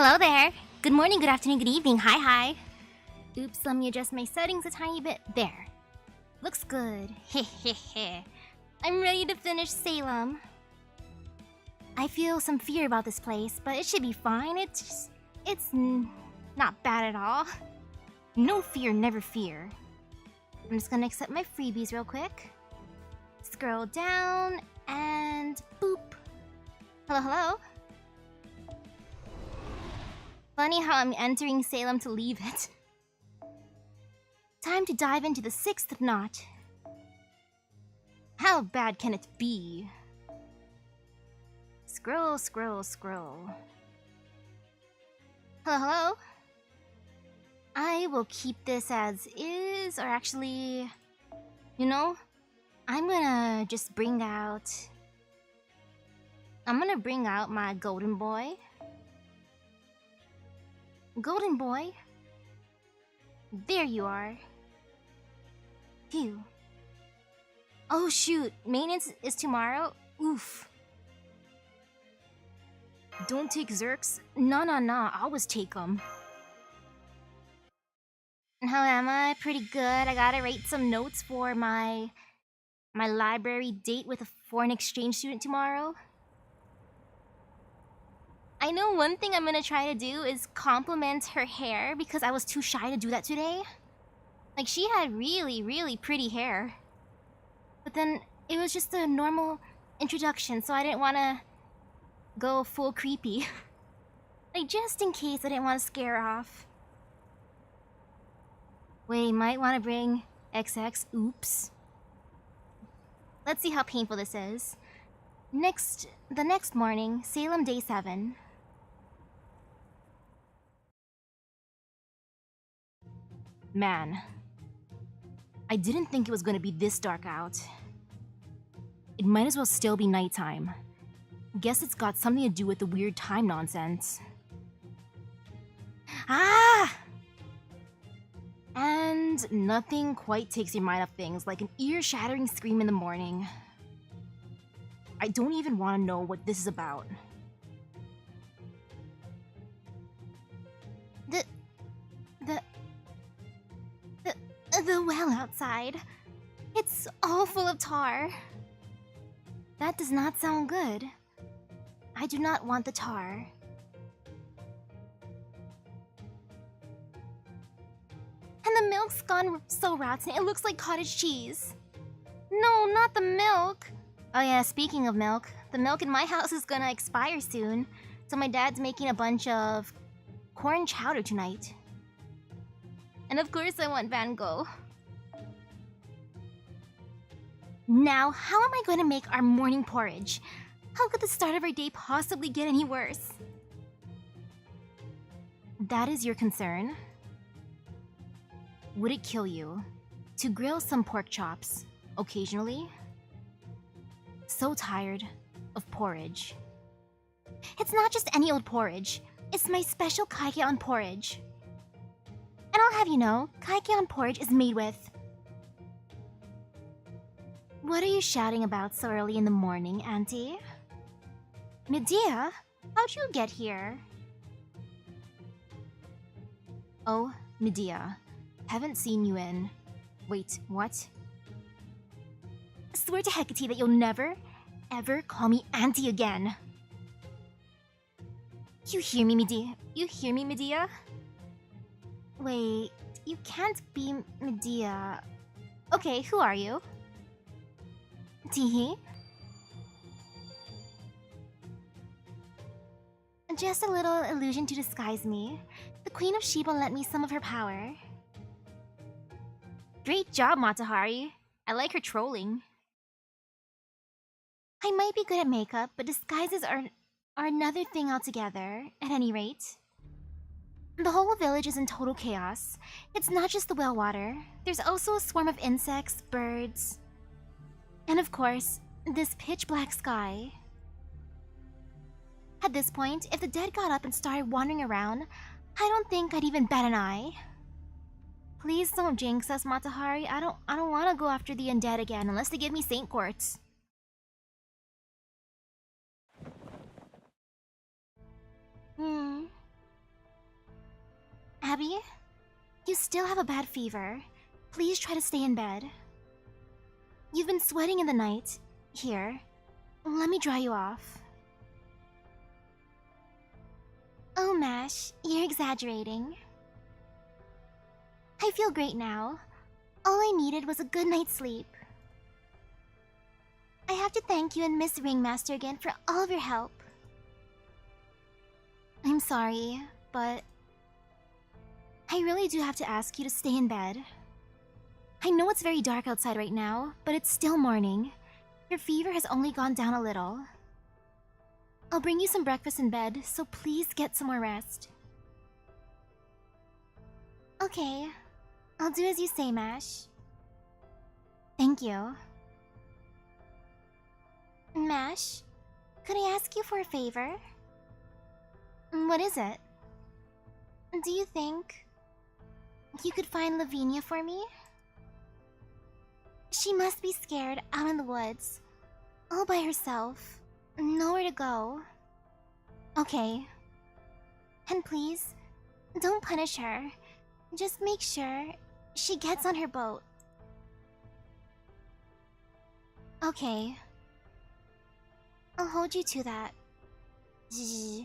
Hello there. Good morning, good afternoon, good evening. Hi. Oops, let me adjust my settings a tiny bit. There. Looks good. Hehehe. I'm ready to finish Salem. I feel some fear about this place, but it should be fine. It's not bad at all. No fear, never fear. I'm just gonna accept my freebies real quick. Scroll down and boop. Hello. Funny how I'm entering Salem to leave it. Time to dive into the sixth knot. How bad can it be? Scroll. Hello? I will keep this as is, or actually, I'm gonna just bring out my golden boy. Golden boy? There you are. Phew. Oh shoot, maintenance is tomorrow? Oof. Don't take Zerks? No, I always take them. How am I? Pretty good. I gotta write some notes for my library date with a foreign exchange student tomorrow. I know one thing I'm gonna try to do is compliment her hair because I was too shy to do that today. Like, she had really pretty hair. But then it was just a normal introduction, so I didn't want to go full creepy. Like, just in case I didn't want to scare her off. Wait, might want to bring XX. Oops. Let's see how painful this is. The next morning, Salem Day 7. Man, I didn't think it was going to be this dark out. It might as well still be nighttime. Guess it's got something to do with the weird time nonsense. Ah! And nothing quite takes your mind off things like an ear-shattering scream in the morning. I don't even want to know what this is about. The well outside. It's all full of tar. That does not sound good. I do not want the tar. And the milk's gone so rotten, it looks like cottage cheese. No, not the milk. Oh yeah, speaking of milk, the milk in my house is gonna expire soon, so my dad's making a bunch of corn chowder tonight. And of course I want Van Gogh. Now, how am I going to make our morning porridge? How could the start of our day possibly get any worse? That is your concern? Would it kill you to grill some pork chops occasionally? So tired of porridge. It's not just any old porridge. It's my special kaikeon porridge. And I'll have you know, kaikeon porridge is made with... What are you shouting about so early in the morning, Auntie? Medea? How'd you get here? Oh, Medea. Haven't seen you in... Wait, what? I swear to Hecate that you'll never, ever call me Auntie again. You hear me, Medea? You hear me, Medea? Wait, you can't be Medea. Okay, who are you? Teehee? Just a little illusion to disguise me. The Queen of Sheba lent me some of her power. Great job, Matahari. I like her trolling. I might be good at makeup, but disguises are another thing altogether, at any rate. The whole village is in total chaos. It's not just the well water. There's also a swarm of insects, birds, and of course, this pitch-black sky. At this point, if the dead got up and started wandering around, I don't think I'd even bat an eye. Please don't jinx us, Matahari. I don't want to go after the undead again unless they give me Saint Quartz. Abby, you still have a bad fever. Please try to stay in bed. You've been sweating in the night. Here, let me dry you off. Oh, Mash, you're exaggerating. I feel great now. All I needed was a good night's sleep. I have to thank you and Miss Ringmaster again for all of your help. I'm sorry, but I really do have to ask you to stay in bed. I know it's very dark outside right now, but it's still morning. Your fever has only gone down a little. I'll bring you some breakfast in bed, so please get some more rest. Okay, I'll do as you say, Mash. Thank you. Mash, could I ask you for a favor? What is it? Do you think you could find Lavinia for me? She must be scared out in the woods, all by herself, nowhere to go. Okay. And please, don't punish her. Just make sure she gets on her boat. Okay. I'll hold you to that. Zzz.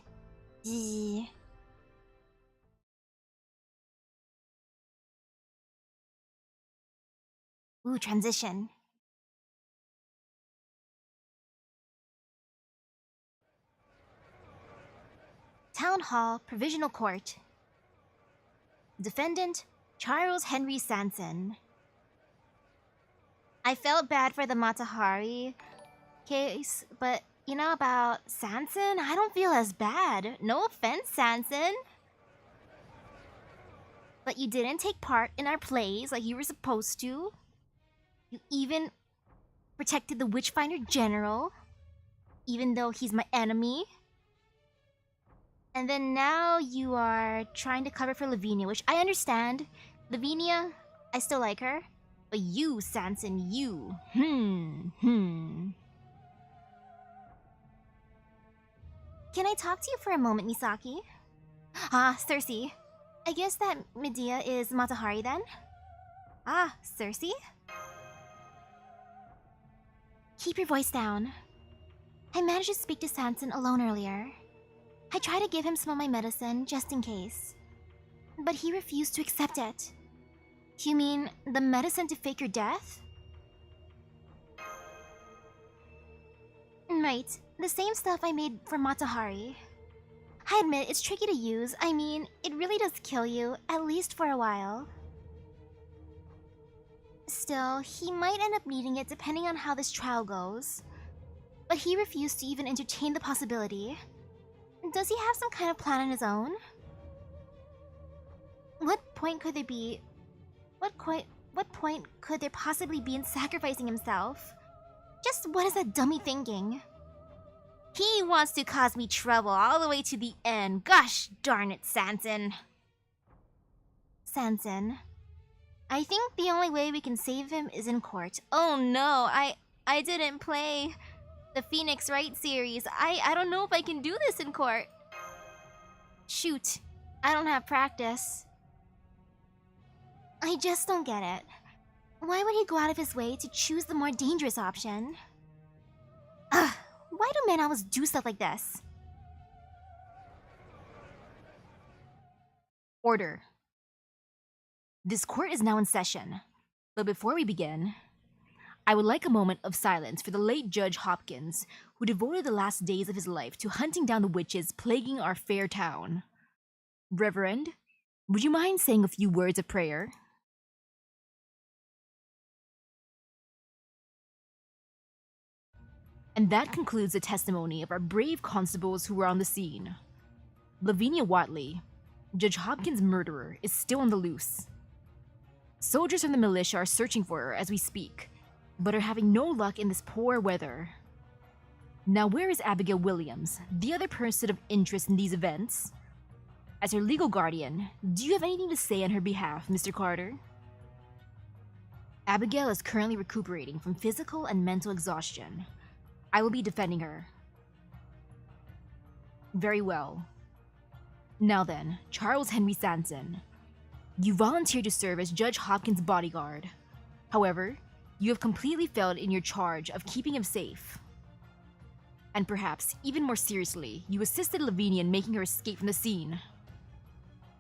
Zzz. Ooh, transition. Town Hall, Provisional Court. Defendant, Charles Henry Sanson. I felt bad for the Matahari case, but you know about Sanson? I don't feel as bad. No offense, Sanson. But you didn't take part in our plays like you were supposed to. You even protected the Witchfinder General, even though he's my enemy. And then now you are trying to cover for Lavinia, which I understand. Lavinia, I still like her. But you, Sanson, you. Can I talk to you for a moment, Misaki? Ah, Cersei. I guess that Medea is Matahari then? Ah, Cersei? Keep your voice down. I managed to speak to Sanson alone earlier. I tried to give him some of my medicine, just in case. But he refused to accept it. You mean the medicine to fake your death? Right, the same stuff I made for Matahari. I admit it's tricky to use. I mean, it really does kill you, at least for a while. Still, he might end up needing it depending on how this trial goes. But he refused to even entertain the possibility. Does he have some kind of plan on his own? What point could there be? What point could there possibly be in sacrificing himself? Just what is that dummy thinking? He wants to cause me trouble all the way to the end. Gosh darn it, Sanson. Sanson. I think the only way we can save him is in court. Oh no, I didn't play the Phoenix Wright series. I don't know if I can do this in court. Shoot, I don't have practice. I just don't get it. Why would he go out of his way to choose the more dangerous option? Ugh, why do men always do stuff like this? Order. This court is now in session. But before we begin, I would like a moment of silence for the late Judge Hopkins, who devoted the last days of his life to hunting down the witches plaguing our fair town. Reverend, would you mind saying a few words of prayer? And that concludes the testimony of our brave constables who were on the scene. Lavinia Watley, Judge Hopkins' murderer, is still on the loose. Soldiers from the militia are searching for her as we speak, but are having no luck in this poor weather. Now where is Abigail Williams, the other person of interest in these events? As her legal guardian, do you have anything to say on her behalf, Mr. Carter? Abigail is currently recuperating from physical and mental exhaustion. I will be defending her. Very well. Now then, Charles Henry Sanson, You volunteered to serve as Judge Hopkins' bodyguard. However, you have completely failed in your charge of keeping him safe. And perhaps, even more seriously, you assisted Lavinia in making her escape from the scene.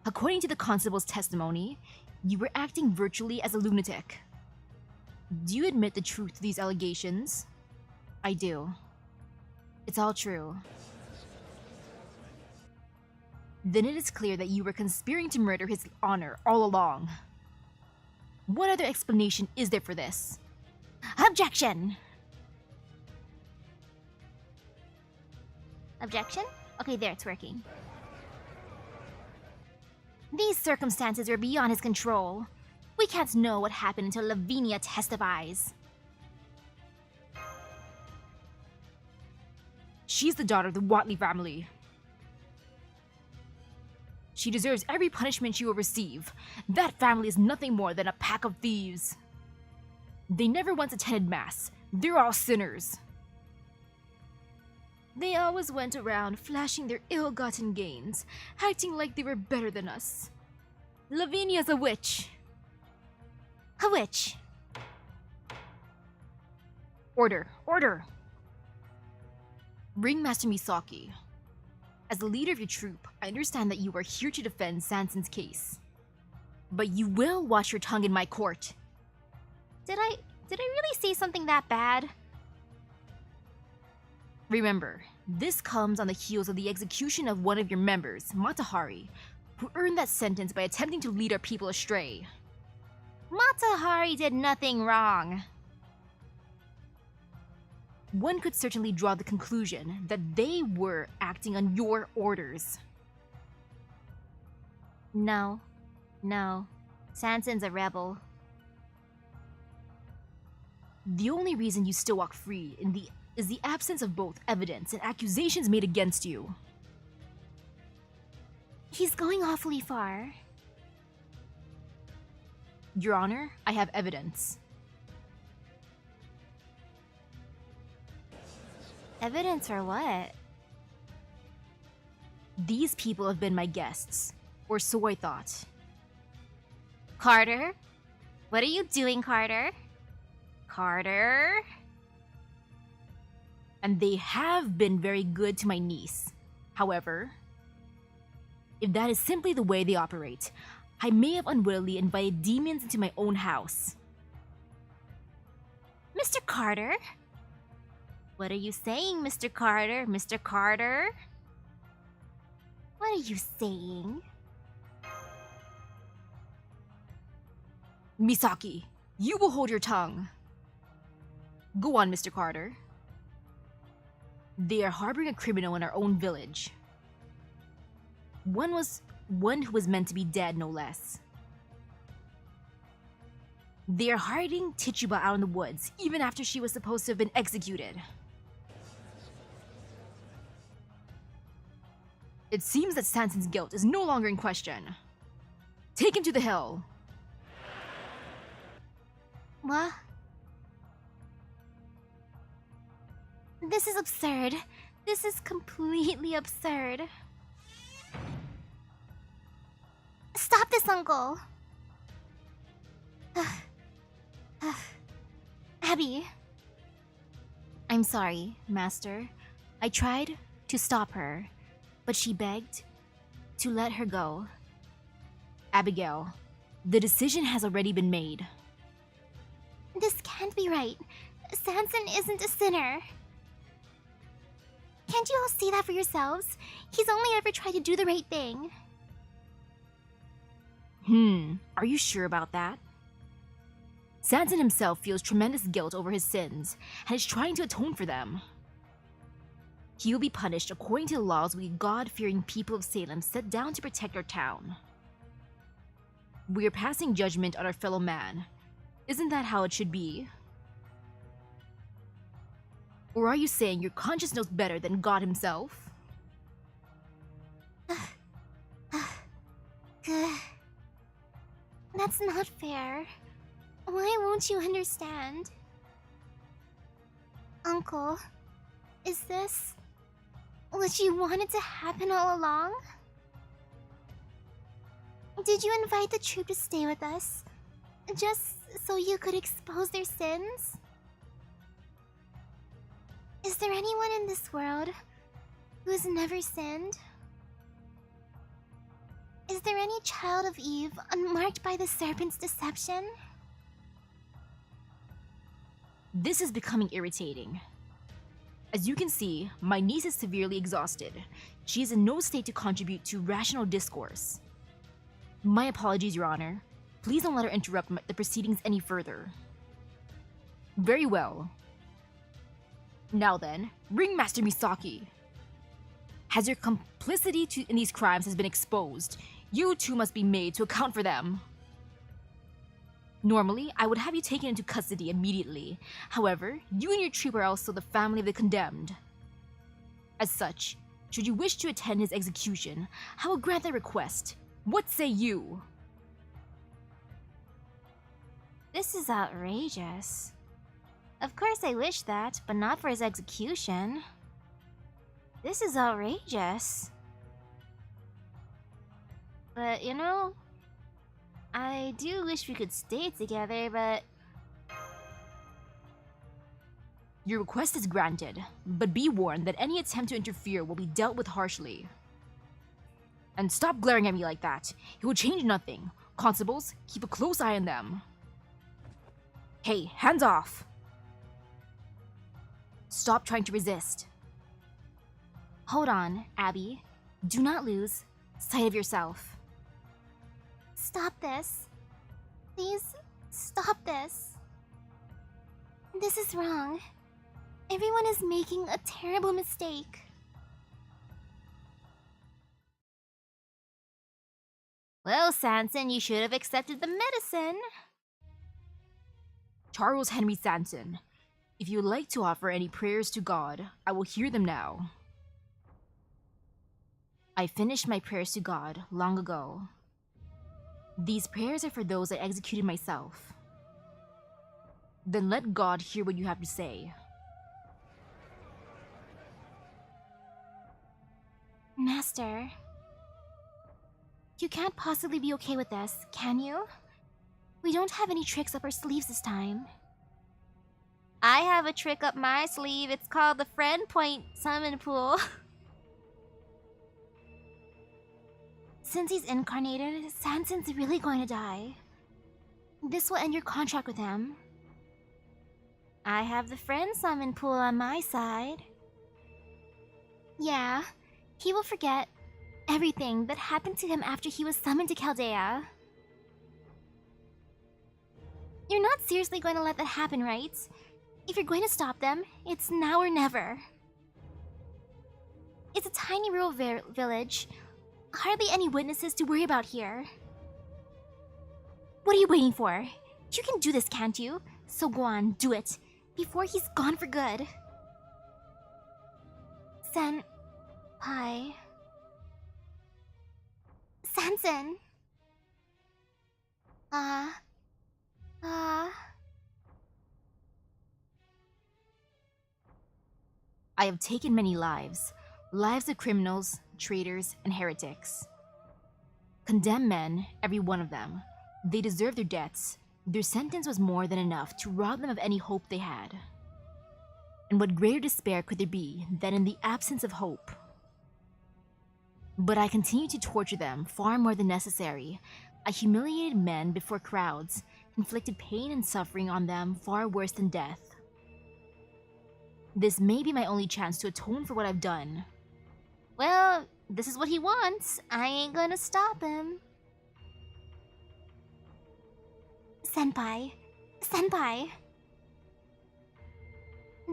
According to the constable's testimony, you were acting virtually as a lunatic. Do you admit the truth to these allegations? I do. It's all true. Then it is clear that you were conspiring to murder his honor all along. What other explanation is there for this? Objection! Objection? Okay, there, it's working. These circumstances are beyond his control. We can't know what happened until Lavinia testifies. She's the daughter of the Watley family. She deserves every punishment she will receive. That family is nothing more than a pack of thieves. They never once attended mass. They're all sinners. They always went around flashing their ill-gotten gains, acting like they were better than us. Lavinia's a witch. A witch. Order, order! Ringmaster Misaki. As the leader of your troop, I understand that you are here to defend Sanson's case. But you will watch your tongue in my court. Did I really say something that bad? Remember, this comes on the heels of the execution of one of your members, Matahari, who earned that sentence by attempting to lead our people astray. Matahari did nothing wrong. One could certainly draw the conclusion that they were acting on your orders. No. Sanson's a rebel. The only reason you still walk free is the absence of both evidence and accusations made against you. He's going awfully far. Your Honor, I have evidence. Evidence for what? These people have been my guests, or so I thought. Carter? What are you doing, Carter? Carter? And they have been very good to my niece. However, if that is simply the way they operate, I may have unwittingly invited demons into my own house. Mr. Carter? What are you saying, Mr. Carter? Mr. Carter? What are you saying? Misaki, you will hold your tongue. Go on, Mr. Carter. They are harboring a criminal in our own village. One who was meant to be dead, no less. They are hiding Tichuba out in the woods, even after she was supposed to have been executed. It seems that Sanson's guilt is no longer in question. Take him to the hill. What? This is absurd. This is completely absurd. Stop this, Uncle! Abby. I'm sorry, Master. I tried to stop her, but she begged to let her go. Abigail, the decision has already been made. This can't be right. Sanson isn't a sinner. Can't you all see that for yourselves? He's only ever tried to do the right thing. Are you sure about that? Sanson himself feels tremendous guilt over his sins and is trying to atone for them. He will be punished according to the laws we God-fearing people of Salem set down to protect our town. We are passing judgment on our fellow man. Isn't that how it should be? Or are you saying your conscience knows better than God himself? That's not fair. Why won't you understand? Uncle, is this what you wanted to happen all along? Did you invite the troop to stay with us? Just so you could expose their sins? Is there anyone in this world who's never sinned? Is there any child of Eve unmarked by the serpent's deception? This is becoming irritating. As you can see, my niece is severely exhausted. She is in no state to contribute to rational discourse. My apologies, Your Honor. Please don't let her interrupt the proceedings any further. Very well. Now then, Ringmaster Misaki. As your complicity in these crimes has been exposed, you too must be made to account for them. Normally, I would have you taken into custody immediately. However, you and your troop are also the family of the condemned. As such, should you wish to attend his execution, I will grant that request. What say you? This is outrageous. Of course I wish that, but not for his execution. This is outrageous. But, you know, I do wish we could stay together, but... Your request is granted, but be warned that any attempt to interfere will be dealt with harshly. And stop glaring at me like that. It will change nothing. Constables, keep a close eye on them. Hey, hands off! Stop trying to resist. Hold on, Abby. Do not lose sight of yourself. Stop this. Please, stop this. This is wrong. Everyone is making a terrible mistake. Well, Sanson, you should have accepted the medicine. Charles Henry Sanson, if you would like to offer any prayers to God, I will hear them now. I finished my prayers to God long ago. These prayers are for those I executed myself. Then let God hear what you have to say. Master, you can't possibly be okay with this, can you? We don't have any tricks up our sleeves this time. I have a trick up my sleeve. It's called the Friend Point Summon Pool. Since he's incarnated, Sanson's really going to die. This will end your contract with him. I have the Friend Summon Pool on my side. Yeah, he will forget everything that happened to him after he was summoned to Chaldea. You're not seriously going to let that happen, right? If you're going to stop them, it's now or never. It's a tiny rural village. Hardly any witnesses to worry about here. What are you waiting for? You can do this, can't you? So go on, do it. Before he's gone for good. Senpai. Sanson. I have taken many lives. Lives of criminals, traitors, and heretics. Condemned men, every one of them. They deserve their deaths. Their sentence was more than enough to rob them of any hope they had. And what greater despair could there be than in the absence of hope? But I continued to torture them far more than necessary. I humiliated men before crowds, inflicted pain and suffering on them far worse than death. This may be my only chance to atone for what I've done. Well, this is what he wants. I ain't gonna stop him. Senpai. Senpai.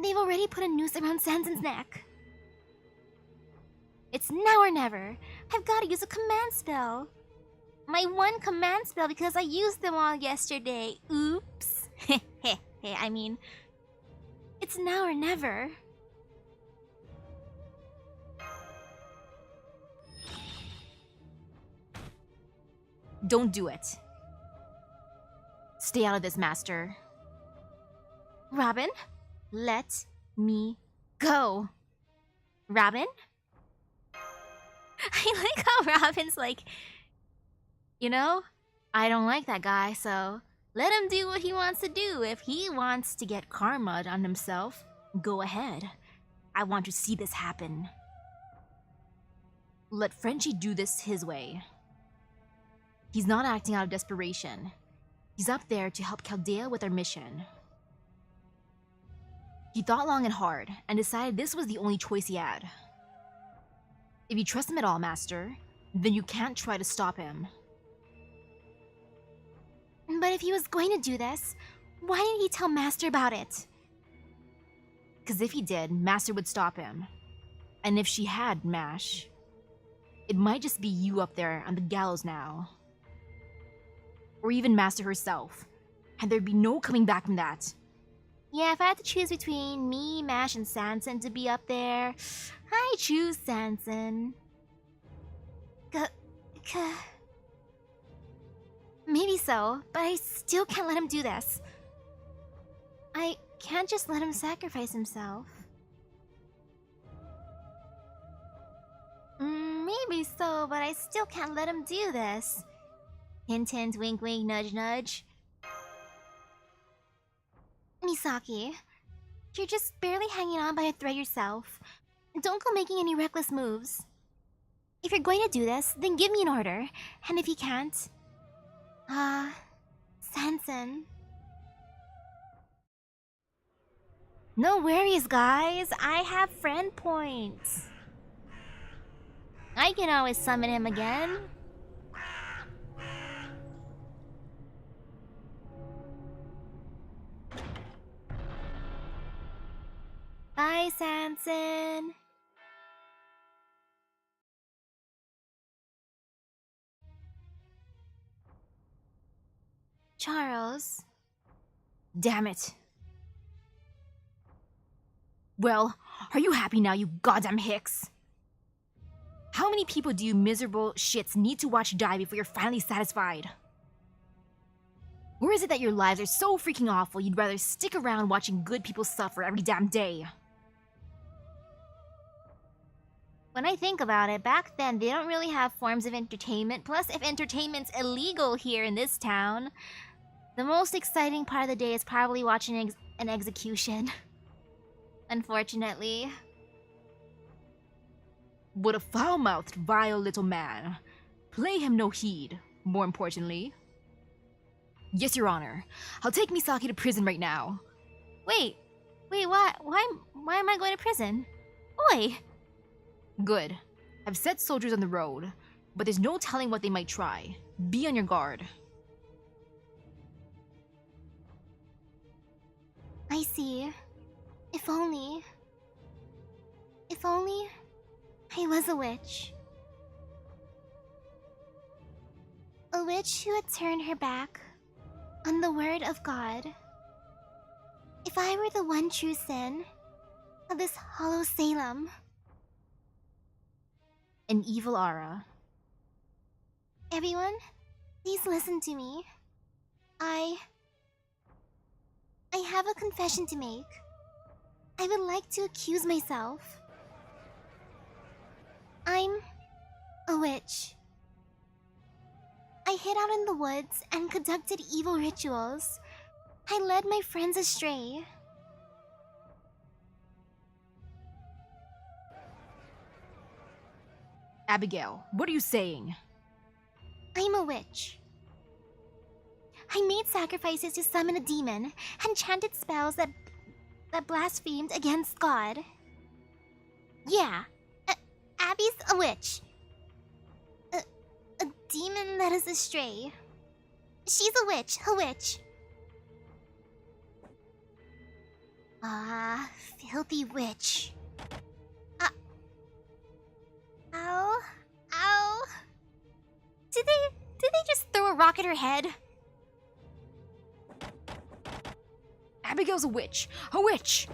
They've already put a noose around Sanson's neck. It's now or never. I've gotta use a command spell. My one command spell because I used them all yesterday. Oops. I mean, it's now or never. Don't do it. Stay out of this, Master. Robin, let me go. Robin? I like how Robin's like, You know, I don't like that guy, so let him do what he wants to do. If he wants to get karma on himself, go ahead. I want to see this happen. Let Frenchie do this his way. He's not acting out of desperation. He's up there to help Chaldea with our mission. He thought long and hard, and decided this was the only choice he had. If you trust him at all, Master, then you can't try to stop him. But if he was going to do this, why didn't he tell Master about it? Because if he did, Master would stop him. And if she had, Mash, it might just be you up there on the gallows now. Or even Master herself. And there'd be no coming back from that. Yeah, if I had to choose between me, Mash, and Sanson to be up there, I choose Sanson. Maybe so, but I still can't let him do this. I can't just let him sacrifice himself. Maybe so, but I still can't let him do this. Hint, hint, wink, wink, nudge, nudge. Misaki, you're just barely hanging on by a thread yourself. Don't go making any reckless moves. If you're going to do this, then give me an order. And if you can't... Sanson. No worries, guys. I have friend points. I can always summon him again. Bye, Sanson. Charles. Damn it. Well, are you happy now, you goddamn hicks? How many people do you miserable shits need to watch die before you're finally satisfied? Or is it that your lives are so freaking awful you'd rather stick around watching good people suffer every damn day? When I think about it, back then they don't really have forms of entertainment. Plus, if entertainment's illegal here in this town, the most exciting part of the day is probably watching an execution. Unfortunately. What a foul-mouthed, vile little man. Play him no heed, more importantly. Yes, Your Honor. I'll take Misaki to prison right now. Wait, why am I going to prison? Oi! Good. I've set soldiers on the road, but there's no telling what they might try. Be on your guard. I see. If only I was a witch. A witch who had turned her back on the word of God. If I were the one true sin of this hollow Salem. An evil aura. Everyone, please listen to me. I have a confession to make. I would like to accuse myself. I'm a witch. I hid out in the woods and conducted evil rituals. I led my friends astray. Abigail, what are you saying? I'm a witch. I made sacrifices to summon a demon and chanted spells that blasphemed against God. Yeah, Abby's a witch. A demon that is astray. She's a witch, filthy witch. Ow. Ow. Did they just throw a rock at her head? Abigail's a witch! A witch!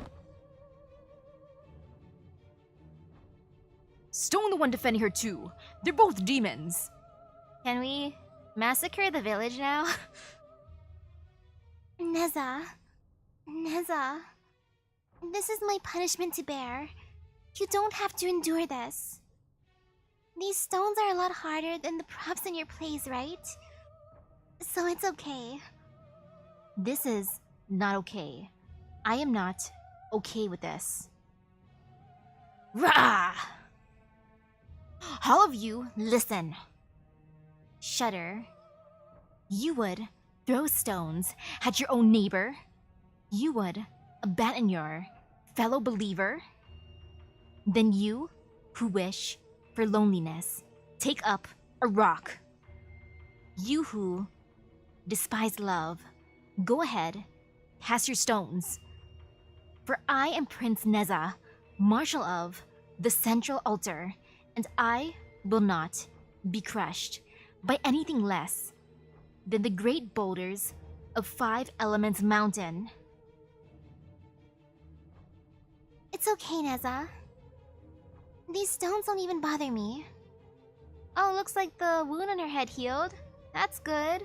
Stone the one defending her too. They're both demons. Can we massacre the village now? Neza. This is my punishment to bear. You don't have to endure this. These stones are a lot harder than the props in your place, right? So it's okay. This is not okay. I am not okay with this. Rah! All of you, listen. Shudder. You would throw stones at your own neighbor? You would abandon your fellow believer? Then you, who wish for loneliness, take up a rock. You who despise love, go ahead, cast your stones. For I am Prince Neza, Marshal of the Central Altar, and I will not be crushed by anything less than the great boulders of Five Elements Mountain. It's okay, Neza. These stones don't even bother me. Oh, looks like the wound on her head healed. That's good.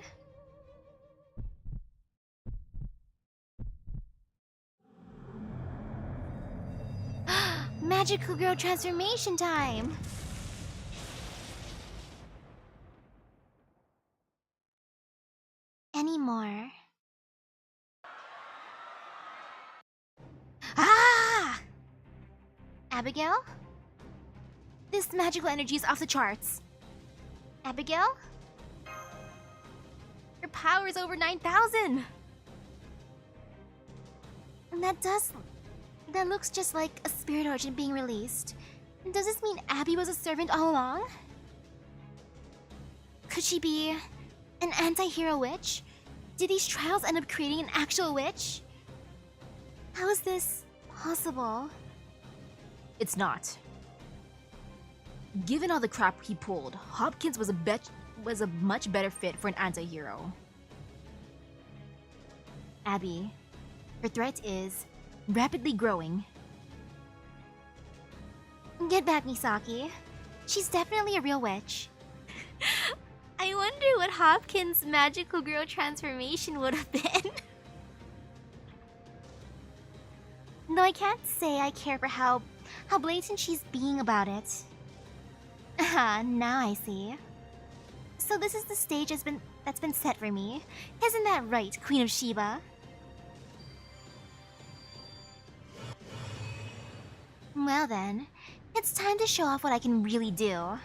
Magical girl transformation time! Any more? Ah! Abigail? This magical energy is off the charts. Abigail? Her power is over 9,000! And that looks just like a spirit origin being released. Does this mean Abby was a servant all along? Could she be an anti-hero witch? Did these trials end up creating an actual witch? How is this possible? It's not. Given all the crap he pulled, Hopkins was a much better fit for an anti-hero. Abby, her threat is rapidly growing. Get back, Misaki. She's definitely a real witch. I wonder what Hopkins' magical girl transformation would have been. Though I can't say I care for how blatant she's being about it. Now I see. So this is the stage that's been set for me. Isn't that right, Queen of Sheba? Well then, it's time to show off what I can really do.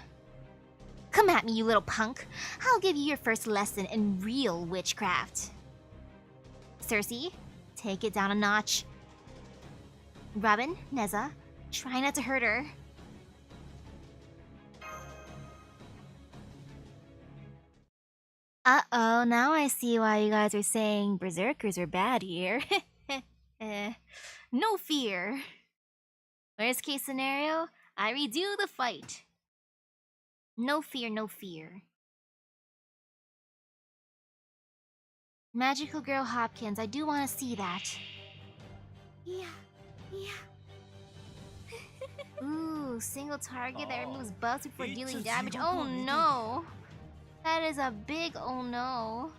Come at me, you little punk. I'll give you your first lesson in real witchcraft. Cersei, take it down a notch. Robin, Neza, try not to hurt her. Uh-oh, now I see why you guys are saying berserkers are bad here. No fear. Worst case scenario, I redo the fight. No fear, no fear. Magical Girl Hopkins, I do want to see that. Yeah. Ooh, single target that removes buffs before dealing damage. Oh no! That is a big oh no.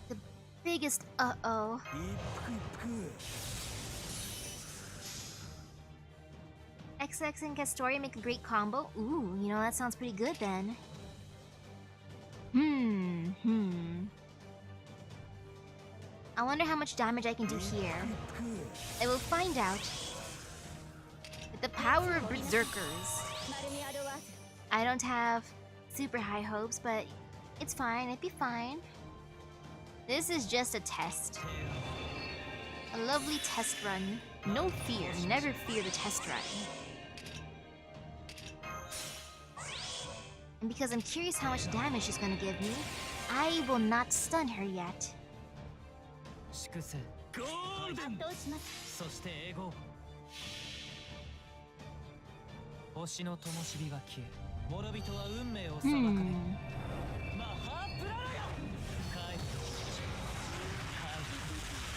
The biggest uh-oh. XX and Castoria make a great combo. Ooh, you know, that sounds pretty good then. I wonder how much damage I can do here. I will find out. With the power of berserkers. I don't have super high hopes, but it's fine, it'd be fine. This is just a test. A lovely test run. No fear, never fear the test run. And because I'm curious how much damage she's gonna give me, I will not stun her yet.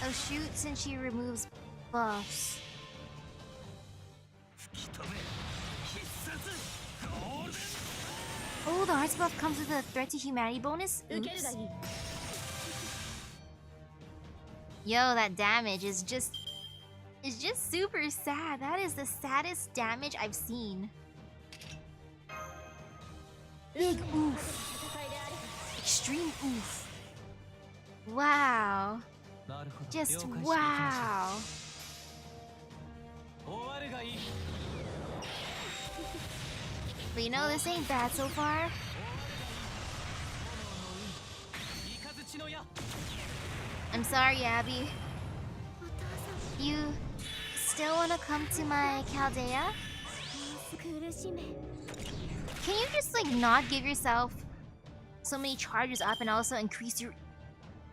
Oh shoot, since she removes buffs. Oh, the Hearts buff comes with a threat to humanity bonus? Oops. Yo, that damage is just It's just super sad. That is the saddest damage I've seen. Big oof. Extreme oof. Wow. Just wow. But you know, this ain't bad so far. I'm sorry, Abby. You still wanna come to my Chaldea? Can you just like not give yourself so many charges up and also increase your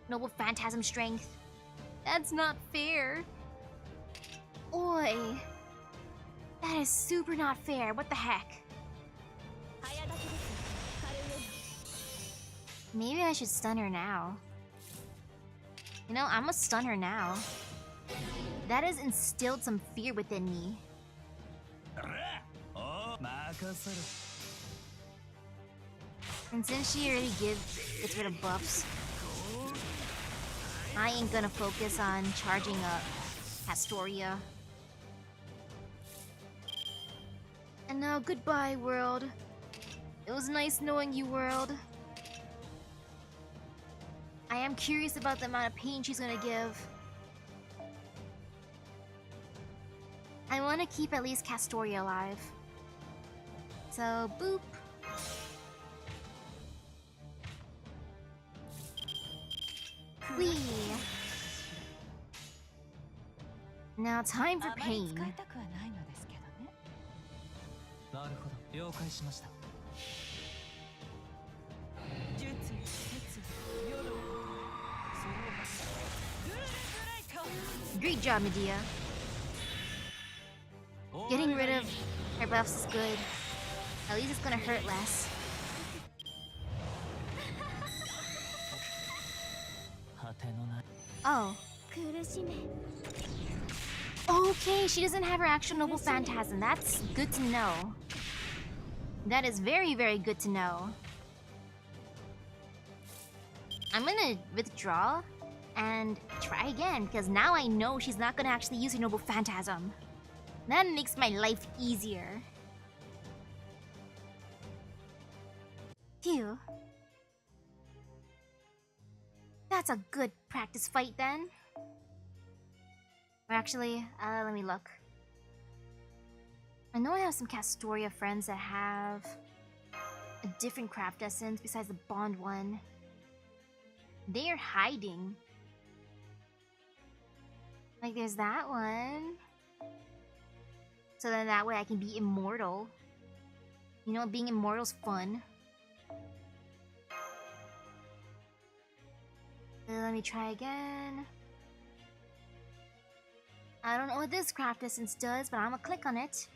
noble phantasm strength? That's not fair. Oi. That is super not fair. What the heck? Maybe I should stun her now. You know, I'm gonna stun her now. That has instilled some fear within me. And since she already gets rid of buffs, I ain't gonna focus on charging up Astoria. And now goodbye, world. It was nice knowing you, world. I am curious about the amount of pain she's gonna give. I want to keep at least Castoria alive. So, boop. Whee! Now time for pain. Great job, Medea. Getting rid of her buffs is good. At least it's gonna hurt less. Oh. Okay, she doesn't have her actual noble phantasm. That's good to know. That is very, very good to know. I'm gonna withdraw and try again, because now I know she's not gonna actually use her noble phantasm. That makes my life easier. Phew. That's a good practice fight then. Or actually, let me look. I know I have some Castoria friends that have a different craft essence besides the Bond one. They are hiding. Like there's that one. So then that way I can be immortal. You know, being immortal's fun. Let me try again. I don't know what this craft essence does, but I'm gonna click on it.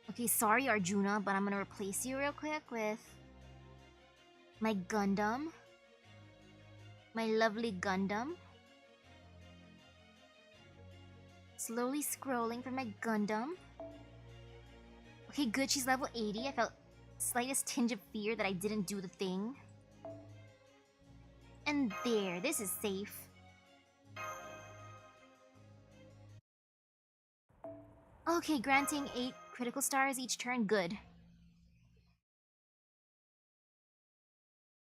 Okay, sorry Arjuna, but I'm gonna replace you real quick with my Gundam. My lovely Gundam. Slowly scrolling for my Gundam. Okay, good, she's level 80. I felt slightest tinge of fear that I didn't do the thing. And there, this is safe. Okay, granting 8 critical stars each turn, good.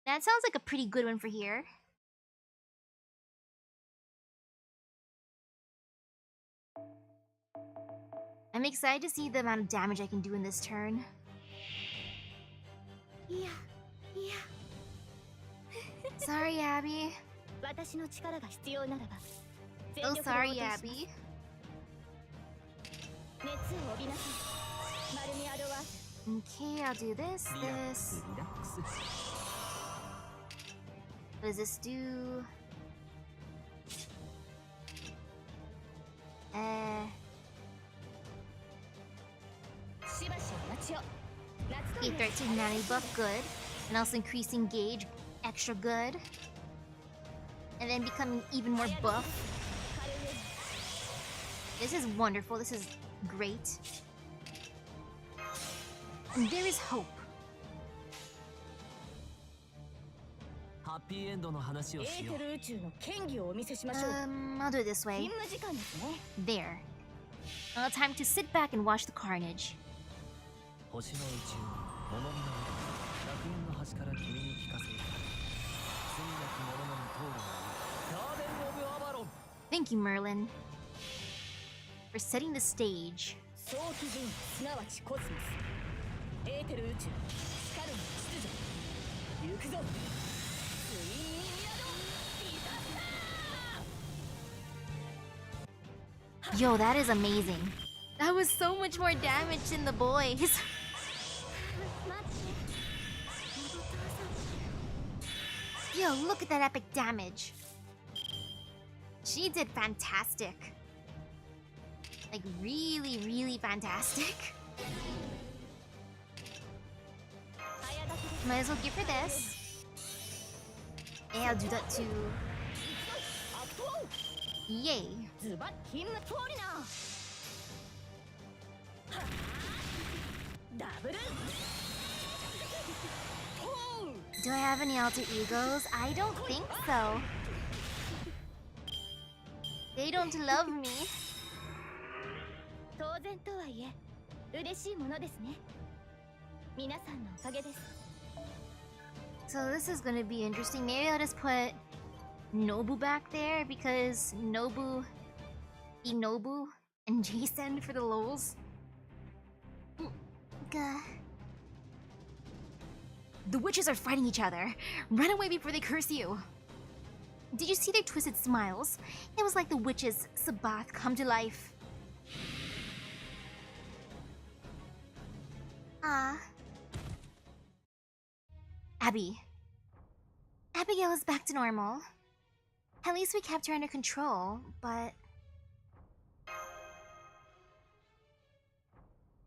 That sounds like a pretty good one for here. I'm excited to see the amount of damage I can do in this turn. Yeah. Sorry, Abby. Oh, sorry, Abby. Okay, I'll do this. What does this do? Okay, 13 nanny buff, good. And also increasing gauge, extra good. And then becoming even more buff. This is wonderful, this is great. And there is hope. ハッピーエンドの話をしよう。エーテル宇宙の権利をお見せしましょう。I'll do it this way. 勤務時間ですね。 There. Time to sit back and watch the carnage. 星の宇宙モノミナ楽園の端から君に聞かせる。罪なき者の通るガーデン・オブ・アバロン。 Thank you, Merlin, for setting the stage. 早期人すなわちコスモス。エーテル宇宙スカルの秩序。行くぞ。ツインミアドディザスター。 Yo, that is amazing. That was so much more damage than the boys. Yo, look at that epic damage. She did fantastic. Like, really, really fantastic. Might as well give her this. And I'll do that too. Yay. ズバッ勤務通りな。ダブル。 Do I have any alter egos? I don't think so. They don't love me. 当然とはいえ嬉しいものですね。皆さんのおかげです。 So this is gonna be interesting. Maybe I'll just put Nobu back there because Nobu, Inobu, and Jason for the lols. Gah. The witches are fighting each other. Run away before they curse you. Did you see their twisted smiles? It was like the witches' Sabbath come to life. Ah. Abby. Abigail is back to normal. At least we kept her under control, but...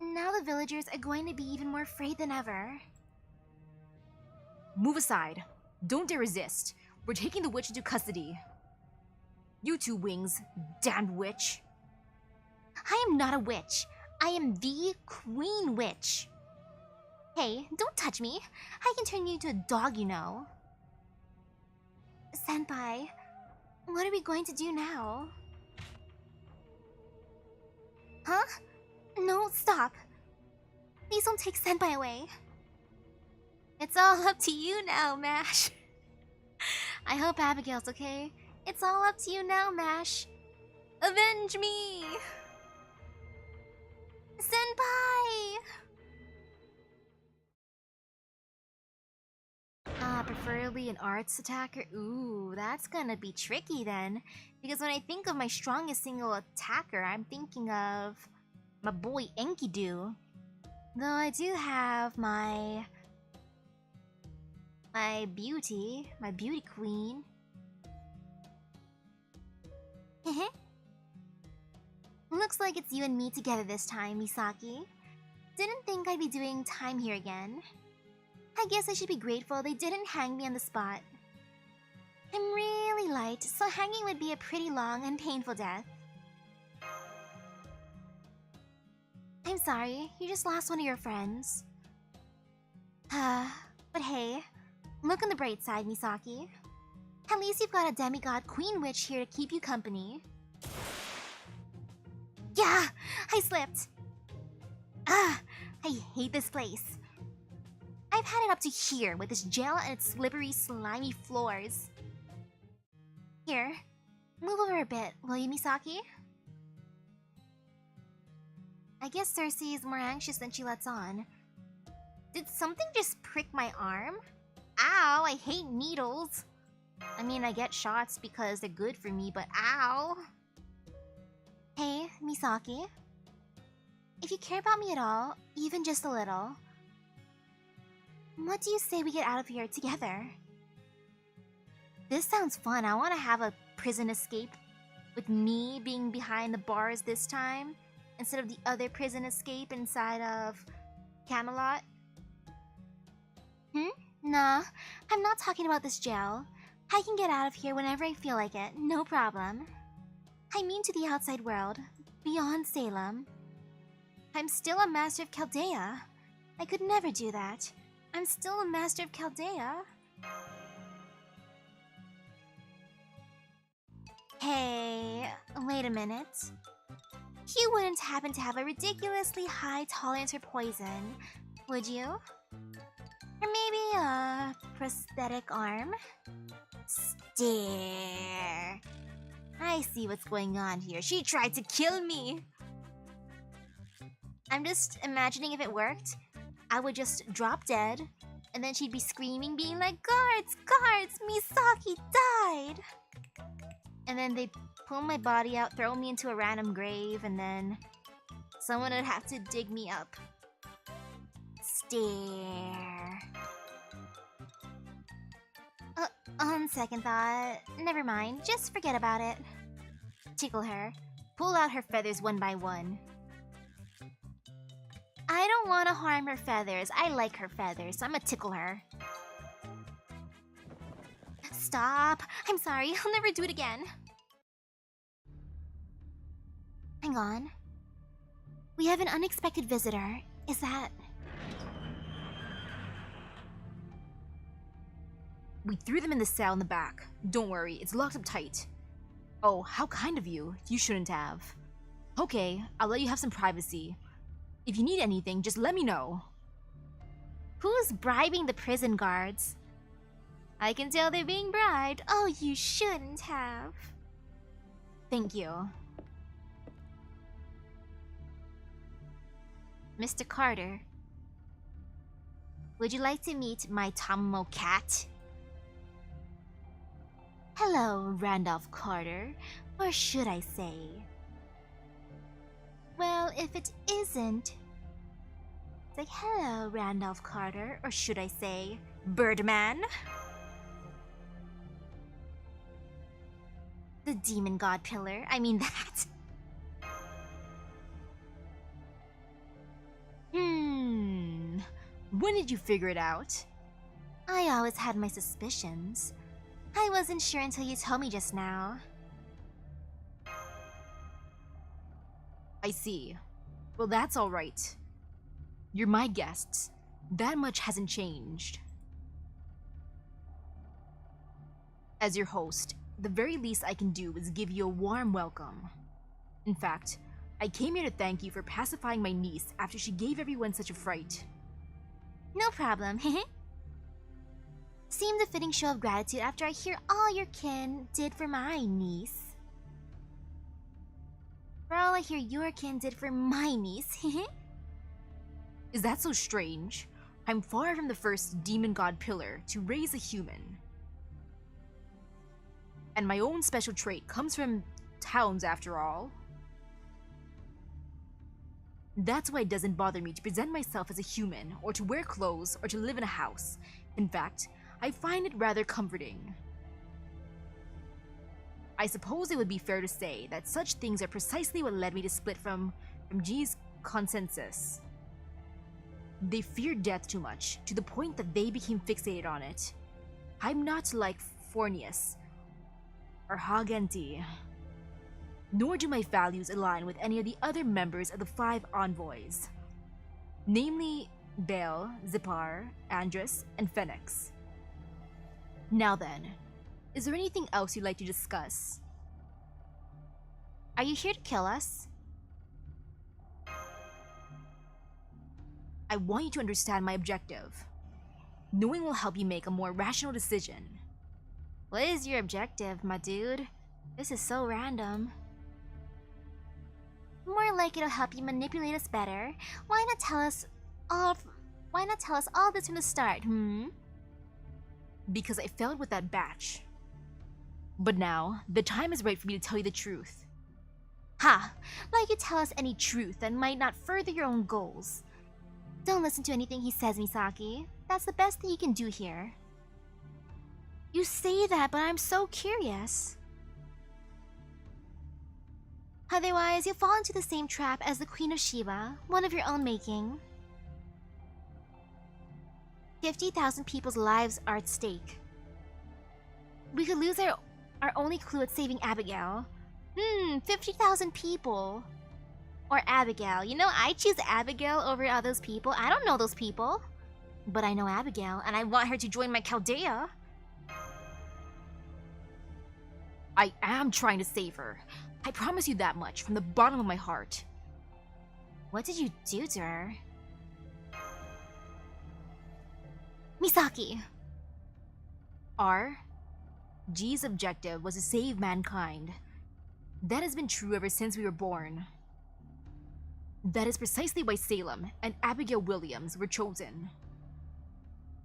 now the villagers are going to be even more afraid than ever. Move aside. Don't dare resist. We're taking the witch into custody. You two wings, damned witch. I am not a witch. I am the Queen Witch. Hey, don't touch me. I can turn you into a dog, you know. Senpai, what are we going to do now? Huh? No, stop. Please don't take Senpai away. It's all up to you now, Mash. I hope Abigail's okay. It's all up to you now, Mash. Avenge me! Senpai! Preferably an arts attacker. Ooh, that's gonna be tricky then. Because when I think of my strongest single attacker, I'm thinking of my boy Enkidu. Though I do have my beauty queen. Looks like it's you and me together this time, Misaki. Didn't think I'd be doing time here again. I guess I should be grateful they didn't hang me on the spot. I'm really light, so hanging would be a pretty long and painful death. I'm sorry, you just lost one of your friends. But hey, look on the bright side, Misaki. At least you've got a demigod queen witch here to keep you company. Yeah, I slipped. I hate this place. I've had it up to here with this jail and its slippery, slimy floors. Here, move over a bit, will you, Misaki? I guess Cersei is more anxious than she lets on. Did something just prick my arm? Ow, I hate needles. I mean, I get shots because they're good for me, but ow. Hey, Misaki. If you care about me at all, even just a little, what do you say we get out of here together? This sounds fun. I want to have a prison escape with me being behind the bars this time instead of the other prison escape inside of Camelot. Nah, I'm not talking about this jail. I can get out of here whenever I feel like it, no problem. I mean to the outside world, beyond Salem. I'm still a master of Chaldea. I could never do that. I'm still a master of Chaldea. Hey, wait a minute. You wouldn't happen to have a ridiculously high tolerance for poison, would you? Or maybe a prosthetic arm? Stare. I see what's going on here. She tried to kill me! I'm just imagining if it worked, I would just drop dead, and then she'd be screaming, being like, "Guards! Guards! Misaki died!" And then they'd pull my body out, throw me into a random grave, and then someone would have to dig me up. Stare. On second thought, never mind, just forget about it. Tickle her. Pull out her feathers one by one. I don't want to harm her feathers. I like her feathers, so I'm gonna tickle her. Stop. I'm sorry. I'll never do it again. Hang on. We have an unexpected visitor. Is that... We threw them in the cell in the back. Don't worry, it's locked up tight. Oh, how kind of you. You shouldn't have. Okay, I'll let you have some privacy. If you need anything, just let me know. Who's bribing the prison guards? I can tell they're being bribed. Oh, you shouldn't have. Thank you. Mr. Carter, would you like to meet my Tammo cat? Hello, Randolph Carter, or should I say... Well, if it isn't... It's like, hello, Randolph Carter, or should I say, Birdman? The demon god pillar, I mean that. When did you figure it out? I always had my suspicions. I wasn't sure until you told me just now. I see. Well, that's alright. You're my guests. That much hasn't changed. As your host, the very least I can do is give you a warm welcome. In fact, I came here to thank you for pacifying my niece after she gave everyone such a fright. No problem, Seemed a fitting show of gratitude after I hear all your kin did for my niece. For all I hear your kin did for my niece, Is that so strange? I'm far from the first demon god pillar to raise a human. And my own special trait comes from towns after all. That's why it doesn't bother me to present myself as a human, or to wear clothes, or to live in a house. In fact, I find it rather comforting. I suppose it would be fair to say that such things are precisely what led me to split from G's consensus. They feared death too much, to the point that they became fixated on it. I'm not like Fornius or Hagenti, nor do my values align with any of the other members of the 5 envoys, namely Bale, Zippar, Andrus, and Phoenix. Now then, is there anything else you'd like to discuss? Are you here to kill us? I want you to understand my objective. Knowing will help you make a more rational decision. What is your objective, my dude? This is so random. More like it'll help you manipulate us better. Why not tell us all this from the start, Because I failed with that batch. But now, the time is right for me to tell you the truth. Ha! Like you tell us any truth that might not further your own goals. Don't listen to anything he says, Misaki. That's the best thing you can do here. You say that, but I'm so curious. Otherwise, you'll fall into the same trap as the Queen of Sheba, one of your own making. 50,000 people's lives are at stake. We could lose our only clue at saving Abigail. 50,000 people. Or Abigail. You know, I choose Abigail over all those people. I don't know those people. But I know Abigail, and I want her to join my Chaldea. I am trying to save her. I promise you that much from the bottom of my heart. What did you do to her? Misaki! G's objective was to save mankind. That has been true ever since we were born. That is precisely why Salem and Abigail Williams were chosen.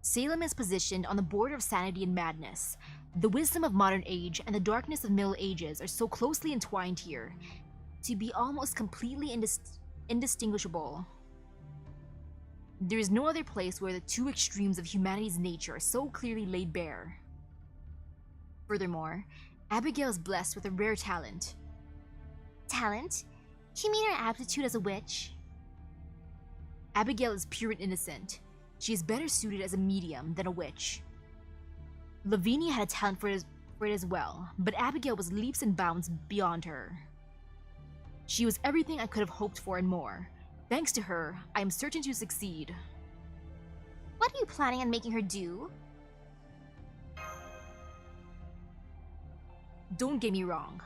Salem is positioned on the border of sanity and madness. The wisdom of modern age and the darkness of Middle Ages are so closely entwined here to be almost completely indistinguishable. There is no other place where the two extremes of humanity's nature are so clearly laid bare. Furthermore, Abigail is blessed with a rare talent. Talent? You mean her aptitude as a witch? Abigail is pure and innocent. She is better suited as a medium than a witch. Lavinia had a talent for it as well, but Abigail was leaps and bounds beyond her. She was everything I could have hoped for and more. Thanks to her, I am certain to succeed. What are you planning on making her do? Don't get me wrong.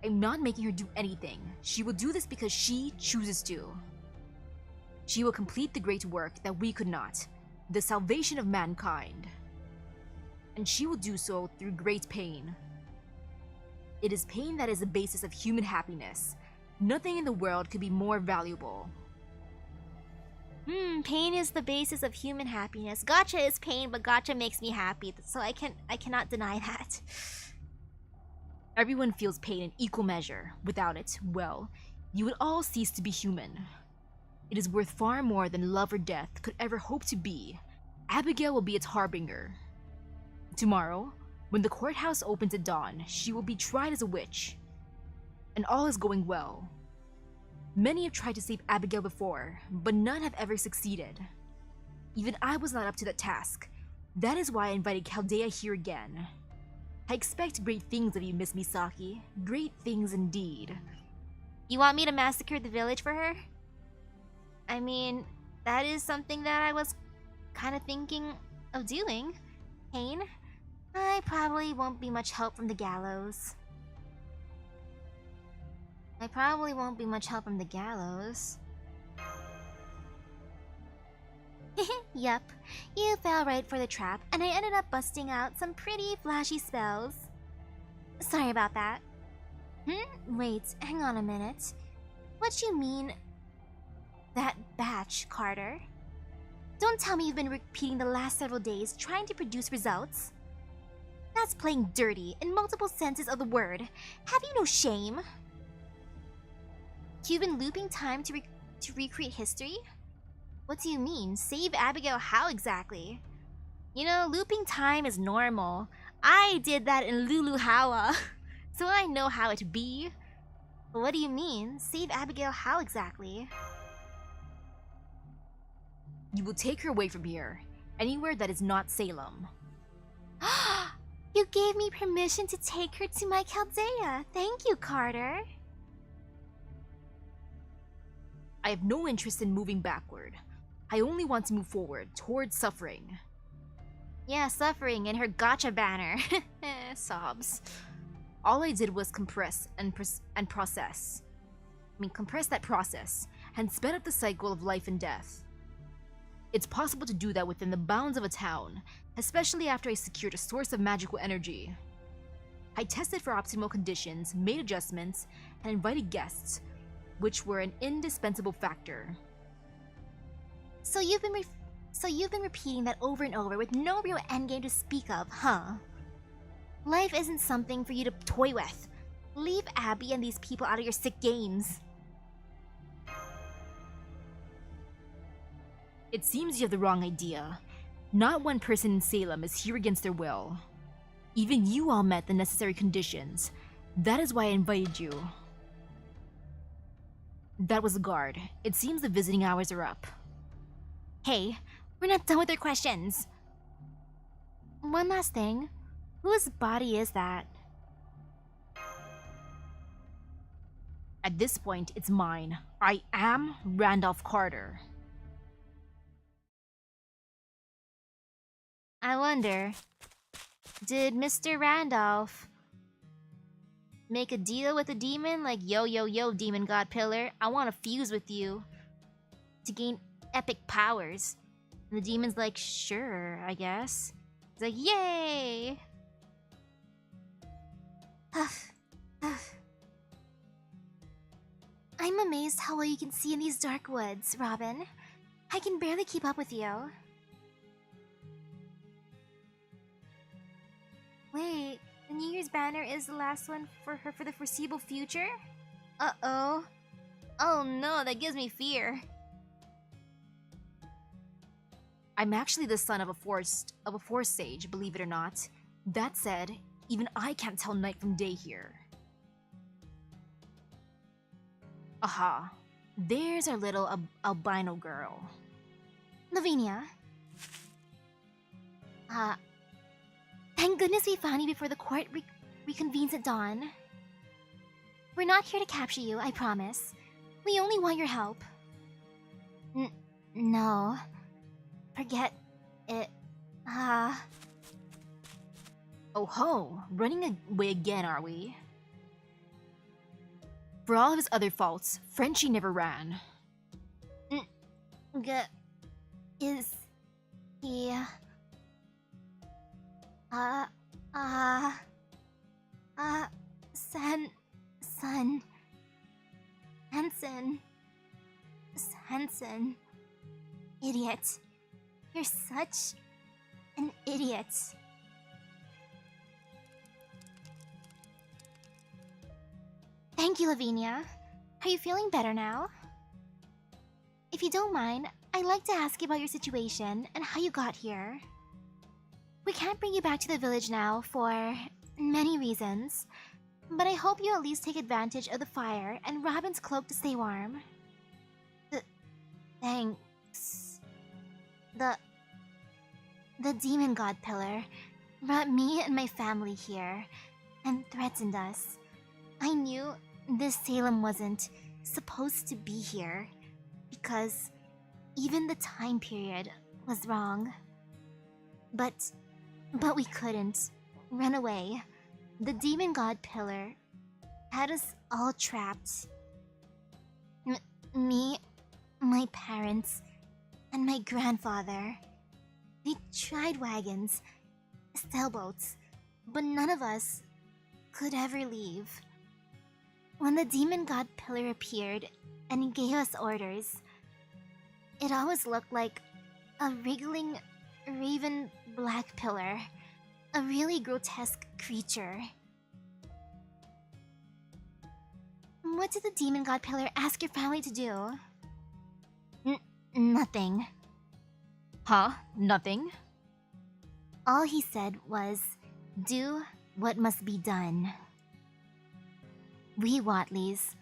I'm not making her do anything. She will do this because she chooses to. She will complete the great work that we could not, the salvation of mankind. And she will do so through great pain. It is pain that is the basis of human happiness. Nothing in the world could be more valuable. Pain is the basis of human happiness. Gacha is pain, but gacha makes me happy, so I cannot deny that. Everyone feels pain in equal measure. Without it, well, you would all cease to be human. It is worth far more than love or death could ever hope to be. Abigail will be its harbinger. Tomorrow, when the courthouse opens at dawn, she will be tried as a witch. And all is going well. Many have tried to save Abigail before, but none have ever succeeded. Even I was not up to that task. That is why I invited Chaldea here again. I expect great things of you, Miss Misaki. Great things indeed. You want me to massacre the village for her? I mean, that is something that I was kind of thinking of doing. Pain? I probably won't be much help from the gallows. Yup, you fell right for the trap, and I ended up busting out some pretty flashy spells. Sorry about that. Wait, hang on a minute. What you mean, that batch, Carter? Don't tell me you've been repeating the last several days trying to produce results. That's playing dirty in multiple senses of the word. Have you no shame? You've been looping time to recreate history? What do you mean? Save Abigail how exactly? You know, looping time is normal. I did that in Lulu Hawa, so I know how it be. But what do you mean? Save Abigail how exactly? You will take her away from here, anywhere that is not Salem. You gave me permission to take her to my Chaldea. Thank you, Carter. I have no interest in moving backward. I only want to move forward, towards suffering. Yeah, suffering in her gotcha banner. Sobs. All I did was compress and process. Compress that process, and sped up the cycle of life and death. It's possible to do that within the bounds of a town, especially after I secured a source of magical energy. I tested for optimal conditions, made adjustments, and invited guests, which were an indispensable factor. So you've been repeating that over and over with no real endgame to speak of, huh? Life isn't something for you to toy with. Leave Abby and these people out of your sick games. It seems you have the wrong idea. Not one person in Salem is here against their will. Even you all met the necessary conditions. That is why I invited you. That was a guard. It seems the visiting hours are up. Hey, we're not done with our questions. One last thing. Whose body is that? At this point, it's mine. I am Randolph Carter. I wonder, did Mr. Randolph make a deal with the demon? Like, yo, yo, yo, demon god pillar, I want to fuse with you to gain epic powers. And the demon's like, sure, I guess. It's like, yay! I'm amazed how well you can see in these dark woods, Robin. I can barely keep up with you. Wait, the New Year's banner is the last one for her for the foreseeable future? Uh-oh. Oh no, that gives me fear. I'm actually the son of a forest sage, believe it or not. That said, even I can't tell night from day here. Aha. There's our little albino girl. Lavinia. Thank goodness we found you before the court reconvenes at dawn. We're not here to capture you, I promise. We only want your help. No. Forget it. Oh ho, running away again, are we? For all of his other faults, Frenchie never ran. Is he... Hansen. Idiot. You're such an idiot. Thank you, Lavinia. Are you feeling better now? If you don't mind, I'd like to ask you about your situation and how you got here. We can't bring you back to the village now for many reasons, but I hope you at least take advantage of the fire and Robin's cloak to stay warm. Thanks. The demon god pillar brought me and my family here and threatened us. I knew this Salem wasn't supposed to be here because even the time period was wrong. But we couldn't run away. The demon god pillar had us all trapped. Me, my parents, and my grandfather. They tried wagons, sailboats, but none of us could ever leave. When the demon god pillar appeared and gave us orders, it always looked like a wriggling raven black pillar, a really grotesque creature. What did the demon god pillar ask your family to do? Nothing. Huh? Nothing? All he said was, do what must be done. We Watleys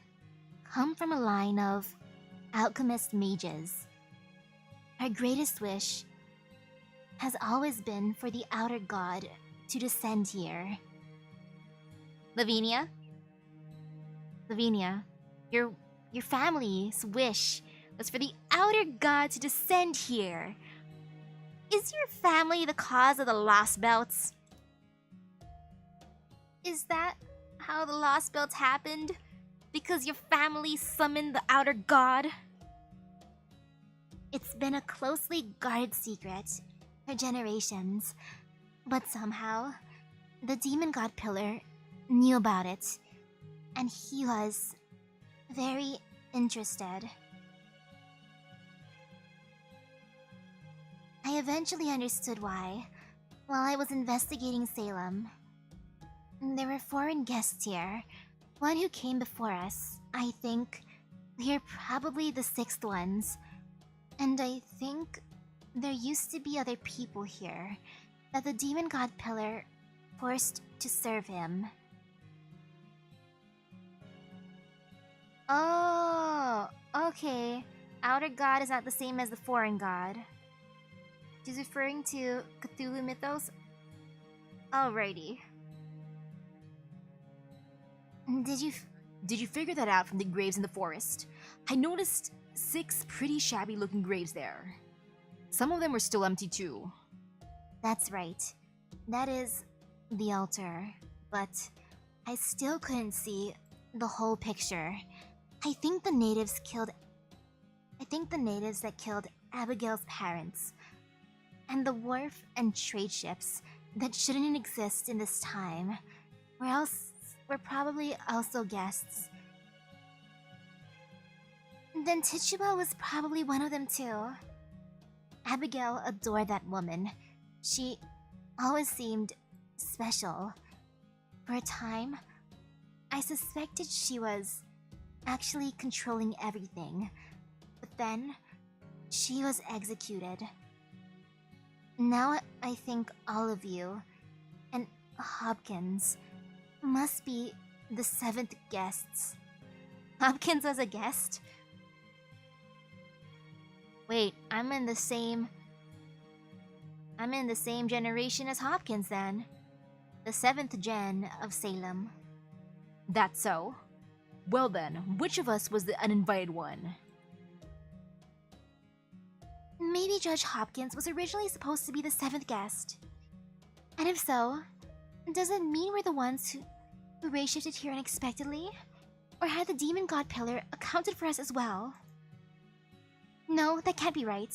come from a line of alchemist mages. Our greatest wish has always been for the outer god to descend here. Lavinia? Lavinia, your family's wish was for the outer god to descend here. Is your family the cause of the Lost Belts? Is that how the Lost Belts happened? Because your family summoned the outer god? It's been a closely guarded secret for generations, but somehow the demon god pillar knew about it, and he was very interested. I eventually understood why, while I was investigating Salem. There were foreign guests here, one who came before us. I think we're probably the sixth ones. And I think there used to be other people here that the demon god pillar forced to serve him. Oh, okay. Outer god is not the same as the foreign god. She's referring to Cthulhu mythos? Alrighty. Did you figure that out from the graves in the forest? I noticed 6 pretty shabby looking graves there. Some of them were still empty too. That's right. That is the altar. But I still couldn't see the whole picture. I think the natives that killed Abigail's parents, and the wharf and trade ships that shouldn't exist in this time, were probably also guests. Then Tituba was probably one of them too. Abigail adored that woman. She always seemed special. For a time, I suspected she was actually controlling everything, but then she was executed. Now I think all of you and Hopkins must be the 7th guests. Hopkins was a guest? Wait, I'm in the same generation as Hopkins then. The 7th gen of Salem. That's so? Well then, which of us was the uninvited one? Maybe Judge Hopkins was originally supposed to be the 7th guest. And if so, does it mean we're the ones who ray-shifted here unexpectedly? Or had the demon god pillar accounted for us as well? No, that can't be right.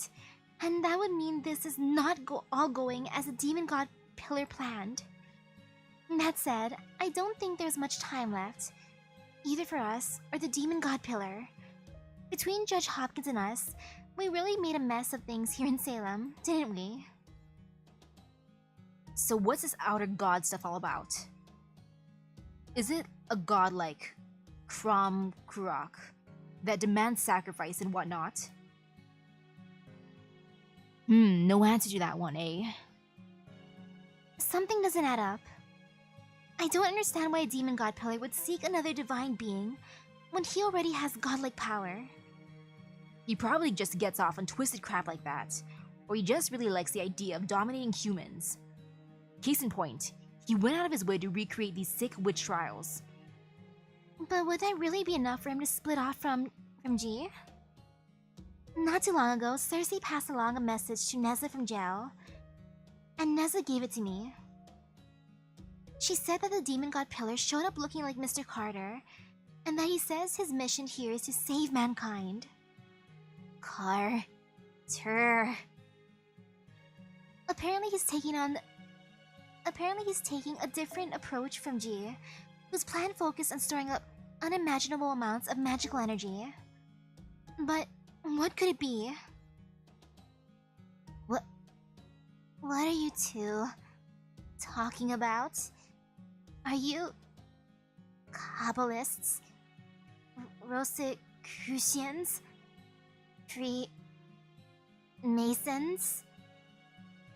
And that would mean this is not all going as the demon god pillar planned. That said, I don't think there's much time left, either for us or the demon god pillar. Between Judge Hopkins and us, we really made a mess of things here in Salem, didn't we? So what's this outer god stuff all about? Is it a god like Krom Kurok that demands sacrifice and whatnot? No answer to that one, eh? Something doesn't add up. I don't understand why a demon god pillar would seek another divine being when he already has godlike power. He probably just gets off on twisted crap like that, or he just really likes the idea of dominating humans. Case in point, he went out of his way to recreate these sick witch trials. But would that really be enough for him to split off from G? Not too long ago, Cersei passed along a message to Neza from jail, and Neza gave it to me. She said that the demon god pillar showed up looking like Mr. Carter, and that he says his mission here is to save mankind. Carter. Apparently he's taking a different approach from G, whose plan focused on storing up unimaginable amounts of magical energy. But what could it be? What are you two talking about? Are you Kabbalists? Rosicrucians? Masons?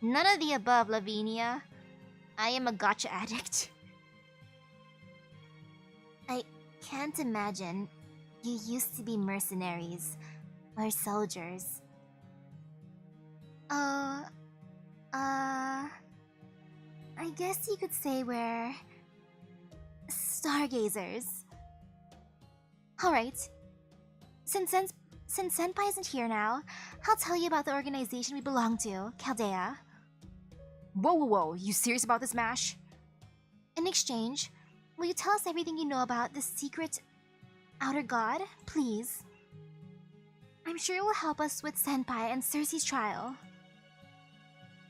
None of the above, Lavinia. I am a gotcha addict. I can't imagine you used to be mercenaries or soldiers. I guess you could say we're stargazers. Alright. Since Senpai isn't here now, I'll tell you about the organization we belong to, Chaldea. Whoa, you serious about this, Mash? In exchange, will you tell us everything you know about this secret outer god, please? I'm sure it will help us with Senpai and Cersei's trial.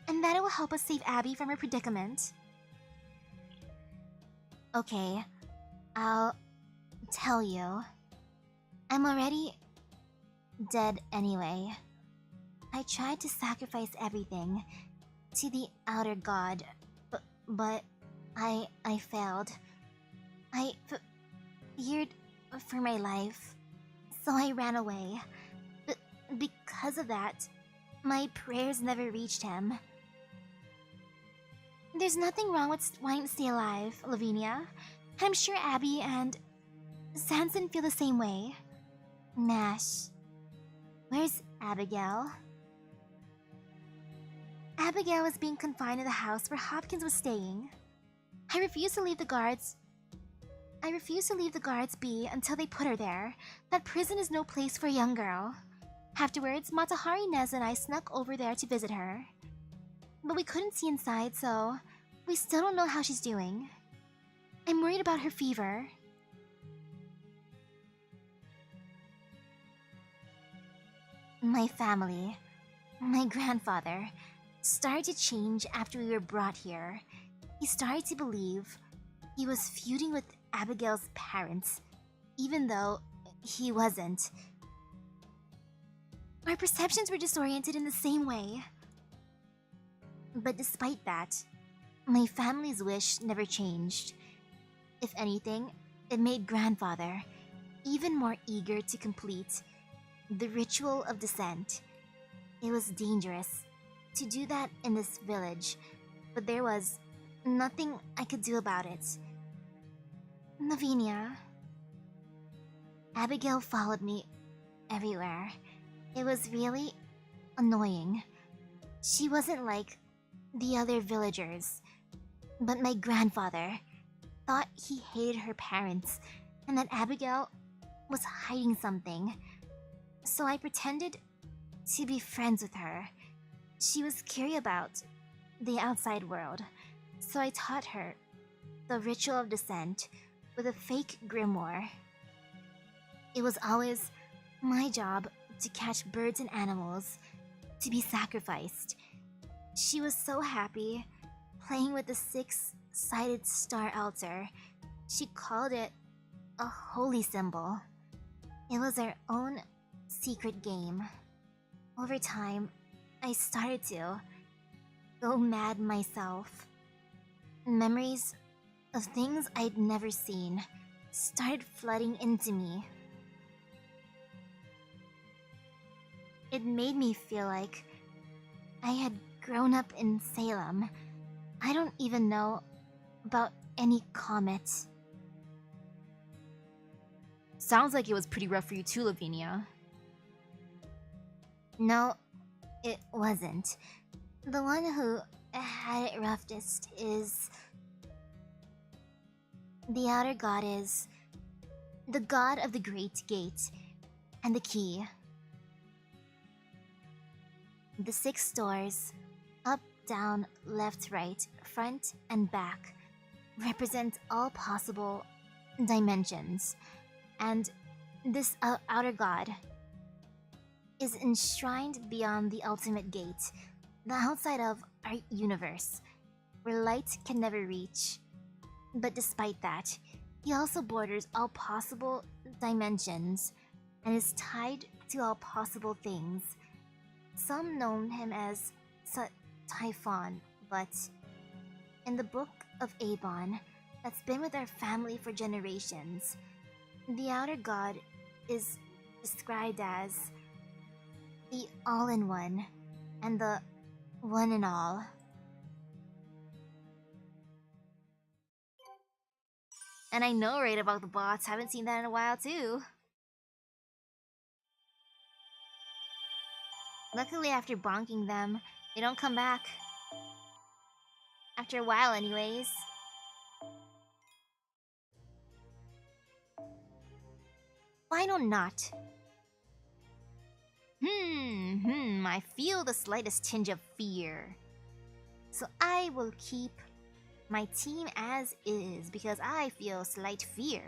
And that it will help us save Abby from her predicament. Okay, I'll tell you. I'm already dead anyway. I tried to sacrifice everything to the outer god, but I failed. I feared for my life, so I ran away. But because of that, my prayers never reached him. There's nothing wrong with wanting to stay alive, Lavinia. I'm sure Abby and Sanson feel the same way. Nash, where's Abigail? Abigail was being confined in the house where Hopkins was staying. I refused to leave the guards be until they put her there. That prison is no place for a young girl. Afterwards, Matahari, Nez, and I snuck over there to visit her. But we couldn't see inside, so we still don't know how she's doing. I'm worried about her fever. My family, my grandfather, started to change after we were brought here. He started to believe he was feuding with Abigail's parents, even though he wasn't. Our perceptions were disoriented in the same way. But despite that, my family's wish never changed. If anything, it made grandfather even more eager to complete the ritual of descent. It was dangerous to do that in this village, but there was nothing I could do about it. Lavinia. Abigail followed me everywhere. It was really annoying. She wasn't like the other villagers, but my grandfather thought he hated her parents and that Abigail was hiding something. So I pretended to be friends with her. She was curious about the outside world, so I taught her the ritual of descent with a fake grimoire. It was always my job to catch birds and animals to be sacrificed. She was so happy playing with the six-sided star altar. She called it a holy symbol. It was our own secret game. Over time, I started to go mad myself. Memories of things I'd never seen started flooding into me. It made me feel like I had grown up in Salem. I don't even know about any comets. Sounds like it was pretty rough for you too, Lavinia. No, it wasn't. The one who had it roughest is... the outer god is... the god of the Great Gate and the key. The 6 doors, up, down, left, right, front, and back, represent all possible dimensions. And this outer god is enshrined beyond the ultimate gate, the outside of our universe, where light can never reach. But despite that, he also borders all possible dimensions and is tied to all possible things. Some know him as Typhon, but in the Book of Avon, that's been with our family for generations, the outer god is described as the all-in-one and the one-in-all. And I know right about the bots, haven't seen that in a while too. Luckily, after bonking them, they don't come back. After a while anyways. Final knot. I feel the slightest tinge of fear. So I will keep my team as is because I feel slight fear.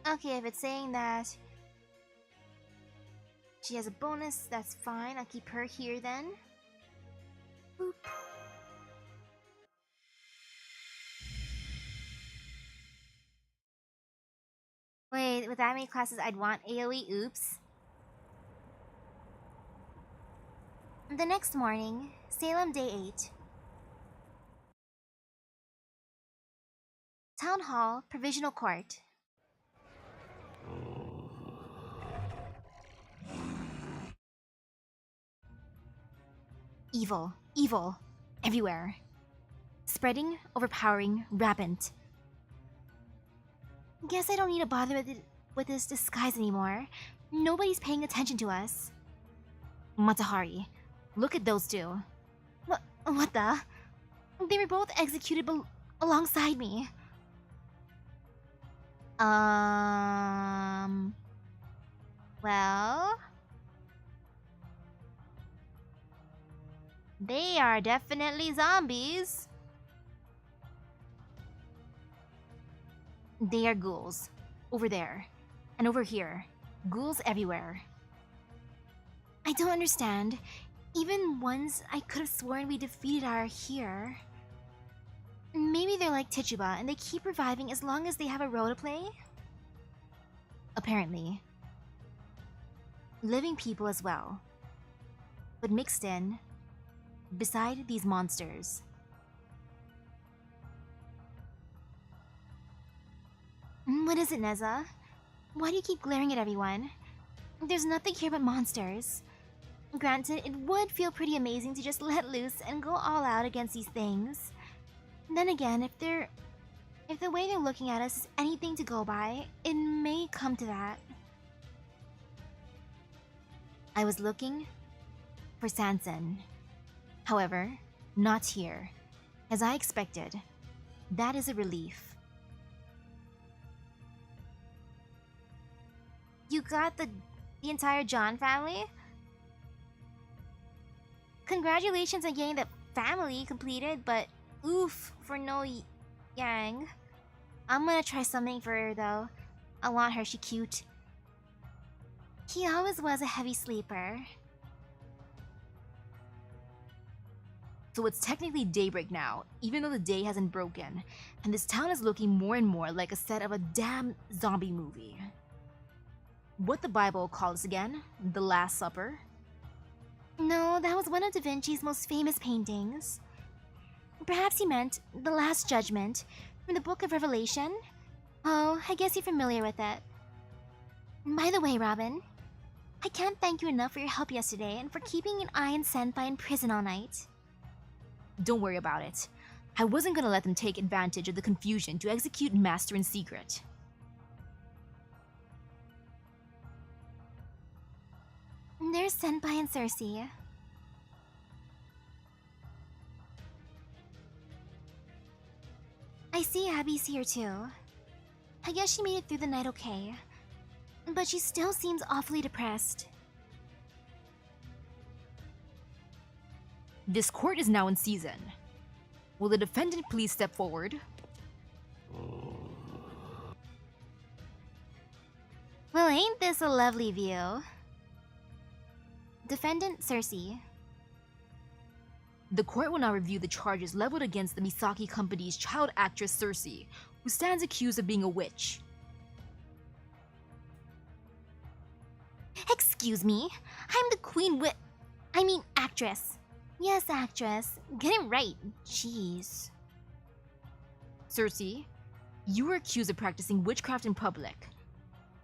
Okay, if it's saying that she has a bonus, that's fine. I'll keep her here then. Boop. Wait, with that many classes, I'd want AoE. Oops. The next morning, Salem Day 8. Town Hall, Provisional Court. Evil, evil, everywhere. Spreading, overpowering, rampant. Guess I don't need to bother with this disguise anymore. Nobody's paying attention to us. Matahari, look at those two. What the? They were both executed alongside me. Well... They are definitely zombies. They are ghouls. Over there. And over here. Ghouls everywhere. I don't understand. Even ones I could have sworn we defeated are here. Maybe they're like Tituba and they keep reviving as long as they have a role to play? Apparently. Living people as well. But mixed in, beside these monsters. What is it, Neza? Why do you keep glaring at everyone? There's nothing here but monsters. Granted, it would feel pretty amazing to just let loose and go all out against these things. Then again, if the way they're looking at us is anything to go by, it may come to that. I was looking for Sanson. However, not here. As I expected. That is a relief. You got the entire John family? Congratulations on getting the family completed, but oof for no Yang. I'm gonna try something for her though. I want her, she cute. He always was a heavy sleeper. So it's technically daybreak now, even though the day hasn't broken, and this town is looking more and more like a set of a damn zombie movie. What the Bible calls again? The Last Supper? No, that was one of Da Vinci's most famous paintings. Perhaps he meant The Last Judgment from the Book of Revelation? Oh, I guess you're familiar with it. By the way, Robin, I can't thank you enough for your help yesterday and for keeping an eye on Senpai in prison all night. Don't worry about it. I wasn't gonna let them take advantage of the confusion to execute Master in secret. There's Senpai and Cersei. I see Abby's here too. I guess she made it through the night okay. But she still seems awfully depressed. This court is now in season. Will the defendant please step forward? Well, ain't this a lovely view? Defendant Cersei. The court will now review the charges leveled against the Misaki Company's child actress Cersei, who stands accused of being a witch. Excuse me, I'm the queen actress. Yes, actress. Get it right. Jeez. Cersei, you were accused of practicing witchcraft in public.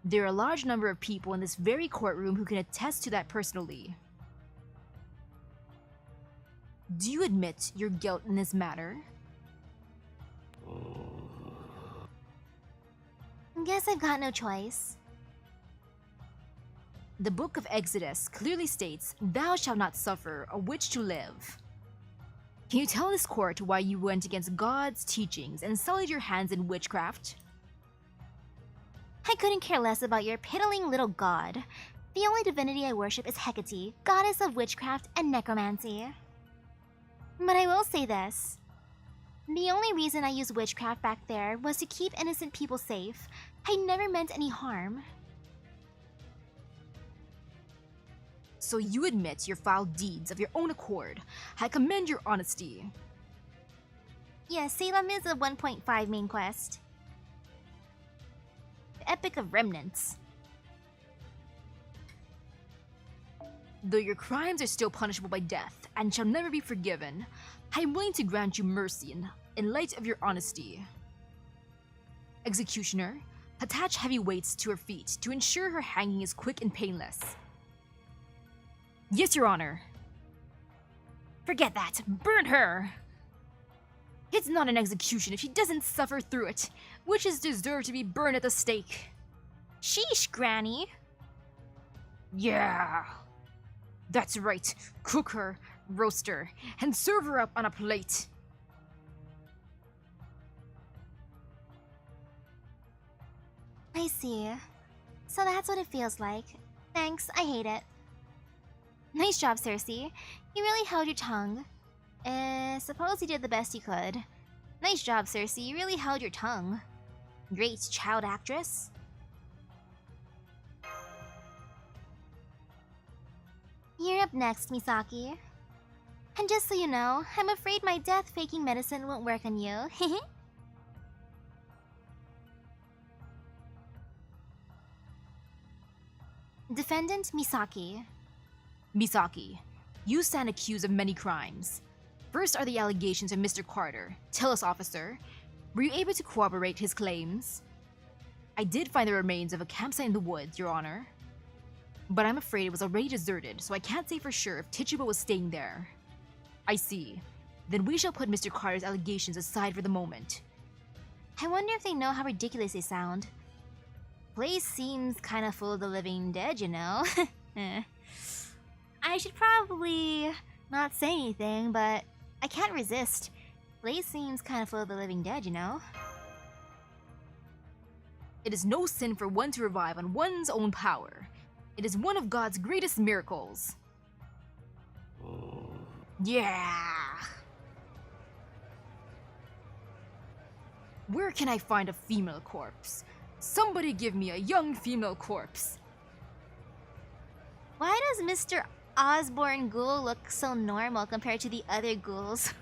There are a large number of people in this very courtroom who can attest to that personally. Do you admit your guilt in this matter? Guess I've got no choice. The Book of Exodus clearly states, "Thou shalt not suffer a witch to live." Can you tell this court why you went against God's teachings and sullied your hands in witchcraft? I couldn't care less about your piddling little god. The only divinity I worship is Hecate, goddess of witchcraft and necromancy. But I will say this. The only reason I used witchcraft back there was to keep innocent people safe. I never meant any harm. So you admit your foul deeds of your own accord. I commend your honesty. Yeah, Salem is a 1.5 main quest. The Epic of Remnants. Though your crimes are still punishable by death and shall never be forgiven, I am willing to grant you mercy in light of your honesty. Executioner, attach heavy weights to her feet to ensure her hanging is quick and painless. Yes, Your Honor. Forget that. Burn her! It's not an execution if she doesn't suffer through it. Witches deserve to be burned at the stake. Sheesh, Granny. Yeah. That's right. Cook her, roast her, and serve her up on a plate. I see. So that's what it feels like. Thanks, I hate it. Nice job, Cersei. You really held your tongue. Suppose you did the best you could. Nice job, Cersei. You really held your tongue. Great child actress. You're up next, Misaki. And just so you know, I'm afraid my death-faking medicine won't work on you. Defendant Misaki. Misaki, you stand accused of many crimes. First are the allegations of Mr. Carter. Tell us, officer, were you able to corroborate his claims? I did find the remains of a campsite in the woods, Your Honor. But I'm afraid it was already deserted, so I can't say for sure if Tituba was staying there. I see. Then we shall put Mr. Carter's allegations aside for the moment. I wonder if they know how ridiculous they sound. Place seems kinda full of the living dead, you know? I should probably not say anything, but I can't resist. Place seems kinda full of the living dead, you know? It is no sin for one to revive on one's own power. It is one of God's greatest miracles. Yeah! Where can I find a female corpse? Somebody give me a young female corpse. Why does Mr. Osborne Ghoul look so normal compared to the other ghouls?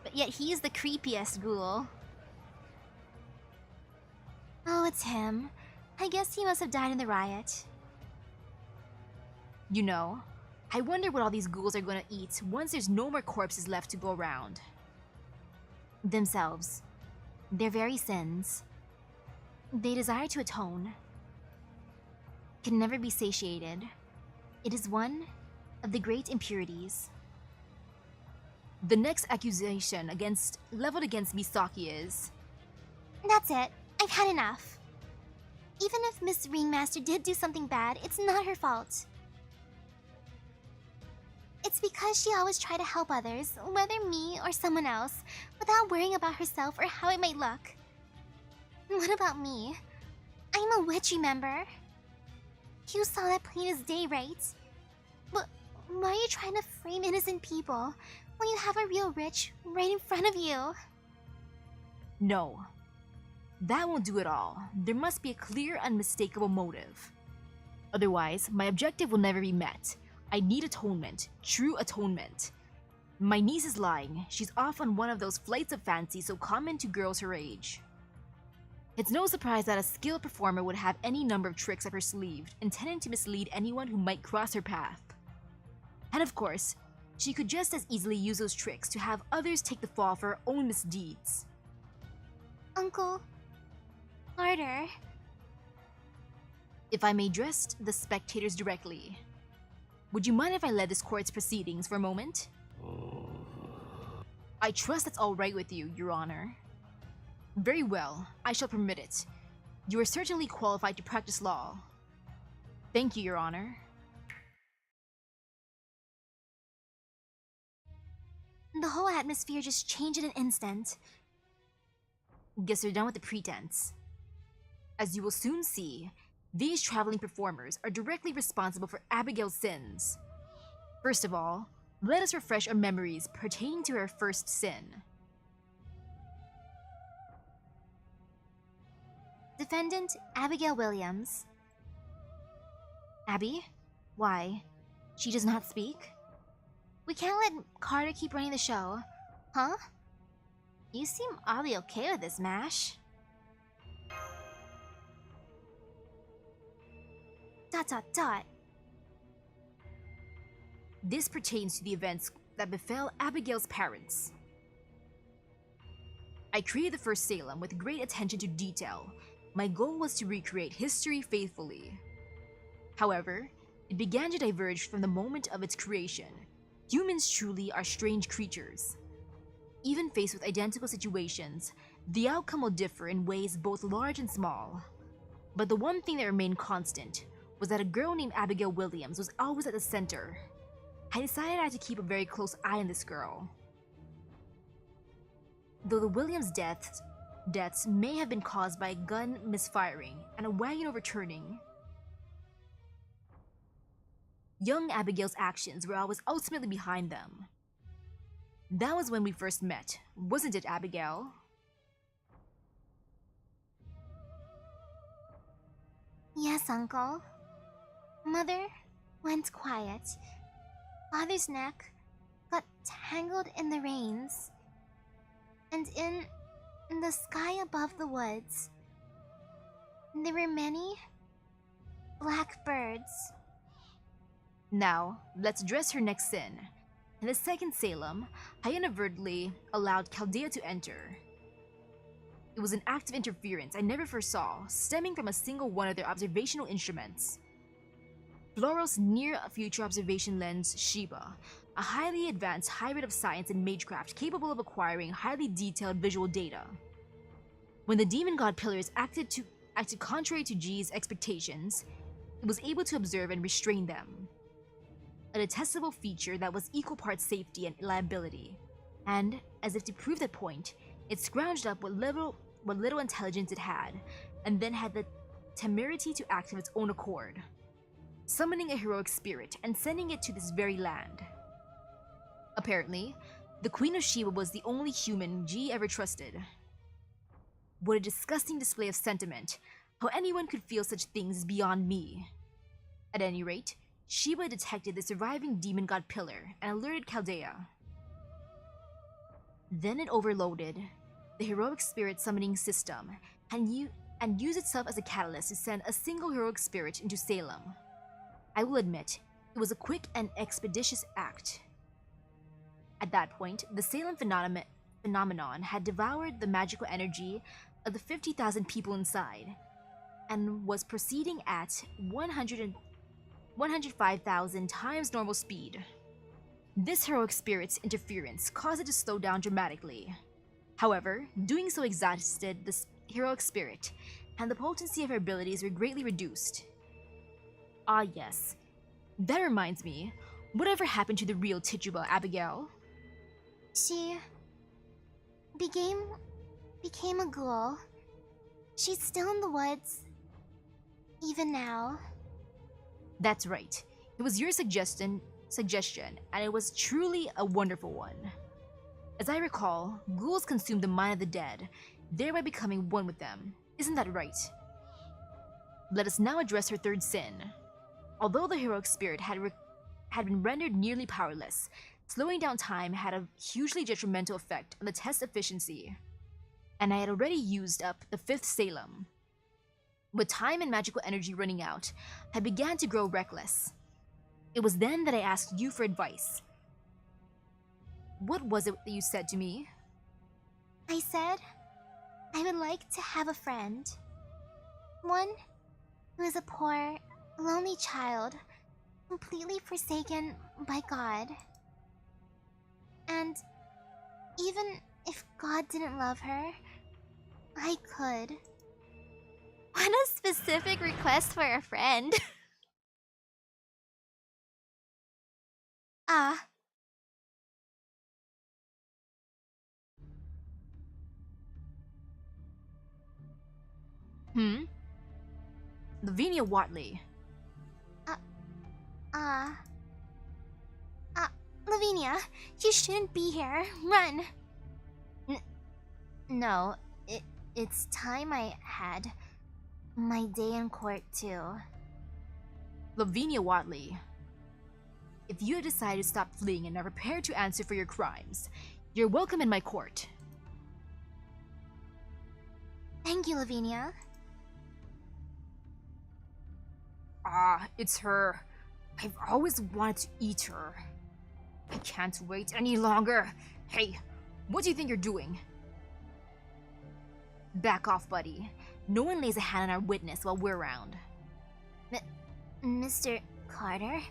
But yet he's the creepiest ghoul. Oh, it's him. I guess he must have died in the riot. You know, I wonder what all these ghouls are gonna eat once there's no more corpses left to go around. Themselves. Their very sins. They desire to atone. Can never be satiated. It is one of the great impurities. The next accusation leveled against Misaki is... That's it. I've had enough. Even if Miss Ringmaster did do something bad, it's not her fault. It's because she always tried to help others, whether me or someone else, without worrying about herself or how it might look. What about me? I'm a witch, remember? You saw that plain as day, right? But why are you trying to frame innocent people when you have a real witch right in front of you? No. That won't do it all. There must be a clear, unmistakable motive. Otherwise, my objective will never be met. I need atonement. True atonement. My niece is lying. She's off on one of those flights of fancy so common to girls her age. It's no surprise that a skilled performer would have any number of tricks up her sleeve, intending to mislead anyone who might cross her path. And of course, she could just as easily use those tricks to have others take the fall for her own misdeeds. Uncle... Carter... If I may address the spectators directly, would you mind if I led this court's proceedings for a moment? I trust that's all right with you, Your Honor. Very well, I shall permit it. You are certainly qualified to practice law. Thank you, Your Honor. The whole atmosphere just changed in an instant. Guess they're done with the pretense. As you will soon see, these traveling performers are directly responsible for Abigail's sins. First of all, let us refresh our memories pertaining to her first sin. Defendant Abigail Williams. Abby? Why? She does not speak? We can't let Carter keep running the show. Huh? You seem oddly okay with this, Mash. ... This pertains to the events that befell Abigail's parents. I created the first Salem with great attention to detail. My goal was to recreate history faithfully. However, it began to diverge from the moment of its creation. Humans truly are strange creatures. Even faced with identical situations, the outcome will differ in ways both large and small. But the one thing that remained constant was that a girl named Abigail Williams was always at the center. I decided I had to keep a very close eye on this girl. Though the Williams deaths may have been caused by a gun misfiring and a wagon overturning, young Abigail's actions were always ultimately behind them. That was when we first met, wasn't it, Abigail? Yes, Uncle. Mother went quiet. Father's neck got tangled in the reins. And in the sky above the woods, there were many black birds. Now, let's address her next sin. In the second Salem, I inadvertently allowed Chaldea to enter. It was an act of interference I never foresaw, stemming from a single one of their observational instruments. Floral's near-future observation lens, Shiba, a highly advanced hybrid of science and magecraft capable of acquiring highly detailed visual data. When the demon god pillars acted contrary to G's expectations, it was able to observe and restrain them. A detestable feature that was equal parts safety and liability, and, as if to prove that point, it scrounged up what little intelligence it had, and then had the temerity to act of its own accord, summoning a heroic spirit and sending it to this very land. Apparently, the Queen of Sheba was the only human G ever trusted. What a disgusting display of sentiment. How anyone could feel such things is beyond me. At any rate, Sheba detected the surviving demon god pillar and alerted Chaldea. Then it overloaded the heroic spirit summoning system and used itself as a catalyst to send a single heroic spirit into Salem. I will admit, it was a quick and expeditious act. At that point, the Salem phenomenon had devoured the magical energy of the 50,000 people inside, and was proceeding at 105,000 times normal speed. This heroic spirit's interference caused it to slow down dramatically. However, doing so exhausted the heroic spirit, and the potency of her abilities were greatly reduced. Ah yes, that reminds me, whatever happened to the real Tituba, Abigail? She became a ghoul. She's still in the woods, even now. That's right. It was your suggestion, and it was truly a wonderful one. As I recall, ghouls consume the mind of the dead, thereby becoming one with them. Isn't that right? Let us now address her third sin. Although the heroic spirit had been rendered nearly powerless, slowing down time had a hugely detrimental effect on the test efficiency, and I had already used up the fifth Salem. With time and magical energy running out, I began to grow reckless. It was then that I asked you for advice. What was it that you said to me? I said I would like to have a friend. One who is a poor, lonely child, completely forsaken by God. And even if God didn't love her, I could. What a specific request for a friend. Ah. Lavinia Watley. Lavinia, you shouldn't be here. Run. No, it's time I had my day in court too. Lavinia Watley. If you have decided to stop fleeing and are prepared to answer for your crimes, you're welcome in my court. Thank you, Lavinia. Ah, it's her. I've always wanted to eat her. I can't wait any longer. Hey, what do you think you're doing? Back off, buddy. No one lays a hand on our witness while we're around. Mr. Carter,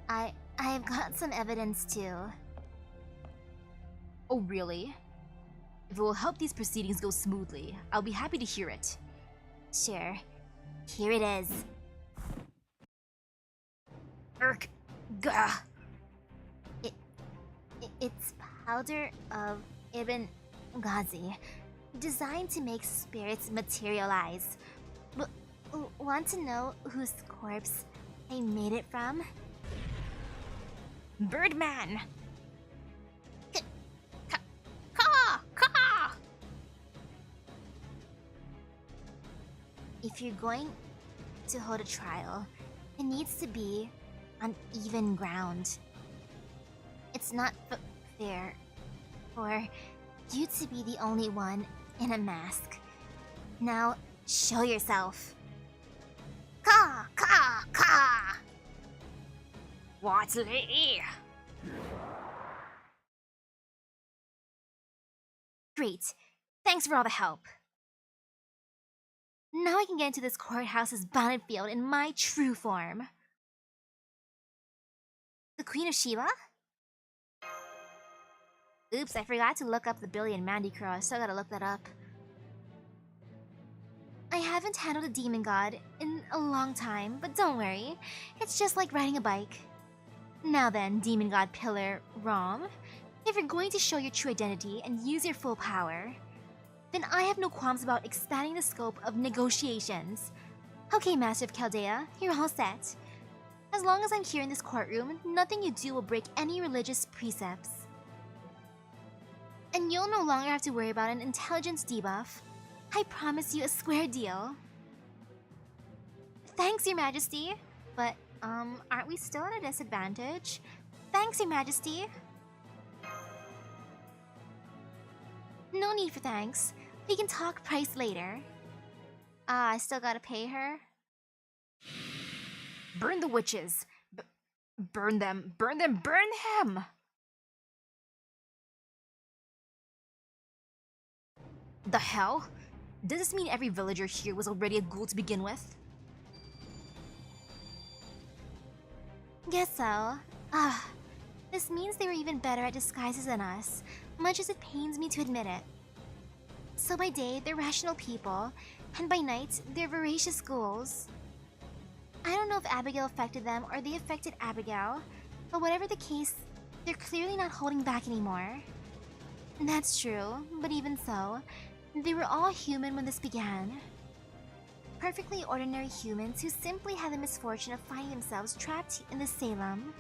I've got some evidence too. Oh, really? If it will help these proceedings go smoothly, I'll be happy to hear it. Sure. Here it is. Gah! It's powder of Ibn Ghazi, designed to make spirits materialize. Want to know whose corpse I made it from? Birdman! Caw! If you're going to hold a trial, it needs to be on even ground. It's not fair for you to be the only one in a mask. Now, show yourself. Caw! What's Lee? Great. Thanks for all the help. Now I can get into this courthouse's battlefield in my true form. The Queen of Sheba? Oops, I forgot to look up the Billy and Mandy Crow. I still gotta look that up. I haven't handled a demon god in a long time, but don't worry. It's just like riding a bike. Now then, demon god pillar Rom, if you're going to show your true identity and use your full power, then I have no qualms about expanding the scope of negotiations. Okay, Master of Chaldea, you're all set. As long as I'm here in this courtroom, nothing you do will break any religious precepts. And you'll no longer have to worry about an intelligence debuff. I promise you a square deal. Thanks, Your Majesty. But, aren't we still at a disadvantage? Thanks, Your Majesty. No need for thanks. We can talk price later. I still gotta pay her? Burn the witches! Burn them! Burn them! Burn him! The hell? Does this mean every villager here was already a ghoul to begin with? Guess so. This means they were even better at disguises than us, much as it pains me to admit it. So by day, they're rational people, and by night, they're voracious ghouls. I don't know if Abigail affected them or they affected Abigail, but whatever the case, they're clearly not holding back anymore. That's true, but even so, they were all human when this began. Perfectly ordinary humans who simply had the misfortune of finding themselves trapped in the Salem.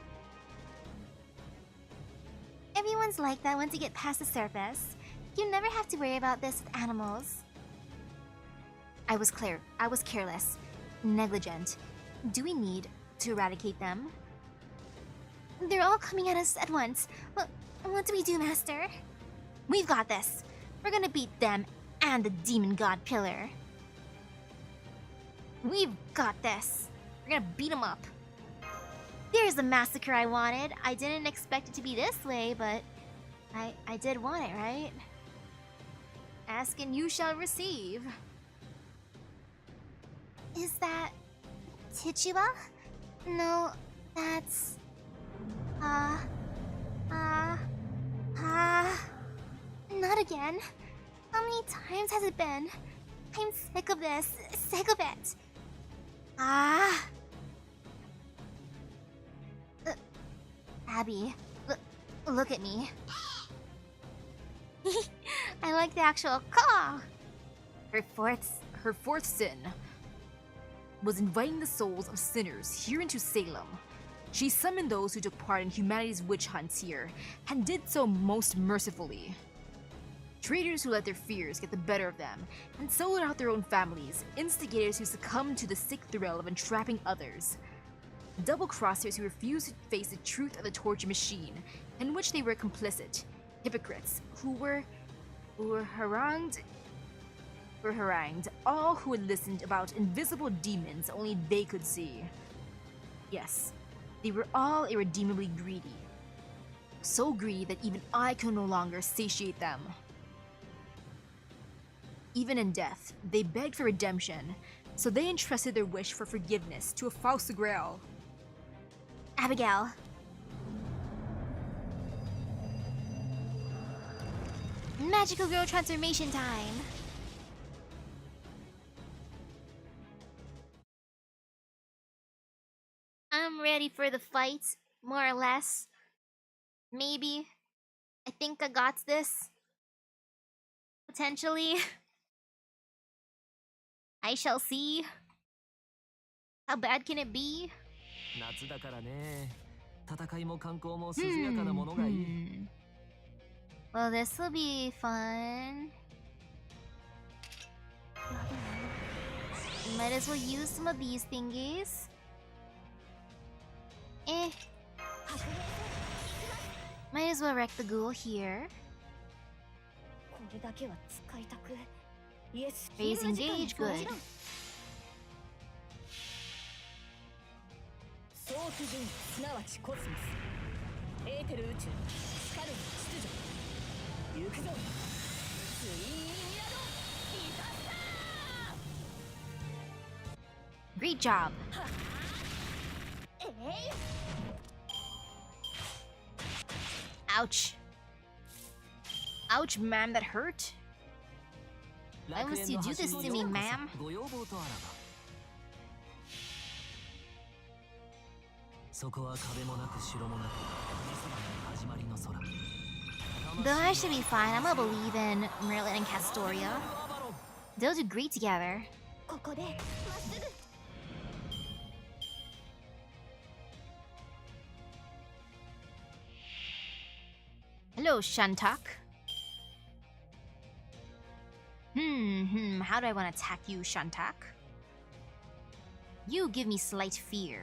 Everyone's like that once you get past the surface. You never have to worry about this with animals. I was careless, negligent. Do we need to eradicate them? They're all coming at us at once. What do we do, Master? We've got this. We're gonna beat them and the demon god pillar. We've got this. We're gonna beat them up. There's the massacre I wanted. I didn't expect it to be this way, but I did want it, right? Ask and you shall receive. Is that Tituba? No, that's not again. How many times has it been? I'm sick of this. Sick of it. Abby, look at me. I like the actual caw. Her fourth sin was inviting the souls of sinners here into Salem. She summoned those who took part in humanity's witch hunts here, and did so most mercifully. Traitors who let their fears get the better of them, and sold out their own families, instigators who succumbed to the sick thrill of entrapping others. Double-crossers who refused to face the truth of the torture machine, in which they were complicit. Hypocrites who were harangued, all who had listened about invisible demons only they could see. Yes, they were all irredeemably greedy. So greedy that even I could no longer satiate them. Even in death, they begged for redemption, so they entrusted their wish for forgiveness to a Fausta Grail. Abigail. Magical girl transformation time. I'm ready for the fight, more or less. Maybe. I think I got this. Potentially. I shall see. How bad can it be? 夏だからね戦いも観光も涼やかなものがいい。 Well, this will be fun. Might as well use some of these thingies. Might as well wreck the ghoul here. これだけは使いたく。イエス。 Raise engage, good. 早期人すなわちコスモス。エーテル宇宙。スカルの秩序。行くぞ。ツインミラド。ディザスター。 Great job. Ouch. Ouch, ma'am, that hurt. Why must you do this to me, ma'am? ご要望とあらば。そこは壁もなく城もなく、地空の始まりの空。 Though I should be fine, I'm gonna believe in Merlin and Castoria. They'll do great together. ここでまっすぐ。 Hello, Shantak. How do I want to attack you, Shantak? You give me slight fear.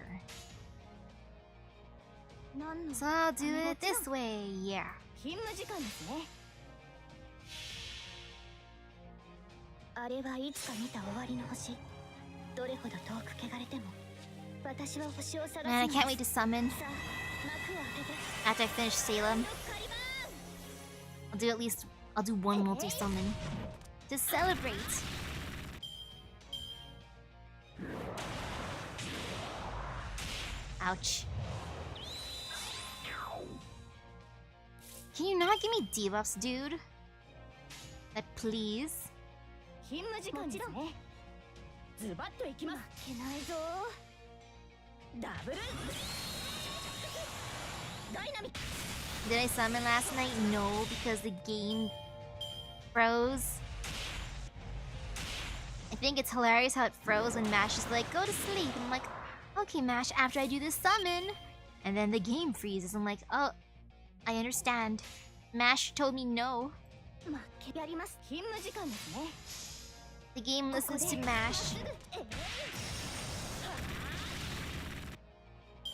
なんの So I'll do it this way, yeah. 勤務時間ですね。あれはいつか見た終わりの星。どれほど遠く汚れても、私は星を探す Man, I can't wait to summon さあ、幕を開けて。 after I finish Salem. I'll do one multi summon to celebrate. Ouch. Can you not give me debuffs, dude? Please? 勤務時間ですね。ズバッといきます。負けないぞ。ダブル。ダイナミック。 Did I summon last night? No, because the game froze. I think it's hilarious how it froze when Mash is like, go to sleep. I'm like, okay, Mash, after I do this summon. And then the game freezes. I'm like, oh, I understand. Mash told me no. 負けやります。勤務時間ですね。 The game listens to Mash.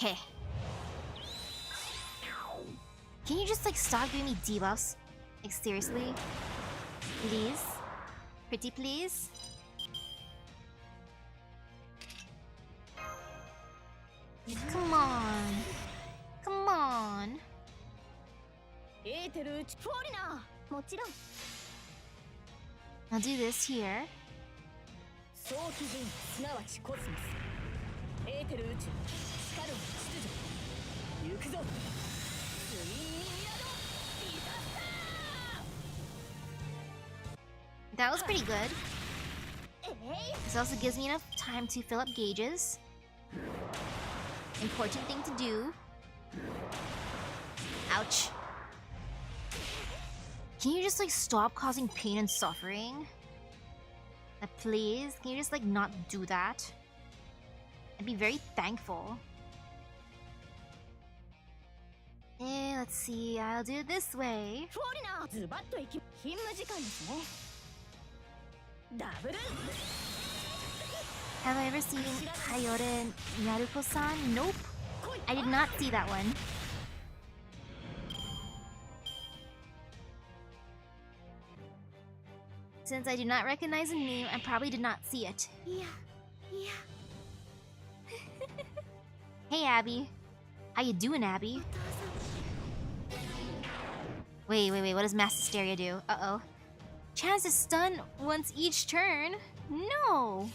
Hey. Can you just like stop giving me debuffs? Like seriously? Please? Pretty please? Come on. Come on. エーテル宇宙フォーリナー。もちろん。 I'll do this here. 早期人すなわちコスモス。エーテル宇宙。スカルの秩序。行くぞ。ツインミラド。ディザスター。 That was pretty good. This also gives me enough time to fill up gauges. Important thing to do. Ouch. Can you just like stop causing pain and suffering? Please? Can you just like not do that? I'd be very thankful. Let's see. I'll do it this way. フォーリナー。ズバッといき。勤務時間ですね。ダブル。 Have I ever seen Hayore Naruko-san? Nope. I did not see that one. Since I do not recognize the name, I probably did not see it. Yeah. Hey, Abby. How you doing, Abby? Wait. What does Mass Hysteria do? Uh-oh. Chance to stun once each turn? No.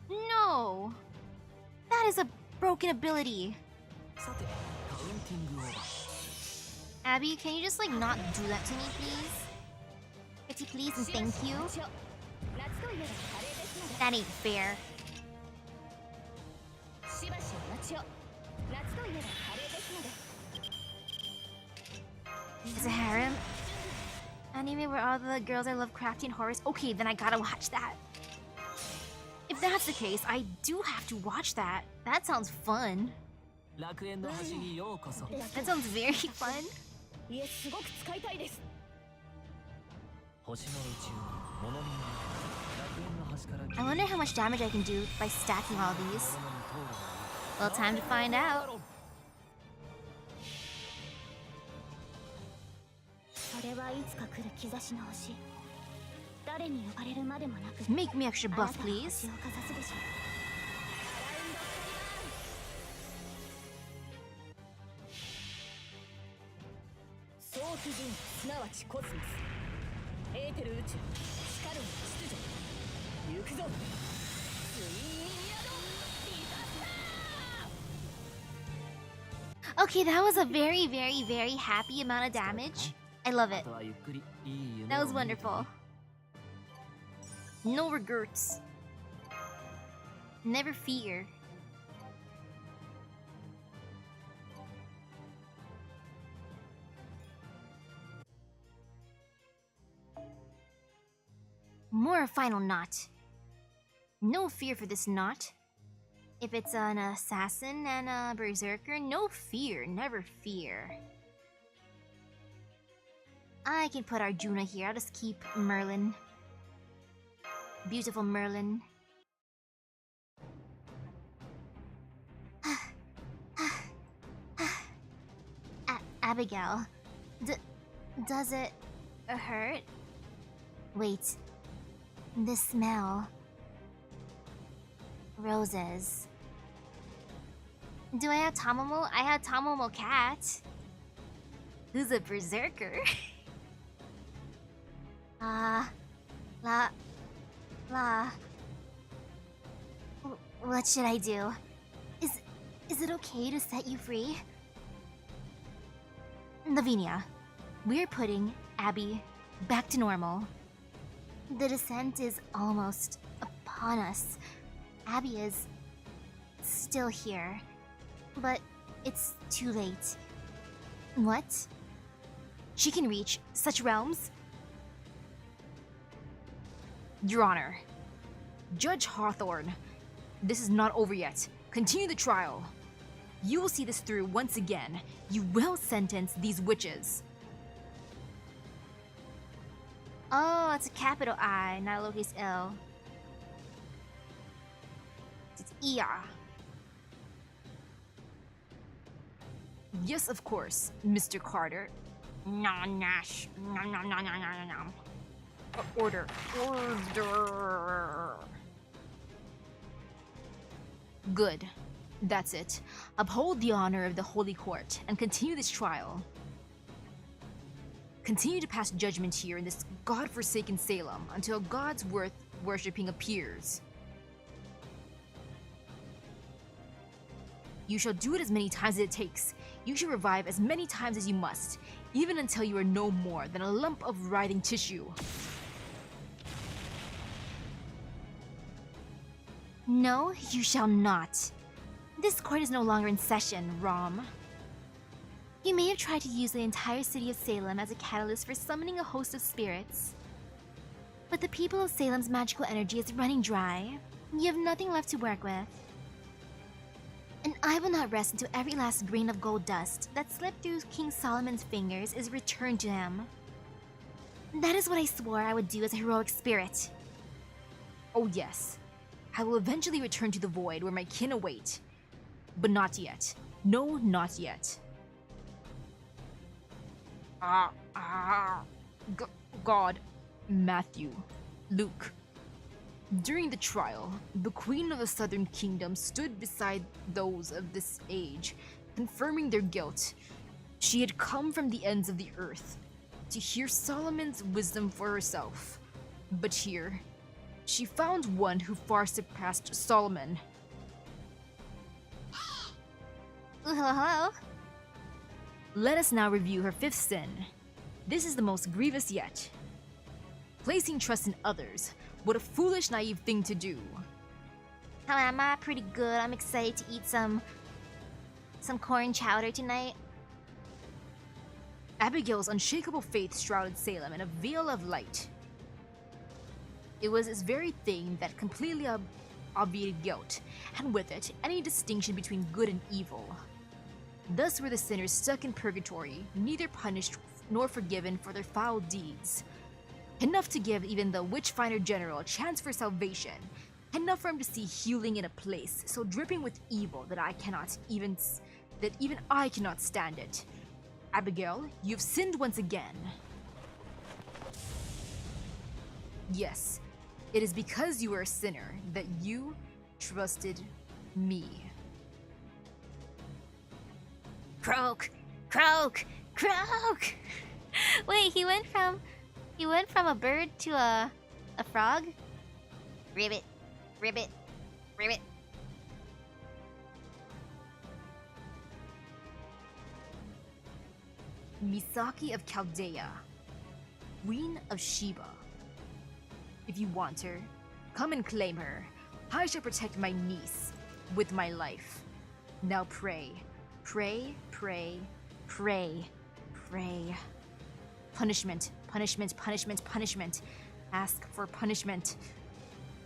No. That is a broken ability. さて、カウンティングオーバー。 Abby, can you just like not do that to me, please? Pretty please and thank you. 夏といえばカレーですので。 That ain't fair. しばしお待ちを。夏といえばカレーですので。 It's a harem anime where all the girls are Lovecraftian horrors. Okay, then I gotta watch that. If that's the case, I do have to watch that. That sounds fun. 楽園の端にようこそ。 That sounds very fun. いえ、すごく使いたいです。星の宇宙に物見の楽園の端から I wonder how much damage I can do by stacking all these. Well, time to find out. それはいつか来る兆しの星。誰に呼ばれるまでもなく Make me extra あな buff, たが please. 星をかざすでしょう。早期人すなわちコスモスエーテル宇宙スカルの秩序行くぞツインミニアドディザスター Okay, that was a very, very, very happy amount of damage. I love it. あとはゆっくりいい夢 That を was 見ると wonderful. No regrets. Never fear. More a final knot. No fear for this knot. If it's an assassin and a berserker, no fear, never fear. I can put Arjuna here. I'll just keep Merlin. Beautiful Merlin. Abigail, does it hurt? Wait, the smell. Roses. Do I have Tomomo? I have Tomomo Cat. Who's a berserker? What should I do? Is it okay to set you free? Lavinia, we're putting Abby back to normal. The descent is almost upon us. Abby is still here, but it's too late. What? She can reach such realms? Your Honor, Judge Hawthorne, this is not over yet. Continue the trial. You will see this through once again. You will sentence these witches. Oh, it's a capital I, not a lowercase L. It's ER. Yes, of course, Mr. Carter. Nash. Order. Order. Good. That's it. Uphold the honor of the Holy Court and continue this trial. Continue to pass judgment here in this god-forsaken Salem until God's worth worshipping appears. You shall do it as many times as it takes. You shall revive as many times as you must, even until you are no more than a lump of writhing tissue. No, you shall not. This court is no longer in session, Rom. You may have tried to use the entire city of Salem as a catalyst for summoning a host of spirits. But the people of Salem's magical energy is running dry. You have nothing left to work with. And I will not rest until every last grain of gold dust that slipped through King Solomon's fingers is returned to him. That is what I swore I would do as a heroic spirit. Oh yes, I will eventually return to the void where my kin await. But not yet. No, not yet. God, Matthew, Luke. During the trial, the Queen of the Southern Kingdom stood beside those of this age, confirming their guilt. She had come from the ends of the earth to hear Solomon's wisdom for herself. But here, she found one who far surpassed Solomon. Hello? Let us now review her fifth sin. This is the most grievous yet. Placing trust in others. What a foolish, naive thing to do. How am I? Pretty good. I'm excited to eat some corn chowder tonight. Abigail's unshakable faith shrouded Salem in a veil of light. It was this very thing that completely obviated guilt, and with it, any distinction between good and evil. Thus were the sinners stuck in purgatory, neither punished nor forgiven for their foul deeds. Enough to give even the Witchfinder General a chance for salvation. Enough for him to see healing in a place so dripping with evil that even I cannot stand it. Abigail, you've sinned once again. Yes, it is because you are a sinner that you trusted me. Croak! Croak! Croak! Wait, he went from a bird to a frog? Ribbit. Ribbit. Ribbit. Misaki of Chaldea, Queen of Sheba. If you want her, come and claim her. I shall protect my niece with my life. Now pray, pray, pray, pray, pray. Punishment, punishment, punishment, punishment. Ask for punishment.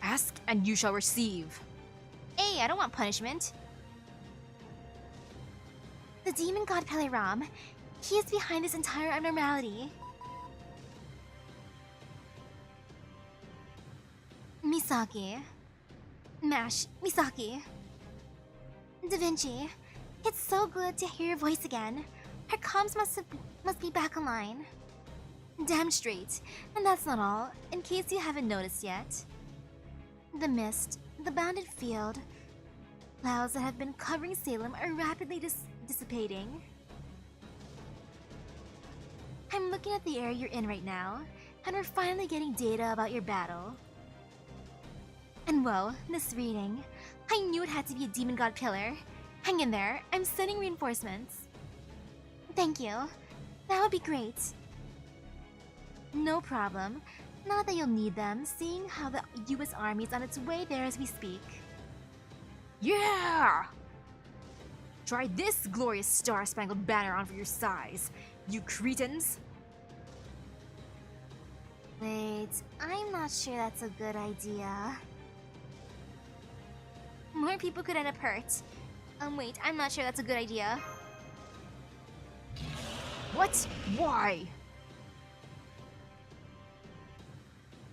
Ask and you shall receive. Hey, I don't want punishment. The demon god Peleram, he is behind this entire abnormality. Misaki. Mash, Misaki. Da Vinci, it's so good to hear your voice again. Her comms must be back online. Damn straight. And that's not all, in case you haven't noticed yet. The mist, the bounded field, clouds that have been covering Salem are rapidly dissipating. I'm looking at the area you're in right now, and we're finally getting data about your battle. And whoa, this reading. I knew it had to be a demon god pillar. Hang in there, I'm sending reinforcements. Thank you. That would be great. No problem. Not that you'll need them, seeing how the US Army is on its way there as we speak. Yeah! Try this glorious star-spangled banner on for your size, you cretins! Wait, I'm not sure that's a good idea. More people could end up hurt. Wait, I'm not sure that's a good idea. What? Why?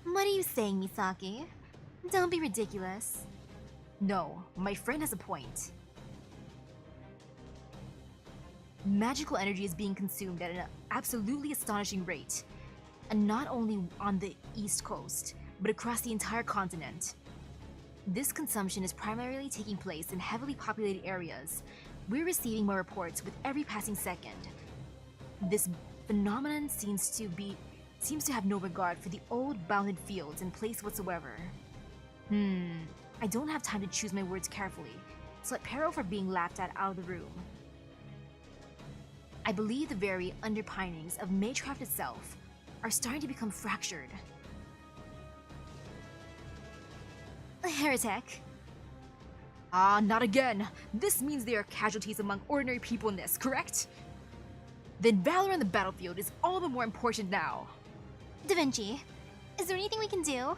What are you saying, Misaki? Don't be ridiculous. No, my friend has a point. Magical energy is being consumed at an absolutely astonishing rate, and not only on the East Coast, but across the entire continent. This consumption is primarily taking place in heavily populated areas. We're receiving more reports with every passing second. This phenomenon seems to have no regard for the old bounded fields in place whatsoever. I don't have time to choose my words carefully, so let peril for being laughed at out of the room. I believe the very underpinnings of Maycraft itself are starting to become fractured. A heretic? Ah, not again! This means they are casualties among ordinary people in this, correct? Then valor on the battlefield is all the more important now. Da Vinci, is there anything we can do?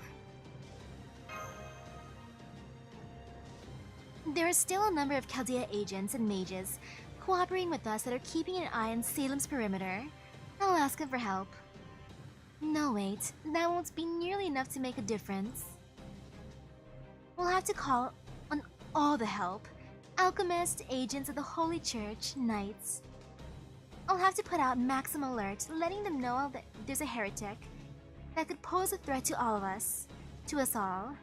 There are still a number of Chaldea agents and mages cooperating with us that are keeping an eye on Salem's perimeter. I'll ask them for help. No, wait, that won't be nearly enough to make a difference. We'll have to call on all the help. Alchemists, agents of the Holy Church, knights. I'll have to put out maximum alert, letting them know that there's a heretic that could pose a threat to all of us. To us all.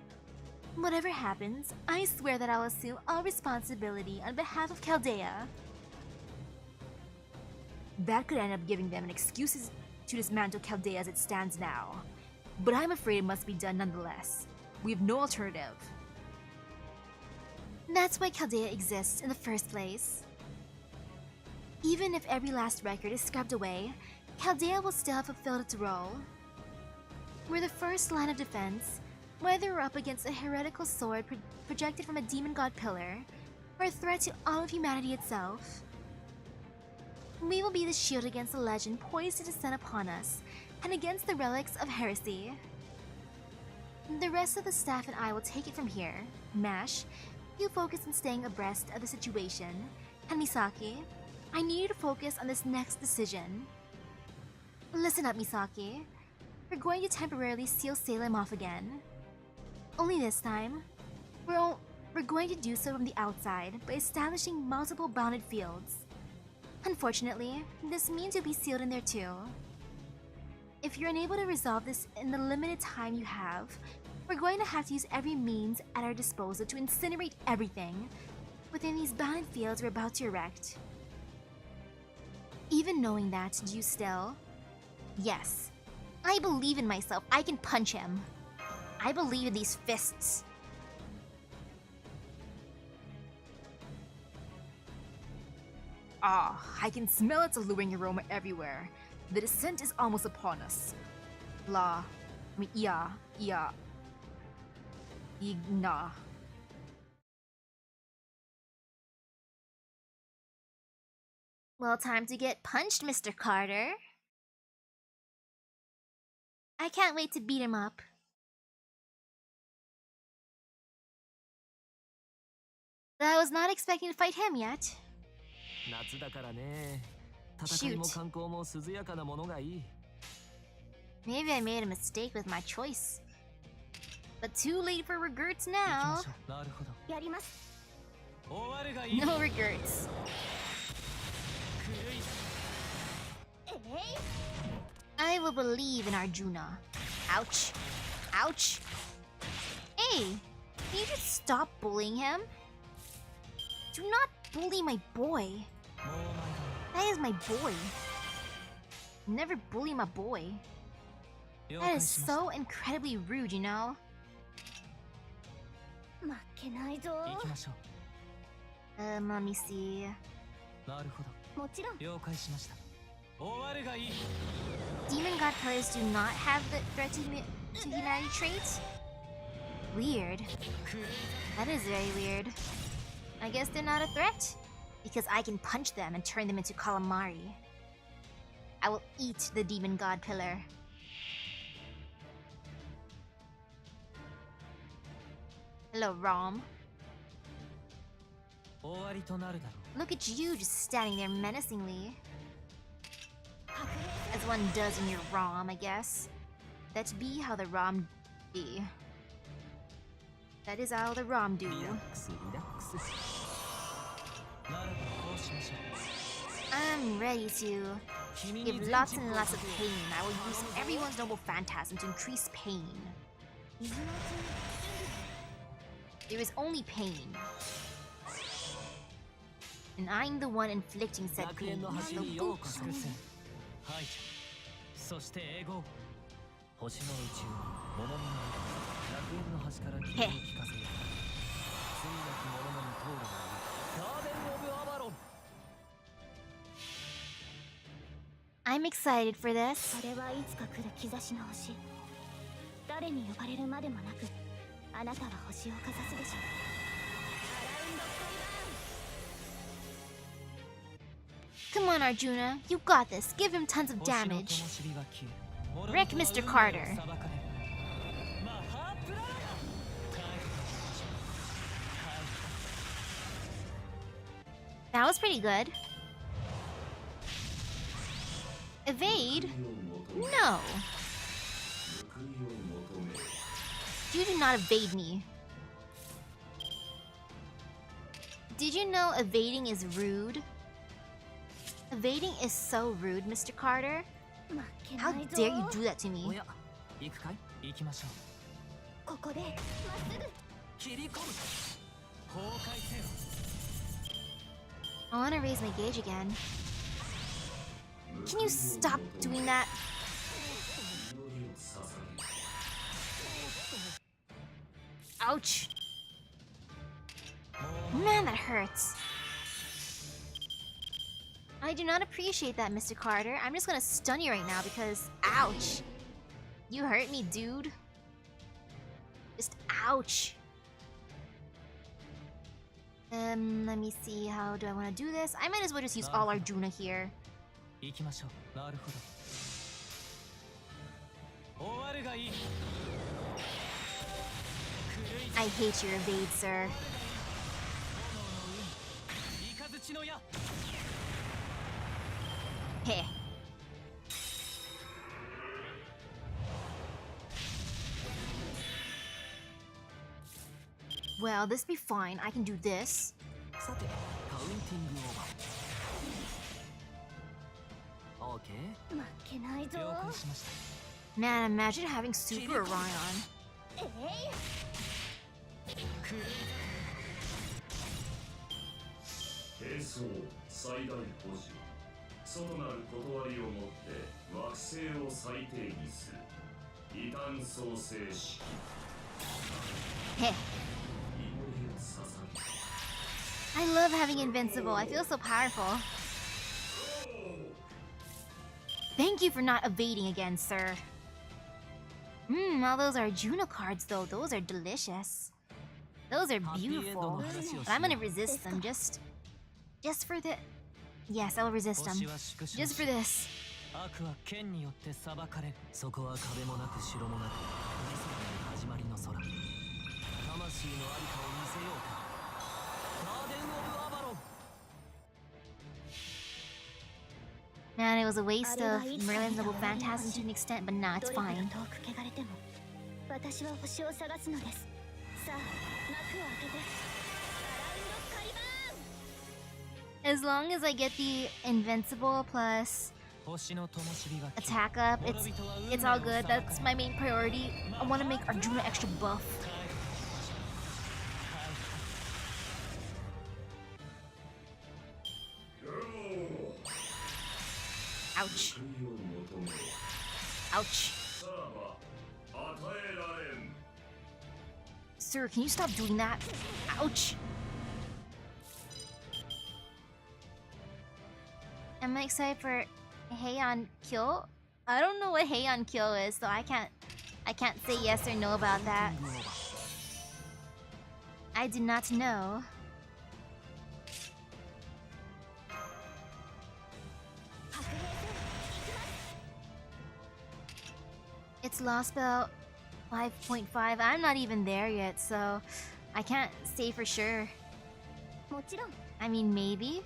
Whatever happens, I swear that I'll assume all responsibility on behalf of Chaldea. That could end up giving them an excuse to dismantle Chaldea as it stands now. But I'm afraid it must be done nonetheless. We have no alternative. That's why Chaldea exists in the first place. Even if every last record is scrubbed away, Chaldea will still have fulfilled its role. We're the first line of defense, whether we're up against a heretical sword projected from a demon god pillar, or a threat to all of humanity itself. We will be the shield against the legend poised to descend upon us, and against the relics of heresy. The rest of the staff and I will take it from here. Mash, you focus on staying abreast of the situation, and Misaki, I need you to focus on this next decision. Listen up, Misaki. We're going to temporarily seal Salem off again. Only this time, we're going to do so from the outside by establishing multiple bounded fields. Unfortunately, this means you'll be sealed in there too. If you're unable to resolve this in the limited time you have, we're going to have to use every means at our disposal to incinerate everything within these bounded fields we're about to erect. Even knowing that, do you still? Yes. I believe in myself. I can punch him. I believe in these fists. Ah, I can smell its alluring aroma everywhere. The descent is almost upon us. Igna. Well, time to get punched, Mr. Carter. I can't wait to beat him up. But I was not expecting to fight him yet. 夏だからね。戦いも観光も涼やかなものがいい。Maybe I made a mistake with my choice. But too late for regrets now. なるほど。やります。終わるがいい。 No regrets. I will believe in Arjuna. Ouch. Ouch. Hey, can you just stop bullying him? Do not bully my boy. That is my boy. Never bully my boy. That is so incredibly rude, you know? 負けないぞ。行きましょ Let me see. う。なるほど。もちろん。了解しました。終わるがいい。 Demon God pillars do not have the threat to humanity traits? Weird. That is very weird. I guess they're not a threat? Because I can punch them and turn them into calamari. I will eat the Demon God pillar. Hello, Rom. 終わりとなるだろう。 Look at you just standing there menacingly. As one does in your ROM, I guess. That be how the ROM be. That is how the ROM do. リラックスリラックス。なるほど、こうしましょう。 I'm ready to give lots and lots of pain. I will use everyone's noble phantasm to increase pain. There is only pain. And I'm the one inflicting said 楽 pain. 園の端 So にようこ oops. そ。はい。そして英語。星の宇宙に物見の楽園の端から君に聞かせよう。罪なき者のに通るがいい。ガーデン・オブ・アバロン。 I'm excited for this. それはいつか来る兆しの星。誰に呼ばれるまでもなく、あなたは星をかざすでしょう。Come on, Arjuna. You got this. Give him tons of damage. Wreck Mr. Carter. That was pretty good. Evade? No. You do not evade me. Did you know evading is rude? Evading is so rude, Mr. Carter. 負け How ないぞ。 dare you do that to me? おや、行くかい？行きましょう。ここでまっすぐ。切り込む。崩壊せよ。 I want to raise my gauge again. Can you stop doing that? Ouch. Man, that hurts. I do not appreciate that, Mr. Carter. I'm just gonna stun you right now because... Ouch. You hurt me, dude. Just ouch. Let me see. How do I want to do this? I might as well just use all Arjuna here. 行きましょう。なるほど。終わるがいい。 I hate your evade, sir. Heh. Well, this be fine. I can do this. さてカウンティングオーバー OK 負けないぞ。了解しました Man, imagine having Super Orion. 兵装最大補助さらなる断りをもって惑星を再定義する異端創生式 Heh. 祈りを捧げ I love having invincible. I feel so powerful. Thank you for not evading again, sir. All those Arjuna cards though. Those are delicious. Those are beautiful. But I'm gonna resist them just for the... Yes, I'll resist them. 星は縮小 Just for this. 悪は剣によって裁かれるそこは壁もなく城もなく始まりの空魂のありかを見せようかガーデン・オブ・アバロン Man, it was a waste of Merlin's Noble Phantasm to an extent, but nah, it's どれほど fine. 遠く汚れても私は星を探すのです。さあ幕を開けてアラウンドカリバーン。 As long as I get the invincible plus 星の灯火が attack up, it's all good. That's my main priority. I want to make Arjuna extra buff. Ouch. 救いを求め Ouch. さらば与えられん Sir, can you stop doing that? Ouch. Am I excited for Heian Kyo? I don't know what Heian Kyo is, so I can't say yes or no about that. I do not know. It's lost about 5.5. I'm not even there yet, so I can't say for sure. もちろん I mean, maybe.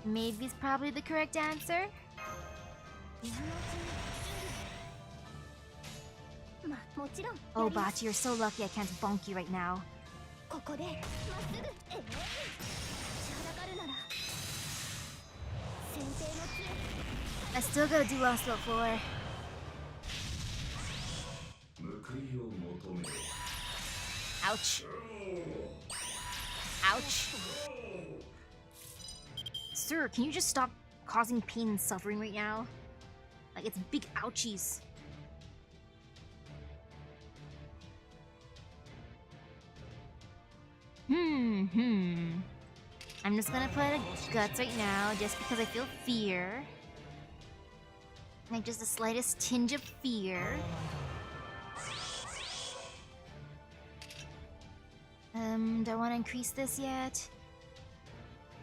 Maybe is probably the correct answer. 今のうちにまあもちろん Oh, やります Bachi, you're so lucky I can't bonk you right now. ここでまっすぐ立ちはだかるなら先手の杖 I still gotta do Lost Belt 4. 報いを求め Ouch. Ouch. Sir, can you just stop causing pain and suffering right now? Like, it's big ouchies. I'm just gonna put a guts right now just because I feel fear. Like just the slightest tinge of fear. Do I want to increase this yet?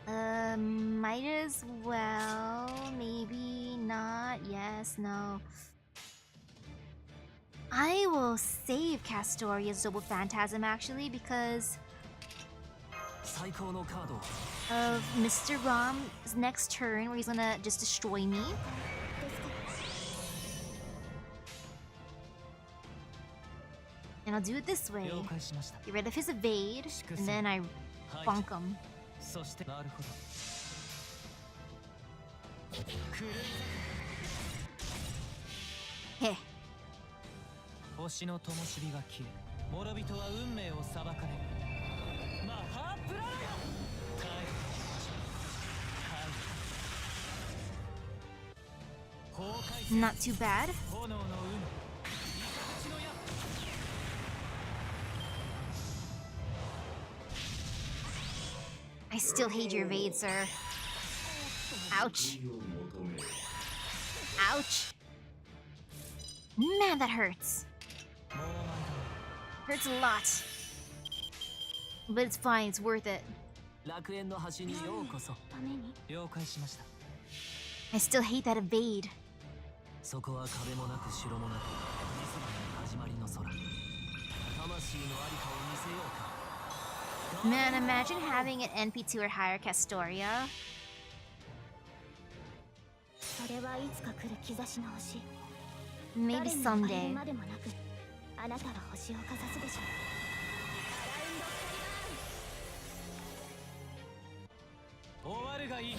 Might as well. Maybe not. Yes, no. I will save Castoria's Double Phantasm actually because 最高のカード of Mr. Rom's next turn where he's gonna just destroy me. And I'll do it this way. 了解しました Get rid of his evade, and then I bonk him. そしてなるほど狂い Heh. 星の灯火が消え諸人は運命を裁かれるマハープララヤ崩壊 Not too bad. 炎の海命の矢 I still hate your evade, sir. Ouch. 報いを求め Ouch. Man, that hurts. もう間に合 Hurts a lot. But it's fine, it's worth it. う楽園の端にようこそために了解しました I still hate that evade. そこは壁もなく城もなく水場の始まりの空魂のありかを見せようか Man, imagine having an NP2 or higher Castoria. それはいつか来る兆しの星。 Maybe 誰にも someday. までもなくあなたは星をかざすでしょう。終わるがいい。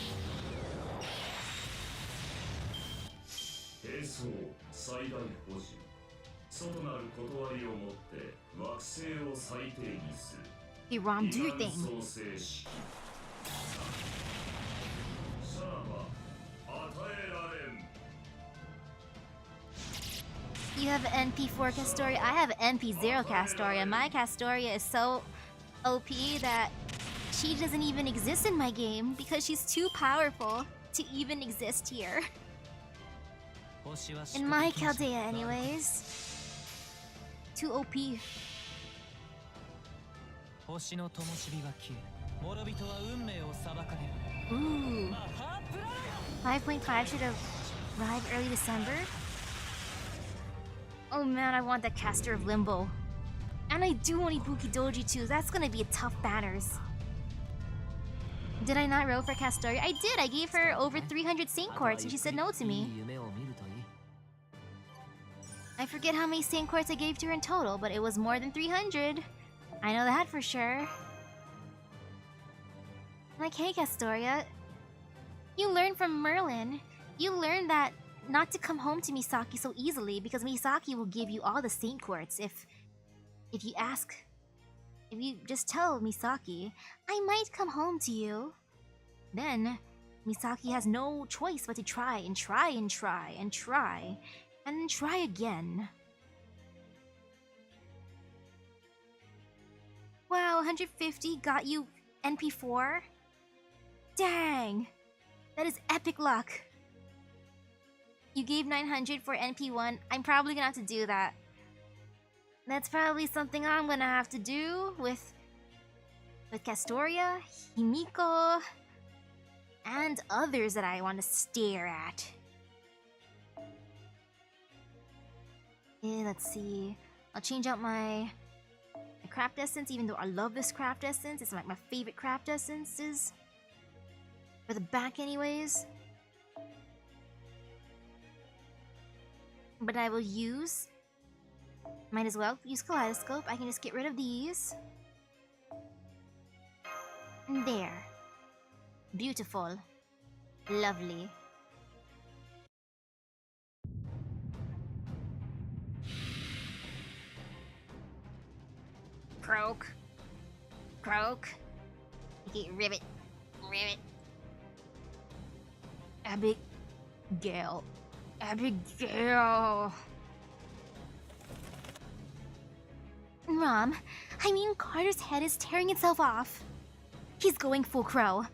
兵装最大保持外なる断りをもって惑星を再定義する Hey Rom, do your 異 thing. 端創生式さらば与えられん You have NP4 Castoria. I have NP0 Castoria. My Castoria is so OP that she doesn't even exist in my game because she's too powerful to even exist here. In my Chaldea, anyways. Too OP. 星の灯火が消え、諸人は運命を裁かれる。 Ooh. マハプラヤ 5.5 should have arrived early December. Oh man, I want that Caster of Limbo. And I do want Ibuki Doji too. That's gonna be a tough banners. Did I not roll for Castoria? I did! I gave her over 300 Saint Courts and she said no to me. I forget how many Saint Courts I gave to her in total, but it was more than 300. I know that for sure. Like, hey Castoria, you learned from Merlin. You learned that not to come home to Misaki so easily because Misaki will give you all the Saint Courts if you ask. If you just tell Misaki, I might come home to you. Then Misaki has no choice but to try and try and try and try and then try again. Wow, 150 got you NP4? Dang! That is epic luck. You gave 900 for NP1. I'm probably gonna have to do that. That's probably something I'm gonna have to do with Castoria, Himiko, and others that I want to stare at. Let's see. I'll change out my craft essence, even though I love this craft essence. It's like my favorite craft essences. For the back anyways. But I will use... Might as well use Kaleidoscope. I can just get rid of these. And there. Beautiful. Lovely. Croak. Croak. Okay, ribbit. Ribbit. Abigail. Abigail. Rom, I mean Carter's head is tearing itself off. He's going full crow.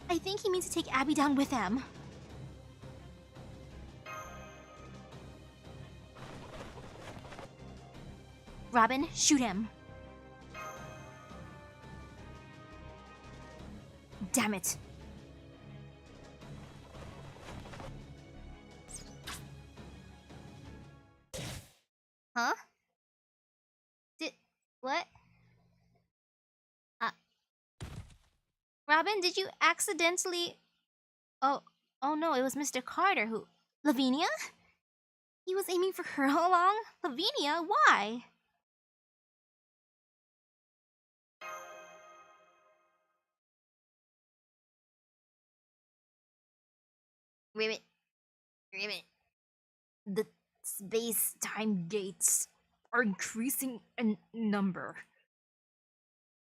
I think he means to take Abby down with him. Robin, shoot him. Damn it. Huh? What? Robin, did you accidentally... Oh no, it was Mr. Carter who... Lavinia? He was aiming for her all along? Lavinia, why? Ribbit. Ribbit. The space-time gates are increasing in number.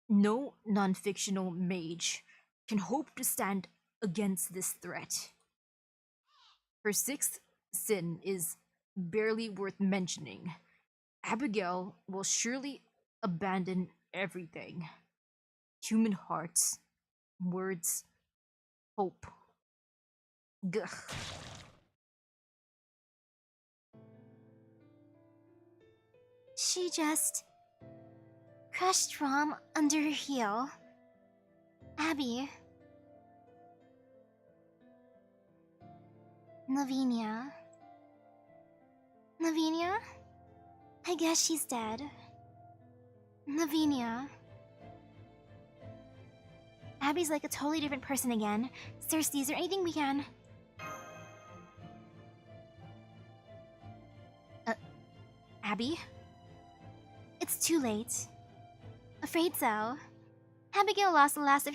No non-fictional mage can hope to stand against this threat. Her sixth sin is barely worth mentioning. Abigail will surely abandon everything. Human hearts, words, hope. Gugh. She just... crushed Rom under her heel. Abby. Lavinia. Lavinia? I guess she's dead. Lavinia. Abby's like a totally different person again. Seriously, is there anything we can... Abby? It's too late. Afraid so. Abigail lost the last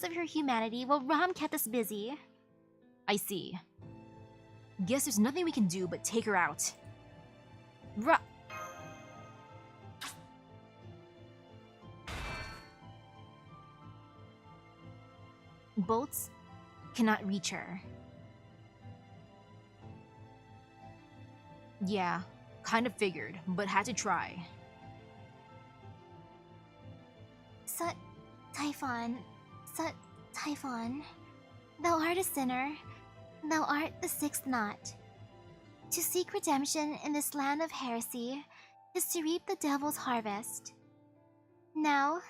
of her humanity while Rom kept us busy. I see. Guess there's nothing we can do but take her out. Boats cannot reach her. Yeah, kind of figured, but had to try. Typhon, thou art a sinner, thou art the sixth knot. To seek redemption in this land of heresy is to reap the devil's harvest. Now,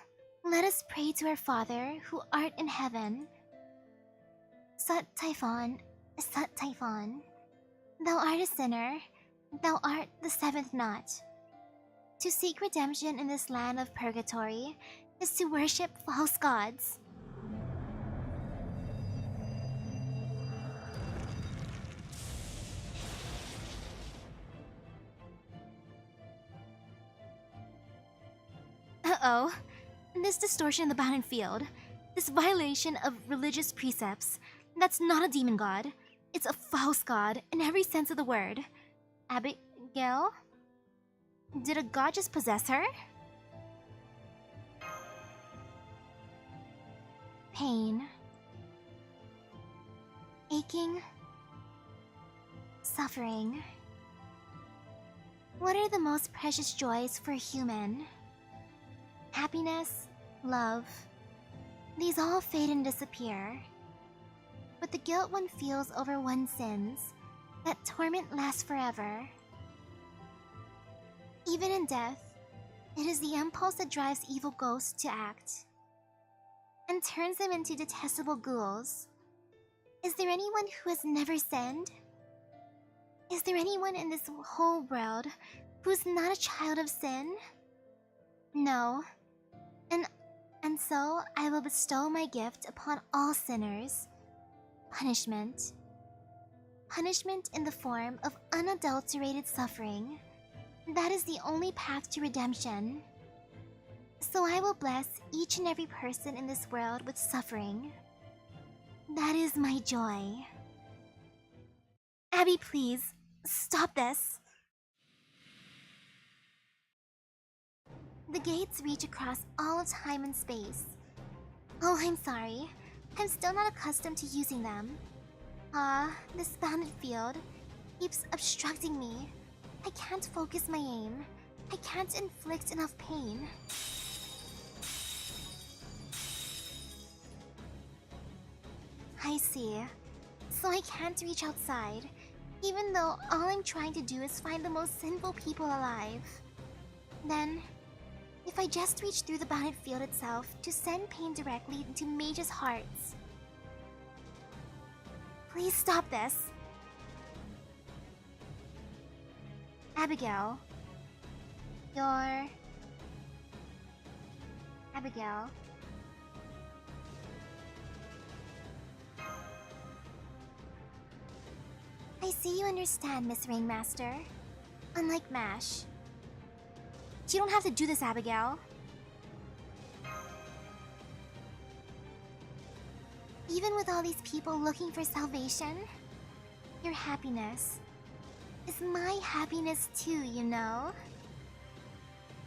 let us pray to our Father who art in heaven. Typhon, thou art a sinner, thou art the seventh knot. To seek redemption in this land of purgatory is to worship false gods. Uh-oh. This distortion in the bounded field, this violation of religious precepts, that's not a demon god. It's a false god in every sense of the word. Abigail? Did a god just possess her? Pain. Aching. Suffering. What are the most precious joys for a human? Happiness, love. These all fade and disappear. But the guilt one feels over one's sins, that torment lasts forever. Even in death, it is the impulse that drives evil ghosts to act and turns them into detestable ghouls. Is there anyone who has never sinned? Is there anyone in this whole world who is not a child of sin? No. And so I will bestow my gift upon all sinners. Punishment. Punishment in the form of unadulterated suffering. That is the only path to redemption. So I will bless each and every person in this world with suffering. That is my joy. Abby, please, stop this. The gates reach across all of time and space. Oh, I'm sorry. I'm still not accustomed to using them. This bounded field keeps obstructing me. I can't focus my aim. I can't inflict enough pain. I see. So I can't reach outside, even though all I'm trying to do is find the most sinful people alive. Then, if I just reach through the bounded field itself to send pain directly into mages' hearts. Please stop this. Abigail. Abigail. I see you understand, Miss Ringmaster. Unlike MASH. You don't have to do this, Abigail. Even with all these people looking for salvation, your happiness is my happiness too, you know?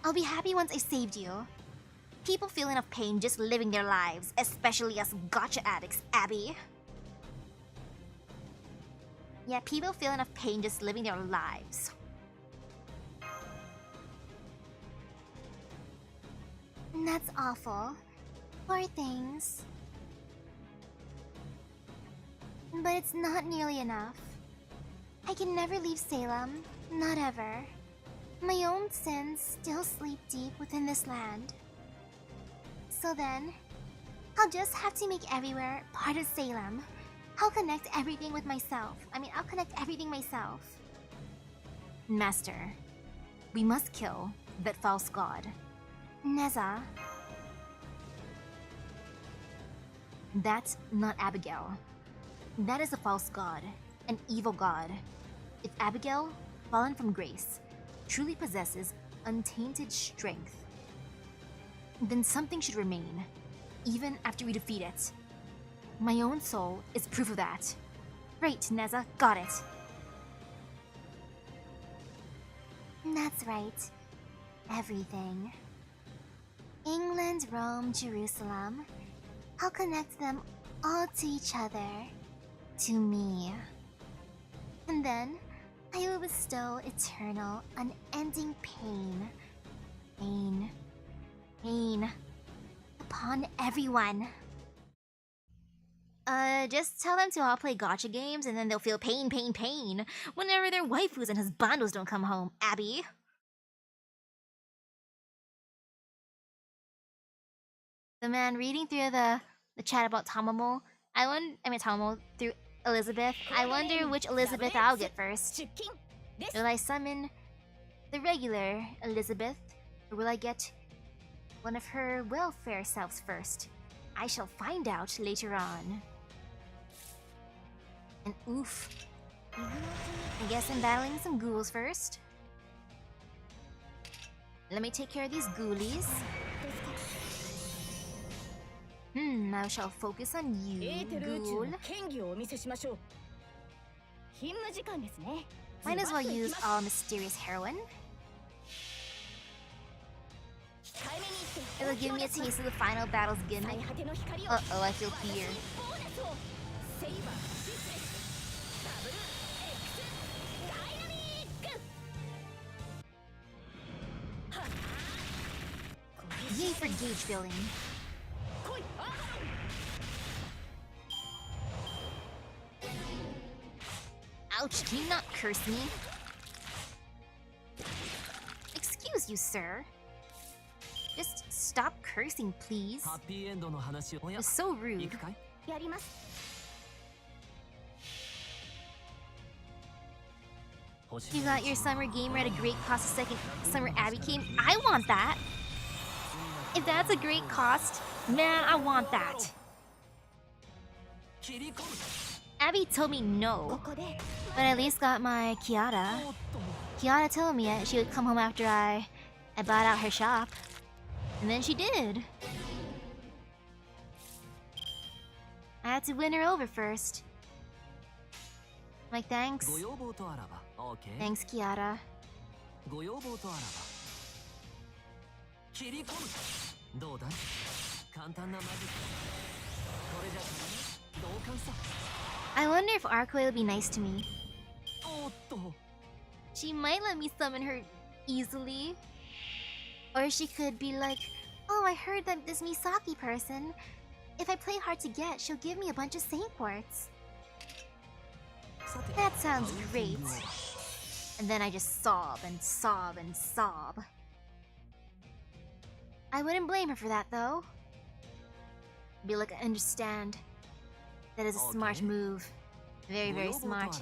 I'll be happy once I saved you. People feel enough pain just living their lives, especially us gotcha addicts, Abby. Yeah, people feel enough pain just living their lives. That's awful. Poor things. But it's not nearly enough. I can never leave Salem, not ever. My own sins still sleep deep within this land. So then, I'll just have to make everywhere part of Salem. I'll connect everything with myself. I'll connect everything myself. Master, we must kill that false god. Neza. That's not Abigail. That is a false god, an evil god. If Abigail fallen from grace, truly possesses untainted strength, then something should remain, even after we defeat it. My own soul is proof of that. Right, Neza, got it. That's right. Everything. England, Rome, Jerusalem. I'll connect them all to each other. To me. And then, I will bestow eternal, unending pain. Pain. Upon everyone. Just tell them to all play gacha games and then they'll feel pain whenever their waifus and husbandos don't come home, Abby. The man reading through the chat about Tamamo, Tamamo through Elizabeth. I wonder which Elizabeth I'll get first. Will I summon the regular Elizabeth, or will I get one of her welfare selves first? I shall find out later on. And oof. I guess I'm battling some ghouls first. Let me take care of these ghoulies. I shall focus on you, ghoul. Might as well use all mysterious heroine. It'll give me a taste of the final battle's gimmick. Uh-oh, I feel fear. Yay for gauge building. Ouch, can you not curse me? Excuse you, sir. Just stop cursing, please. It's so rude. You got your summer gamer at a great cost a second summer Abby came. I want that. If that's a great cost, man, I want that. Abby told me no, but I at least got my Kiara. Kiara told me she would come home after I bought out her shop. And then she did. I had to win her over first. Like, thanks. Thanks, Kiara. I wonder if Arcway will be nice to me. She might let me summon her easily. Or she could be like, oh, I heard that this Misaki person, if I play hard to get, she'll give me a bunch of saint quartz. That sounds great. And then I just sob and sob and sob. I wouldn't blame her for that, though. Be like, I understand. That is a smart move. Very, very smart.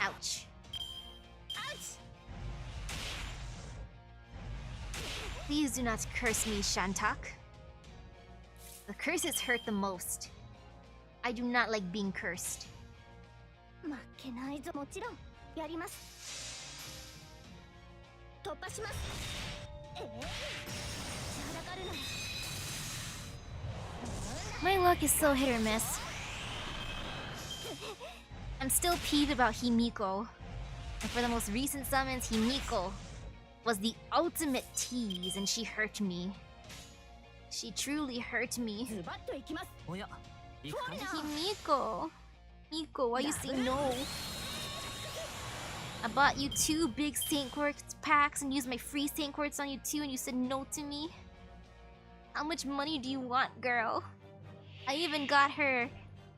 Ouch. Please do not curse me, Shantak. The curses hurt the most. I do not like being cursed. My luck is so hit or miss. I'm still peeved about Himiko. And for the most recent summons, Himiko was the ultimate tease and she hurt me. She truly hurt me. Himiko! Miko, why you say no? I bought you 2 big Saint Quartz packs and used my free Saint Quartz on you too and you said no to me? How much money do you want, girl? I even got her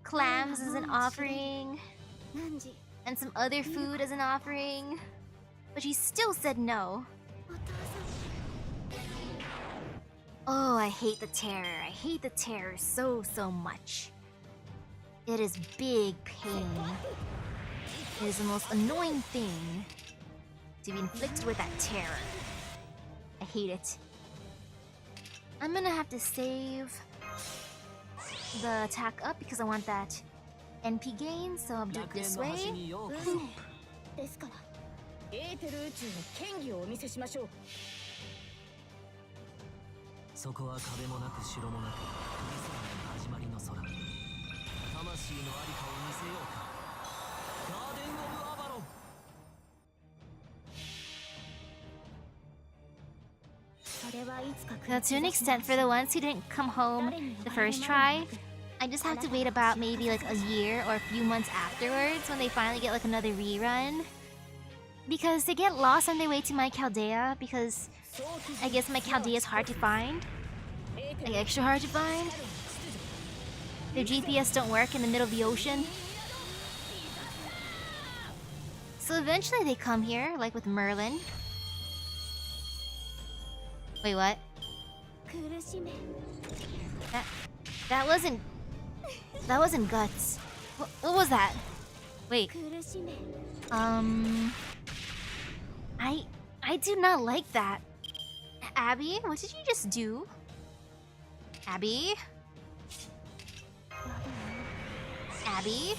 clams as an offering. And some other food as an offering. But she still said no. Oh, I hate the terror. I hate the terror so much. It is big pain. It is the most annoying thing to be inflicted with that terror. I hate it. I'm gonna have to save the attack up because I want that NP gain, so I'll do it 楽園 this の端 way. にようこそ Boom. ですからエーテル宇宙の権威をお見せしましょう。そこは壁もなく城もなく海空の始まりの空魂のありかを見せようか。ガーデン・オブ・アバロン。 それはいつか来 Now, る to an extent, for the ones who didn't come home the first try, I just have to wait about maybe like a year or a few months afterwards when they finally get like another rerun. Because they get lost on their way to my Chaldea, because I guess my Chaldea is hard to find. Like extra hard to find. Their GPS don't work in the middle of the ocean. So eventually they come here, like with Merlin. Wait, what? 苦しめ That wasn't guts. What was that? Wait. 苦しめ I do not like that. Abby, what did you just do? Abby? Abby?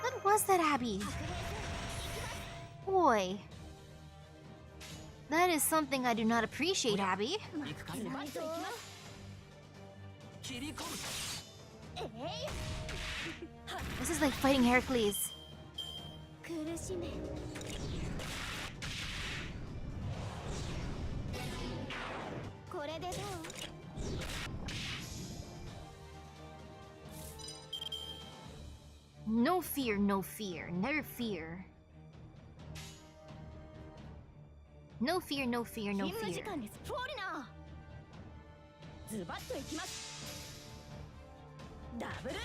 What was that, Abby? Boy. That is something I do not appreciate, Abby. 行くかい。切り込む。 This is like fighting Heracles. 苦しめ これでどう No fear, no fear, never fear. No fear, no fear, no 勤務時 fear. 間ですフォーリナーズバッといきますダブル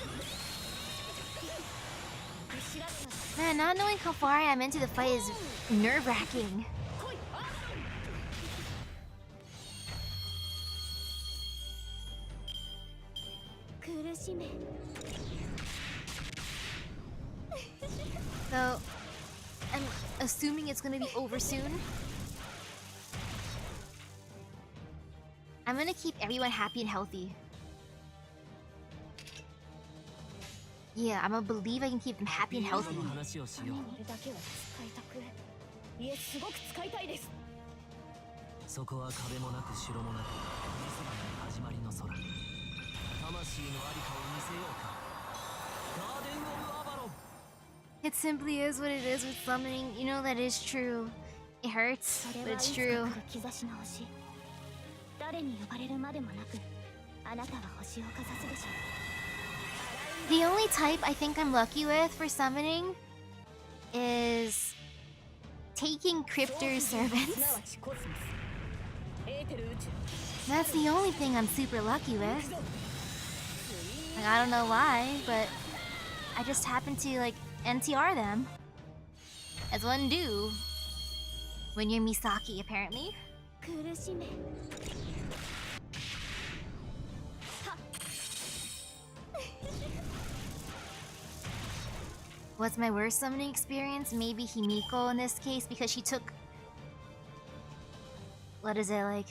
Man, not knowing how far I am into the fight is nerve-wracking. 来いアーロン苦しめ So, I'm assuming it's gonna be over soon. I'm gonna keep everyone happy and healthy. Yeah, I'm gonna believe I can keep them happy and healthy. の話をしよう。見るだけは使いたくいえすごく使いたいです。そこは壁もなく城もなく海空の始まりの空。魂のありかを見せようか。ガーデン・オブ・アバロン。 It simply is what it is with summoning. You know that is true. It hurts, それ but はい it's つか true. 来る兆しの星。誰に呼ばれるまでもなく、あなたは星をかざすでしょう。 The only type I think I'm lucky with for summoning is taking Cryptor's すな servants. わちコスモス。エーテル宇宙。 That's the only thing I'm super lucky with. Like, I don't know why, but I just happen to like NTR them. As one do. When you're Misaki, apparently. 苦しめ。 What's my worst summoning experience? Maybe Himiko in this case because she took... What is it, like...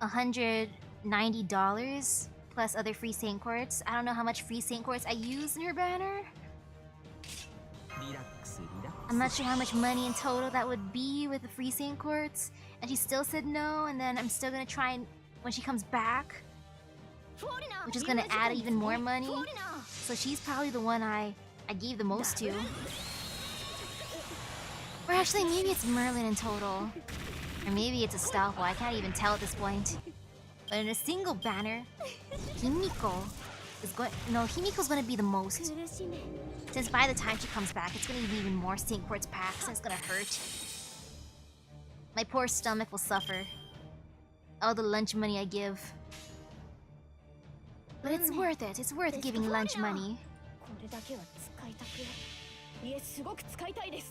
$190 plus other free Saint Quartz. I don't know how much free Saint Quartz I used in her banner. リラックスリラックス。 I'm not sure how much money in total that would be with the free Saint Quartz. And she still said no, and then I'm still gonna try and... When she comes back, フォーリナー which is gonna add even more money. フォーリナー So she's probably the one I gave the most to. Or actually, maybe it's Merlin in total. Or maybe it's a Stalfo, I can't even tell at this point. But in a single banner, Himiko is going... No, Himiko's gonna be the most. 苦しめ。 Since by the time she comes back, it's gonna be even more Saint Quartz packs and it's gonna hurt. My poor stomach will suffer. All the lunch money I give. But it's worth it. It's worth giving lunch money. これだけは使いたくいえすごく使いたいです。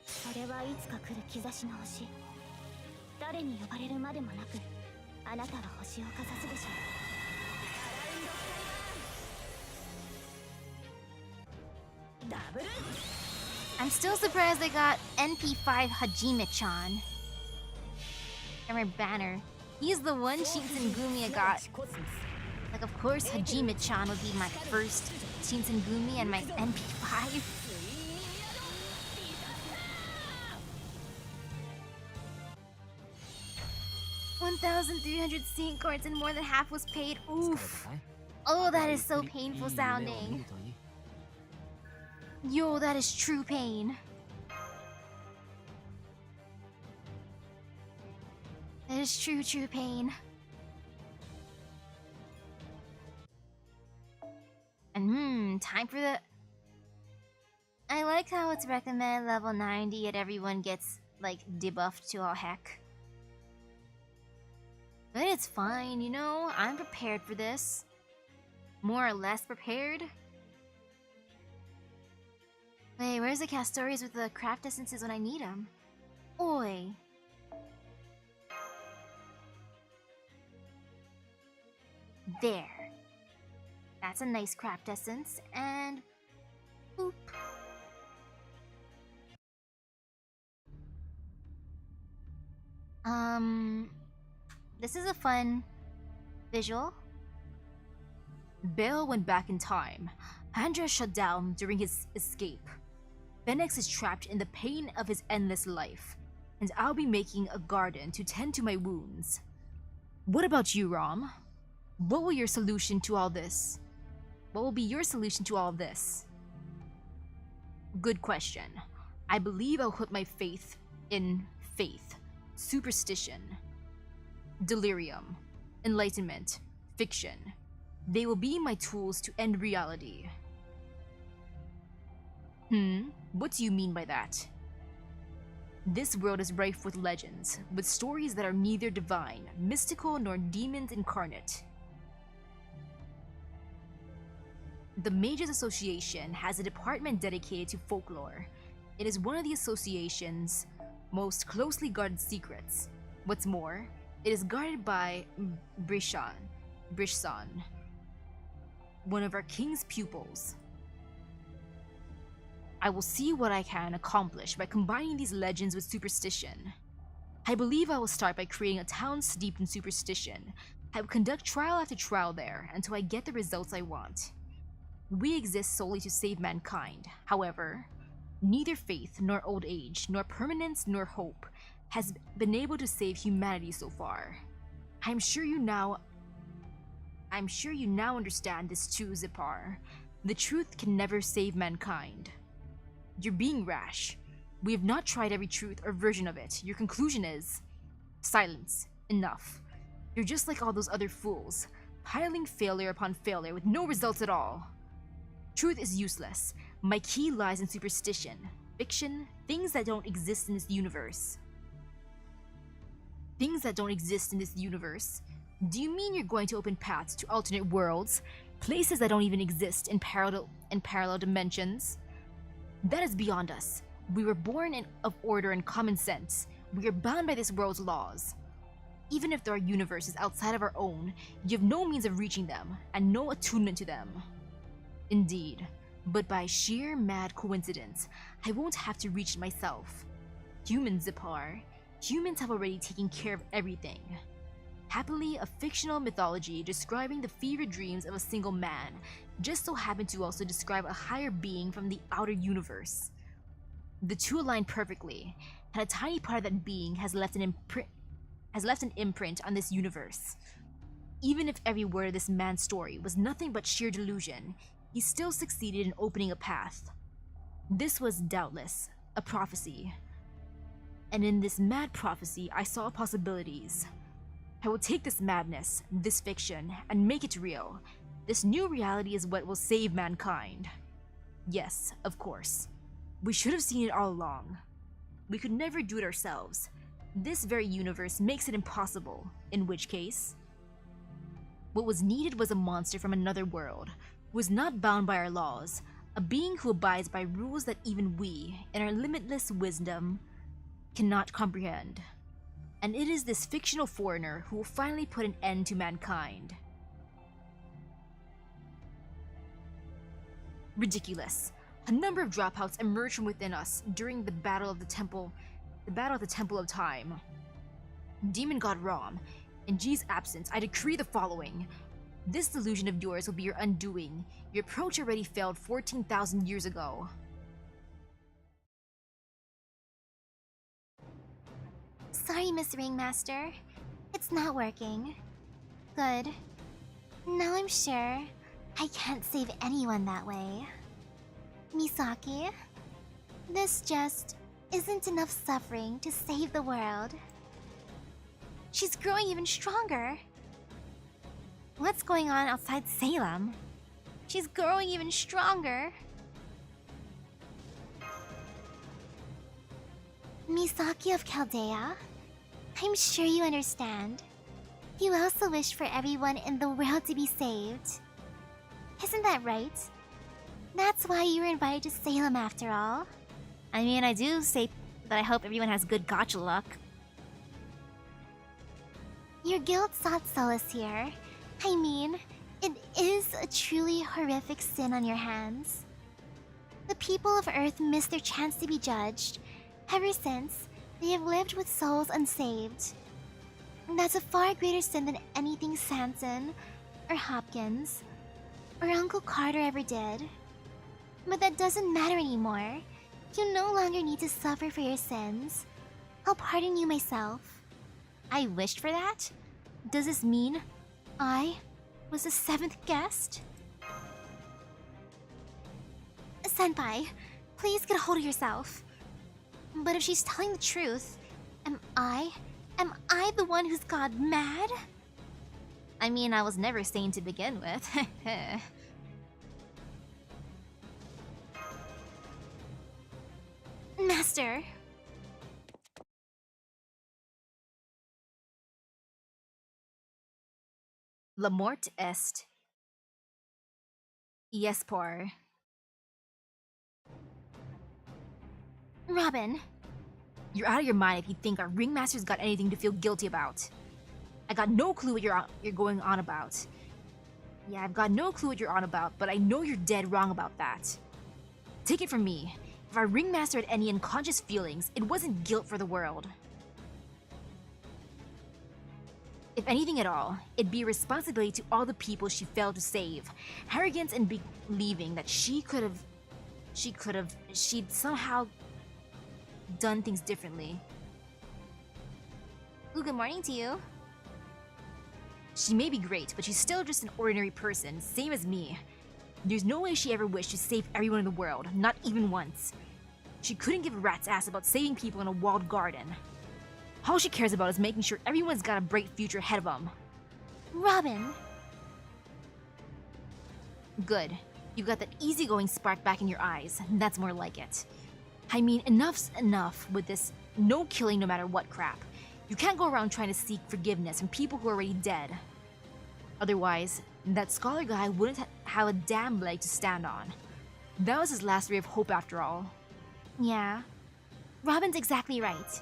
それはいつか来る兆しの星。誰に呼ばれるまでもなく、あなたは星をかざすでしょう。 ダブル I'm still surprised they got NP5 Hajime-chan. Or my banner. He's the one Shinsengumi got. Like, of course, Hajime-chan would be my first Shinsengumi and my NP5. 1,300 scene cards and more than half was paid. Oof. Oh, that is so painful sounding. Yo, that is true pain. That is true pain. And time for the... I like how it's recommended level 90 yet everyone gets, like, debuffed to all heck. But it's fine, you know? I'm prepared for this. More or less prepared. Wait, where's the Castories with the craft essences when I need them? Oi. There. That's a nice craft essence, and... boop. This is a fun visual. Bale went back in time. Andra shut down during his escape. Phoenix is trapped in the pain of his endless life, and I'll be making a garden to tend to my wounds. What about you, Rom? What will your solution to all this? What will be your solution to all this? Good question. I believe I'll put my faith in faith, superstition, delirium, enlightenment, fiction. They will be my tools to end reality. What do you mean by that? This world is rife with legends, with stories that are neither divine, mystical, nor demons incarnate. The Mages Association has a department dedicated to folklore. It is one of the association's most closely guarded secrets. What's more, it is guarded by Brishsan, one of our king's pupils. I will see what I can accomplish by combining these legends with superstition. I believe I will start by creating a town steeped in superstition. I will conduct trial after trial there until I get the results I want. We exist solely to save mankind. However, neither faith, nor old age, nor permanence, nor hope has been able to save humanity so far. I'm sure you now understand this too, Zippar. The truth can never save mankind. You're being rash. We have not tried every truth or version of it. Your conclusion is... silence. Enough. You're just like all those other fools, piling failure upon failure with no results at all. Truth is useless. My key lies in superstition, fiction, things that don't exist in this universe. Things that don't exist in this universe? Do you mean you're going to open paths to alternate worlds, places that don't even exist in parallel dimensions? That is beyond us. We were born of order and common sense. We are bound by this world's laws. Even if there are universes outside of our own, you have no means of reaching them, and no attunement to them. Indeed, but by sheer mad coincidence, I won't have to reach it myself. Humans, Zippar. Humans have already taken care of everything. Happily, a fictional mythology describing the fevered dreams of a single man just so happened to also describe a higher being from the outer universe. The two align perfectly, and a tiny part of that being has left an imprint on this universe. Even if every word of this man's story was nothing but sheer delusion, he still succeeded in opening a path. This was doubtless a prophecy. And in this mad prophecy, I saw possibilities. I will take this madness, this fiction, and make it real. This new reality is what will save mankind. Yes, of course. We should have seen it all along. We could never do it ourselves. This very universe makes it impossible, in which case... what was needed was a monster from another world, who was not bound by our laws, a being who abides by rules that even we, in our limitless wisdom, cannot comprehend. And it is this fictional foreigner who will finally put an end to mankind. Ridiculous. A number of dropouts emerged from within us during the Battle of the Temple of Time. Demon God Rom, in G's absence, I decree the following. This delusion of yours will be your undoing. Your approach already failed 14,000 years ago. Sorry, Miss Ringmaster. It's not working. Good. Now I'm sure I can't save anyone that way. Misaki, this just isn't enough suffering to save the world. She's growing even stronger. What's going on outside Salem? She's growing even stronger. Misaki of Chaldea, I'm sure you understand. You also wish for everyone in the world to be saved. Isn't that right? That's why you were invited to Salem after all. I mean, I do say that I hope everyone has good gacha luck. Your guilt sought solace here. I mean, it is a truly horrific sin on your hands. The people of Earth missed their chance to be judged. Ever since, they have lived with souls unsaved. That's a far greater sin than anything Sanson, or Hopkins, or Uncle Carter ever did. But that doesn't matter anymore. You no longer need to suffer for your sins. I'll pardon you myself. I wished for that? Does this mean I was the seventh guest? Senpai, please get a hold of yourself. But if she's telling the truth, am I the one who's gone mad? I mean, I was never sane to begin with. Master. La mort est. Yes, por. Robin. You're out of your mind if you think our ringmaster's got anything to feel guilty about. I got no clue what you're going on about. Yeah, I've got no clue what you're on about, but I know you're dead wrong about that. Take it from me. If our ringmaster had any unconscious feelings, it wasn't guilt for the world. If anything at all, it'd be a responsibility to all the people she failed to save. Arrogance in believing that she'd somehow done things differently. Ooh, good morning to you. She may be great, but she's still just an ordinary person, same as me. There's no way she ever wished to save everyone in the world, not even once. She couldn't give a rat's ass about saving people in a walled garden. All she cares about is making sure everyone's got a bright future ahead of them. Robin. Good. You've got that easygoing spark back in your eyes. That's more like it. I mean, enough's enough with this no killing no matter what crap. You can't go around trying to seek forgiveness from people who are already dead. Otherwise, that scholar guy wouldn't have a damn leg to stand on. That was his last ray of hope after all. Yeah. Robin's exactly right.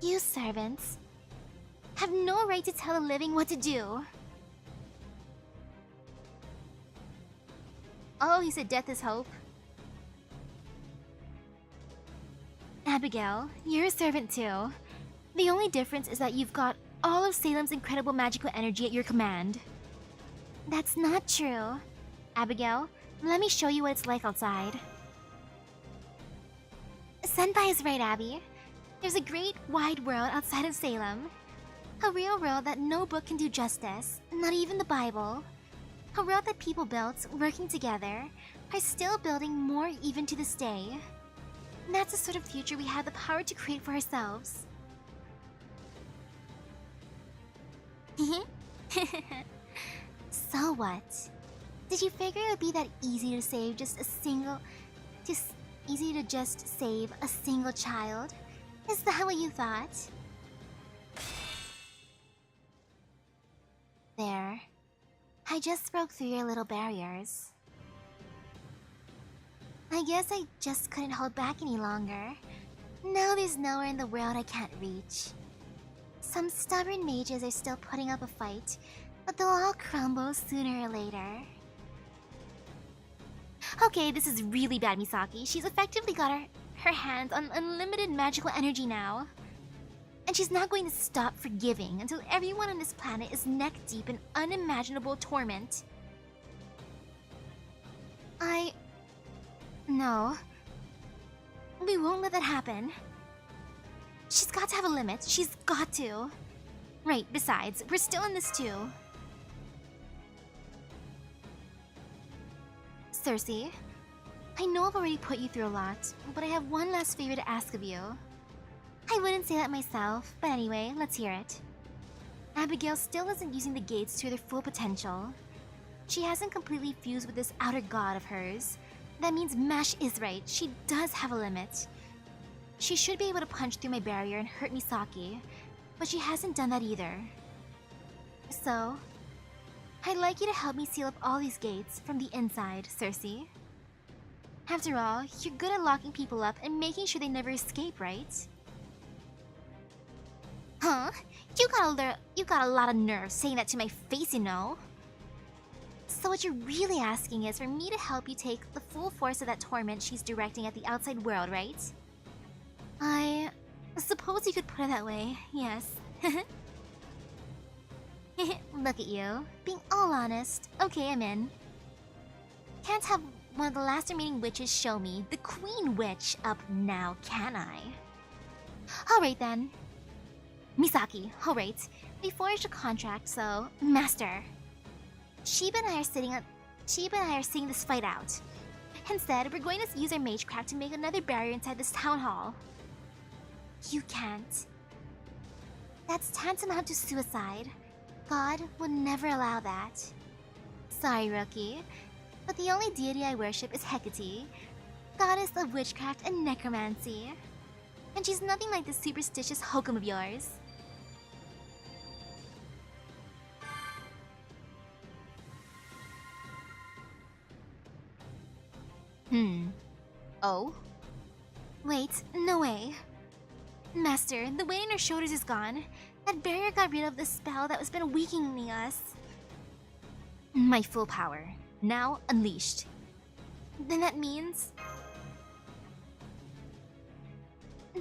You servants have no right to tell the living what to do. Oh, you said death is hope. Abigail, you're a servant too. The only difference is that you've got all of Salem's incredible magical energy at your command. That's not true. Abigail, let me show you what it's like outside. Senpai is right, Abby. There's a great, wide world outside of Salem. A real world that no book can do justice, not even the Bible. A world that people built, working together, are still building more even to this day. That's the sort of future we have the power to create for ourselves. So what? Did you figure it would be that easy to save easy to just save a single child? Is that what you thought? There. I just broke through your little barriers. I guess I just couldn't hold back any longer. Now there's nowhere in the world I can't reach. Some stubborn mages are still putting up a fight, but they'll all crumble sooner or later. Okay, this is really bad, Misaki. She's effectively got her hands on unlimited magical energy now. And she's not going to stop forgiving until everyone on this planet is neck deep in unimaginable torment. No. We won't let that happen. She's got to have a limit. She's got to. Right, besides, we're still in this too. Cersei, I know I've already put you through a lot, but I have one last favor to ask of you. I wouldn't say that myself, but anyway, let's hear it. Abigail still isn't using the gates to their full potential. She hasn't completely fused with this outer god of hers. That means Mash is right, she does have a limit. She should be able to punch through my barrier and hurt Misaki, but she hasn't done that either. So, I'd like you to help me seal up all these gates from the inside, Cersei. After all, you're good at locking people up and making sure they never escape, right? Huh? You got a lot of nerve saying that to my face, you know? So what you're really asking is for me to help you take the full force of that torment she's directing at the outside world, right? I suppose you could put it that way, yes. Look at you, being all honest. Okay, I'm in. Can't have one of the last remaining witches show me the Queen Witch up now, can I? Alright then. Misaki, alright. We forged a contract, so... Master. Sheba and I are seeing this fight out. Instead, we're going to use our magecraft to make another barrier inside this town hall. You can't. That's tantamount to suicide. God would never allow that. Sorry, rookie, but the only deity I worship is Hecate, goddess of witchcraft and necromancy. And she's nothing like this superstitious hokum of yours. Oh? Wait, no way. Master, the weight on our shoulders is gone. That barrier got rid of the spell that has been weakening us. My full power, now unleashed. Then that means...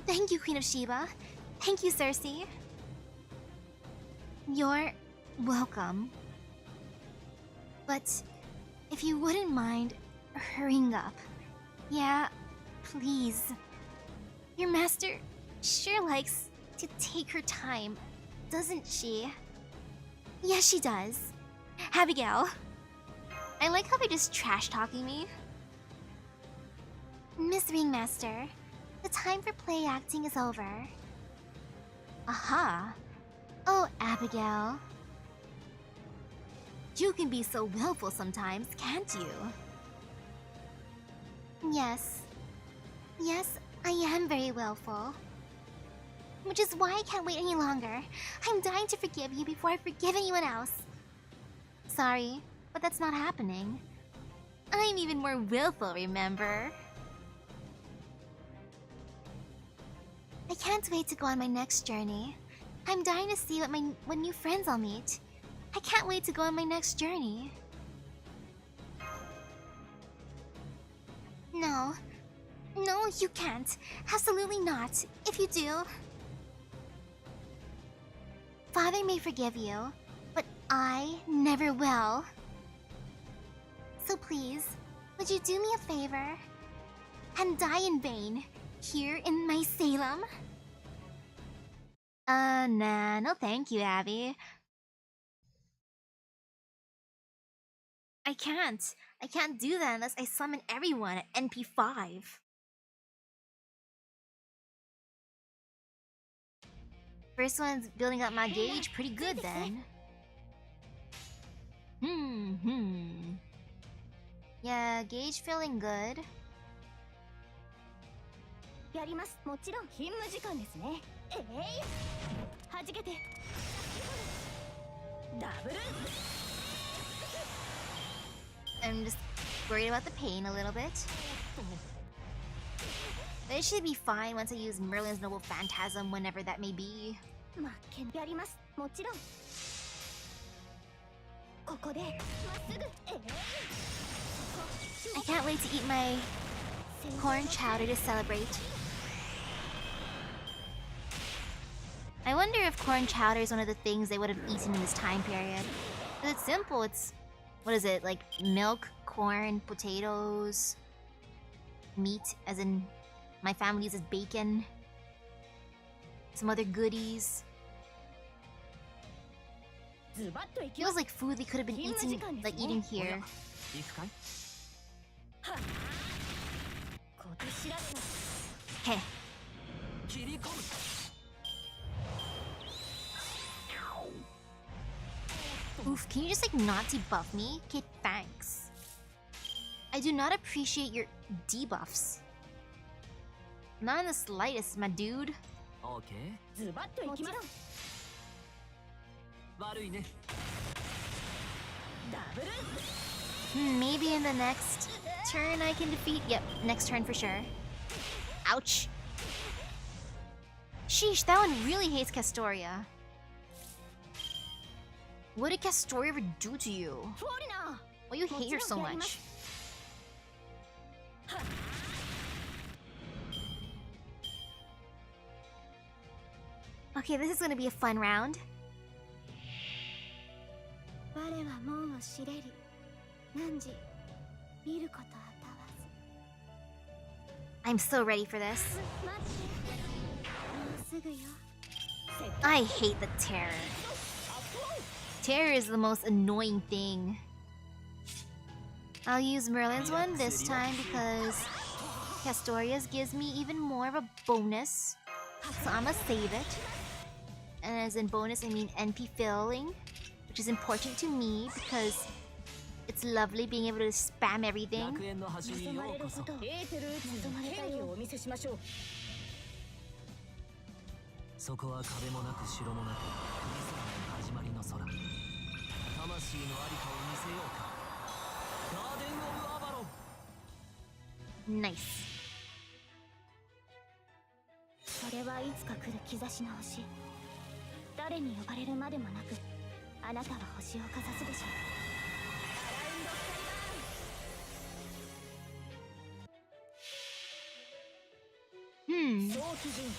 Thank you, Queen of Sheba. Thank you, Cersei. You're welcome. But if you wouldn't mind hurrying up. Yeah, please. Your master sure likes to take her time, doesn't she? Yes, she does. Abigail. I like how they're just trash-talking me. Miss Ringmaster, the time for play acting is over. Aha. Oh, Abigail. You can be so willful sometimes, can't you? Yes. Yes, I am very willful. Which is why I can't wait any longer. I'm dying to forgive you before I forgive anyone else. Sorry, but that's not happening. I'm even more willful, remember? I can't wait to go on my next journey. I'm dying to see what new friends I'll meet. I can't wait to go on my next journey. No. No, you can't. Absolutely not. If you do... Father may forgive you, but I never will. So please, would you do me a favor? And die in vain, here in my Salem? Nah, no thank you, Abby. I can't do that unless I summon everyone at NP5. First one's building up my gauge pretty good then. Yeah, gauge feeling good. やります。もちろん勤務時間ですね。はじけて。ダブル。 I'm just worried about the pain a little bit. But it should be fine once I use Merlin's Noble Phantasm whenever that may be. まけんやります。もちろん。ここでまっすぐ。I can't wait to eat my corn chowder to celebrate. I wonder if corn chowder is one of the things they would have eaten in this time period. 'Cause it's simple. It's, what is it, like milk, corn, potatoes, meat, as in my family uses bacon, some other goodies. Feels like food they could have been eating, like eating here. 行くかい Heh. 切り込む Oof, can you just like not debuff me? Okay, thanks. I do not appreciate your debuffs. Not in the slightest, my dude. オーケー悪いね Maybe in the next turn I can defeat. Yep, next turn for sure. Ouch. Sheesh, that one really hates Castoria. What did Castoria ever do to you? Why you hate her so much? Okay, this is gonna be a fun round. I'm so ready for this. I hate the terror. Terror is the most annoying thing. I'll use Merlin's one this time because Castoria's gives me even more of a bonus. So I'ma save it. And as in bonus, I mean NP filling, which is important to me because it's lovely being able to spam everything. 楽園の端にようこそそこは壁もなく城もなく始まりの空魂のありかを見せようかガーデン・オブ・アバロン Nice. それはいつか来る兆しの星。誰に呼ばれるまでもなく、あなたは星をかざすでしょう。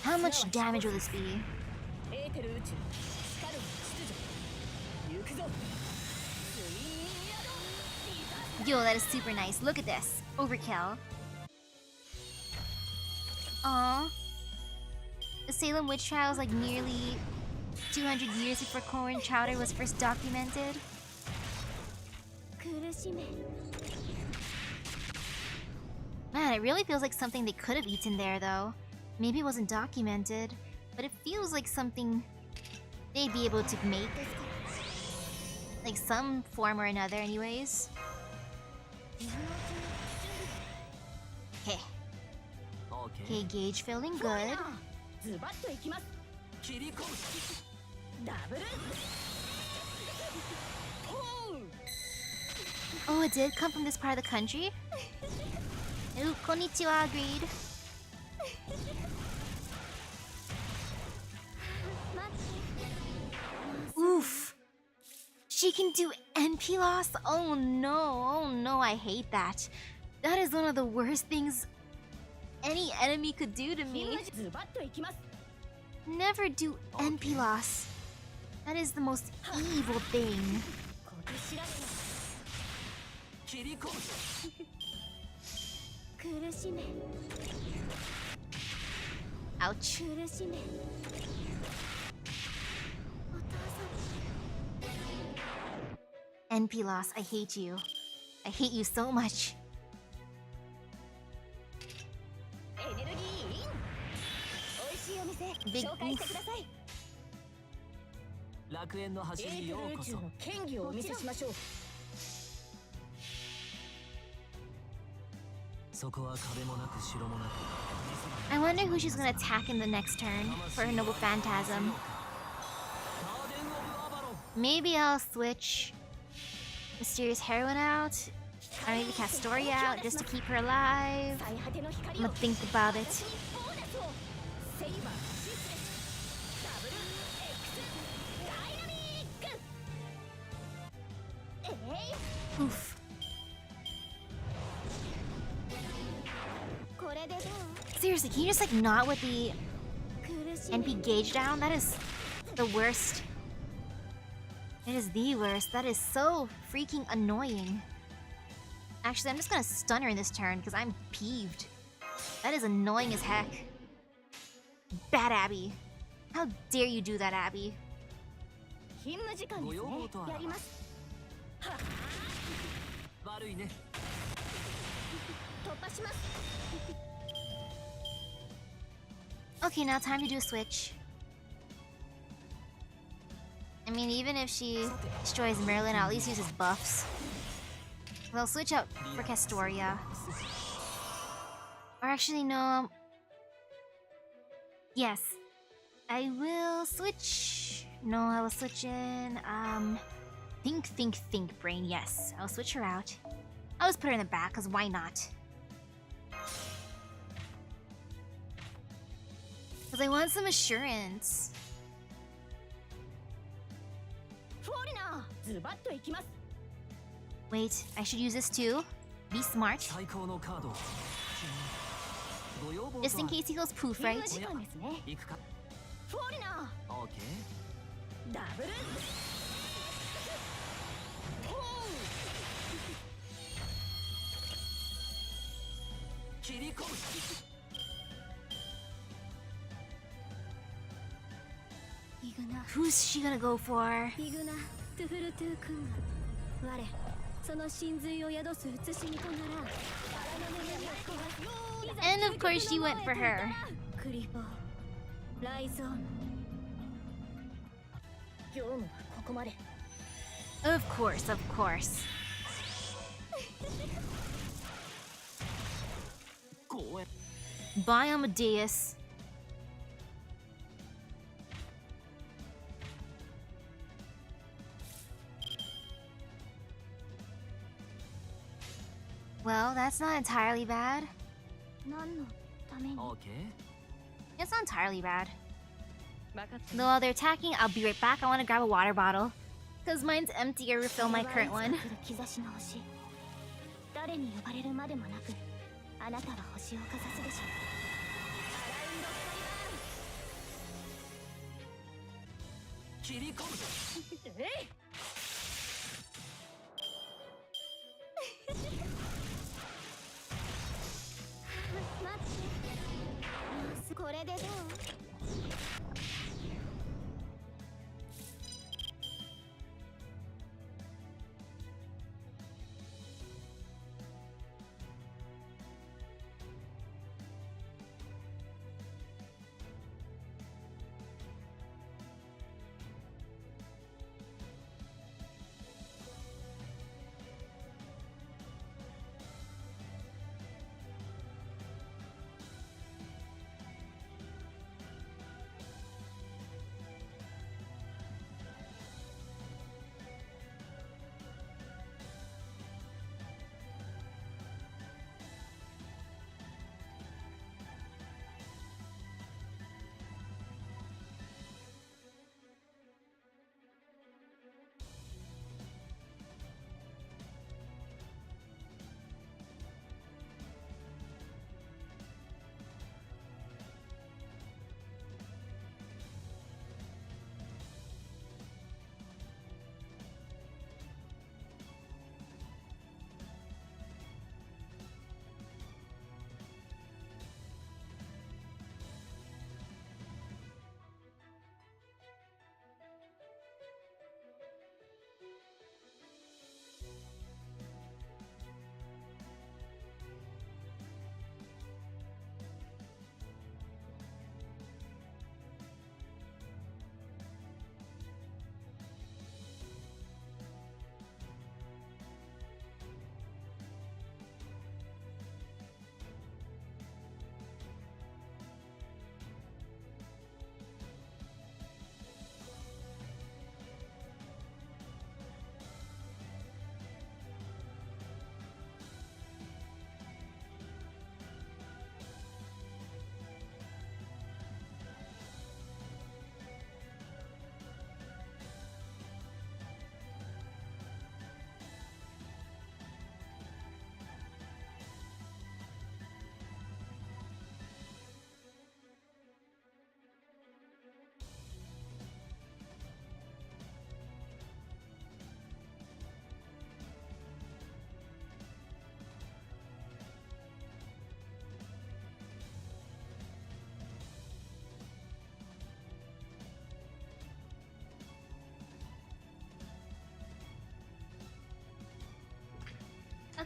How much damage will this be? Yo, that is super nice. Look at this. Overkill. Aww. The Salem witch trial is like nearly 200 years before corn chowder was first documented. Man, it really feels like something they could have eaten there, though. Maybe it wasn't documented, but it feels like something they'd be able to make. Like some form or another, anyways. Heh. Okay, gauge feeling good. Oh, it did come from this part of the country? Ooh, konnichiwa, agreed. Oof. She can do NP loss? Oh no, I hate that. That is one of the worst things any enemy could do to me. Never do NP loss. That is the most evil thing. Ouch. NP loss, I hate you. I hate you so much. Big oof. 楽園の端にようこそそこは壁もなく城もなく I wonder who she's gonna attack in the next turn for her noble phantasm. Maybe I'll switch Mysterious Heroine out, or maybe Castoria out just to keep her alive. I'm gonna think about it. Oof. Seriously, can you just like not with the NP gauge down? That is the worst. It is the worst. That is so freaking annoying. Actually, I'm just gonna stun her in this turn because I'm peeved. That is annoying as heck. Bad Abby. How dare you do that, Abby? 勤務時間ですね。やります。悪いね。突破します。 Okay, now time to do a switch. I mean, even if she destroys Merlin, I'll at least use his buffs. We'll switch out for Castoria. Or actually, no. Yes. I will switch. No, I will switch in. Think, brain. Yes, I'll switch her out. I'll just put her in the back, because why not? Because I want some assurance. フォーリナー、ズバッといきます。 Wait, I should use this too. Be smart. 最高のカード。ご要望 Just in case he goes poof, 勤 right? 務時間ですね。行くか。フォーリナオーケー、ダブル。ー。切り込む。 イグナ、 Who's she gonna go for? イグナ、トゥフルトゥ君が我その真髄を宿す写しみとなら And of course she went for her. クリボー、ライゾン。業務はここまで。 Of course, of course. 公園。 Bye, Amadeus. Well, that's not entirely bad. 何のために。オーケー。 It's not entirely bad. Though while they're attacking, I'll be right back. I want to grab a water bottle. Because mine's empty or refill my current one. 兆しの星。誰に呼ばれるまでもなく、あなたは星をかざすでしょう。切り込む。えい。待って。これでどう？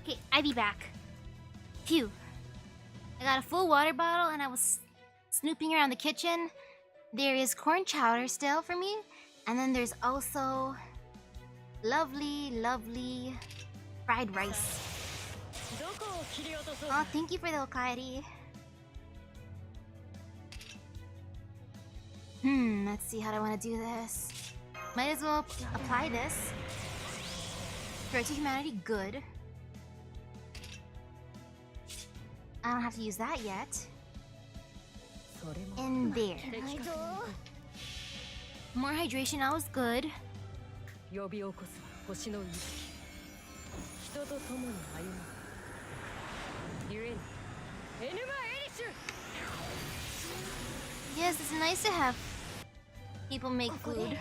Okay, I be back. Phew. I got a full water bottle and I was snooping around the kitchen. There is corn chowder still for me. And then there's also lovely, lovely fried rice. Oh, thank you for the okaeri. Let's see how do I want to do this. Might as well apply this. Threat to humanity, good. I don't have to use that yet. In there. More hydration, that was good. Yes, it's nice to have people make food.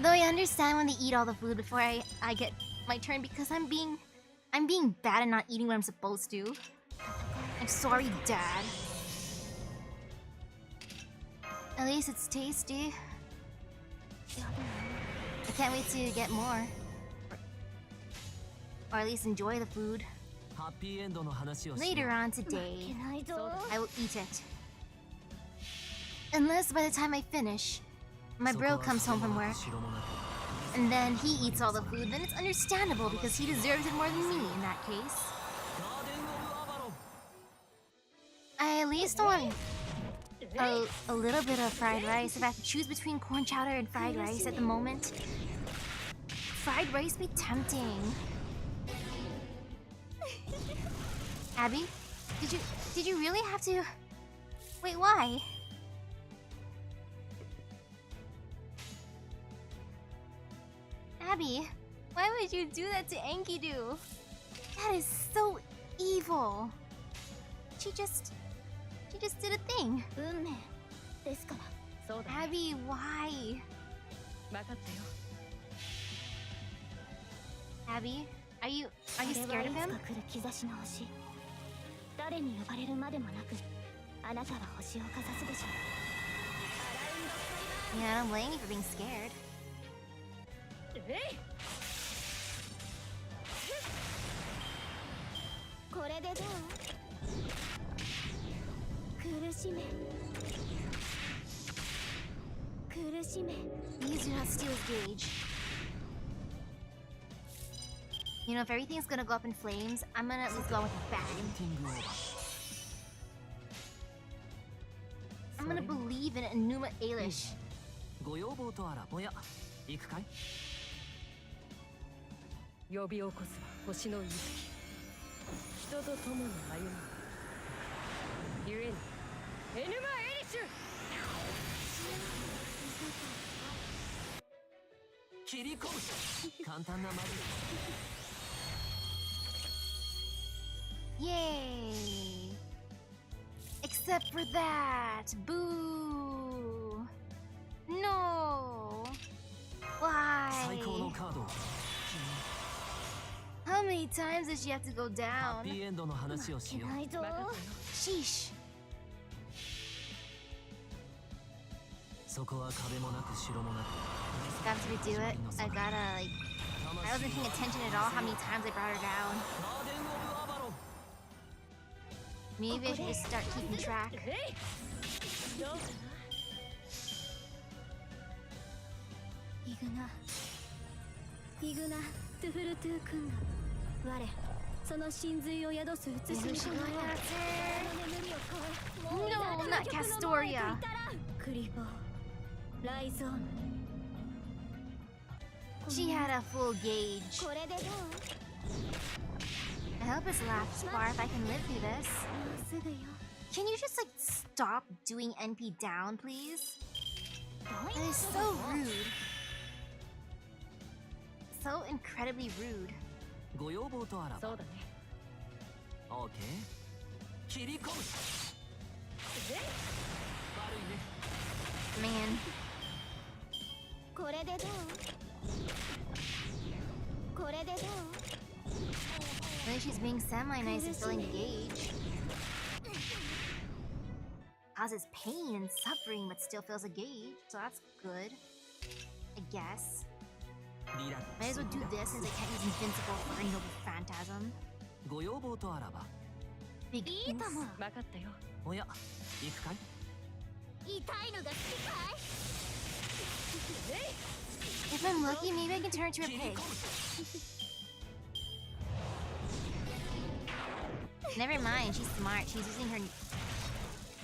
Though I understand when they eat all the food before I get my turn because I'm being bad and not eating what I'm supposed to. I'm sorry, Dad. At least it's tasty. I can't wait to get more. Or at least enjoy the food. Later on today, I will eat it. Unless by the time I finish, my bro comes home from work. And then he eats all the food, then it's understandable because he deserves it more than me in that case. I at least want a little bit of fried rice. If I have to choose between corn chowder and fried rice at the moment, fried rice be tempting. Abby, did you really have to? Wait, why? Abby, why would you do that to Enkidu? That is so evil. She just did a thing. Abby, why? Abby, are you scared of him? Yeah, I don't blame you for being scared. Please do not steal his gauge. You know, if everything's gonna go up in flames, I'm gonna at least go with a bang. I'm gonna believe in Enuma Elish. Yay! Except for that! Boo! No! Why? How many times does she have to go down? Sheesh. Got to redo it. I gotta, like... I wasn't paying attention at all how many times I brought her down. Maybe I should just start keeping track. No, not Castoria. She had a full gauge. I hope it's last bar if I can live through this. Can you just like stop doing NP down, please? That is so rude. So incredibly rude. Man. At least she's being semi-nice and filling the gauge. Causes pain and suffering, but still fills a gauge, so that's good. I guess. リラック Might as ス well do this since I can't use Invincible for a Noble Phantasm. ご要望とあらば Big いいと oof. も分かったよ。おや行くかい痛いのが好きかい？ If I'm lucky, maybe I can turn into a 切り pig. 込む Never mind, she's smart. She's using her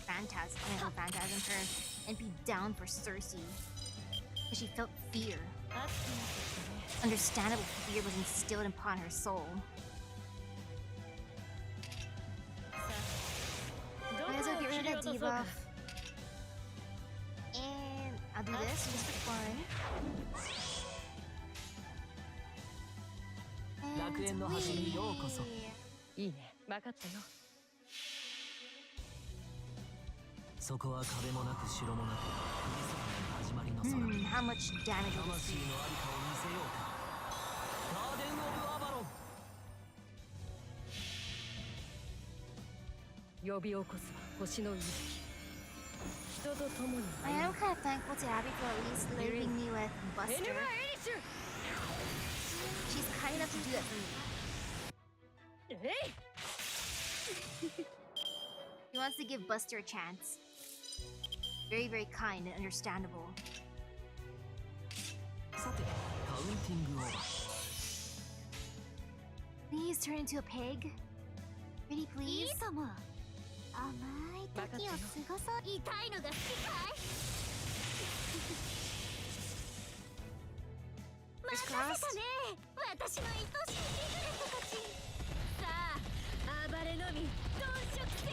Phantasm, Phantasm, her NP down for Cersei. Because she felt fear. 熱くなってきたね。 Understandable fear was instilled upon her soul. さあ、どこ Might as well を get 切 rid り of 落 that とそうか。 debuff. And I'll do this just for fun. 楽園の端にようこそ。 いいね、分かったよ。そこは壁もなく城もなく二空の始まりの空 How much damage will this 魂 be? のありかを見せようかガーデン・オブ・アバロン呼び起こす星の息吹。人と共に I am kind of thankful to Abby for at least leaving me with エ Buster. ルマ・エリシュ。 She's kind enough to do that for me. えい。 She wants to give Buster a chance. Very, very kind and understandable. さてカウンティングオーバー Please turn into a pig. Pretty い please. いとも。甘い時を過ごそう。痛いのが好きかい？ Fingers 待た crossed. せたね。私の愛しいリグレットたち。さあ、暴れのみ、鈍色せよ。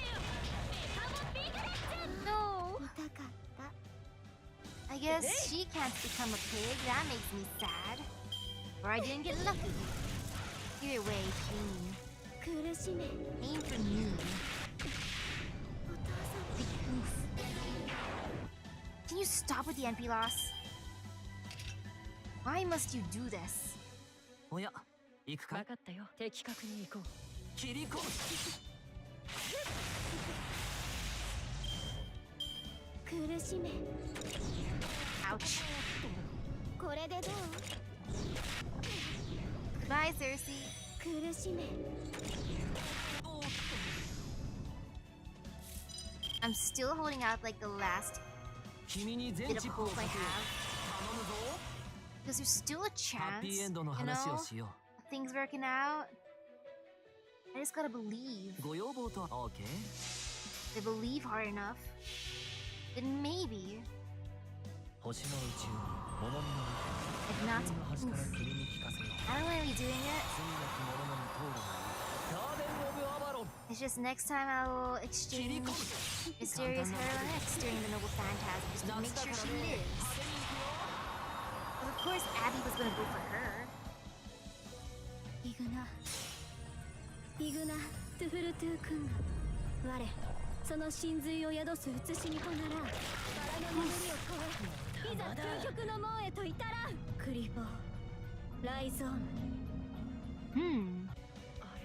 メタモビグレット。 No. 痛かった。 I guess she can't become a pig. That makes me sad. Or I didn't get lucky. Either way, pain. 苦しめ。 Pain for me. お父さん。 Big oof. Can you stop with the NP loss? Why must you do this? おや行くかい分かったよ。的確に行こう。切り込む苦しめ。 Ouch. これでどう？ Bye, Cersei. 苦しめ。 I'm still holding out like the last 君に全 bit of チップを hope か I け have. 頼むぞ Because there's still a ハッ chance, ピーエンドの you 話を know, しよ things working out. I just gotta believe. うご要望とは OK If I believe hard enough, then maybe. 星の宇宙に物見の If 中 not, 天の端から oof. 君に聞かせよう I don't wanna be doing it. 罪なき者のみ通るがいいガーデン・オブ・アバロン It's just next time I will 切り exchange 込む Mysterious Heroine X during the Noble Phantasm just to 夏 make だ sure から she ね lives. 派手に行くよ But of course, Abby was gonna go for her. イグナトゥフルトゥ君が我その真髄を宿す写しにとならバラの眠りを超えいざ究極の門へと至らんクリボーライゾーン Hmm. あれ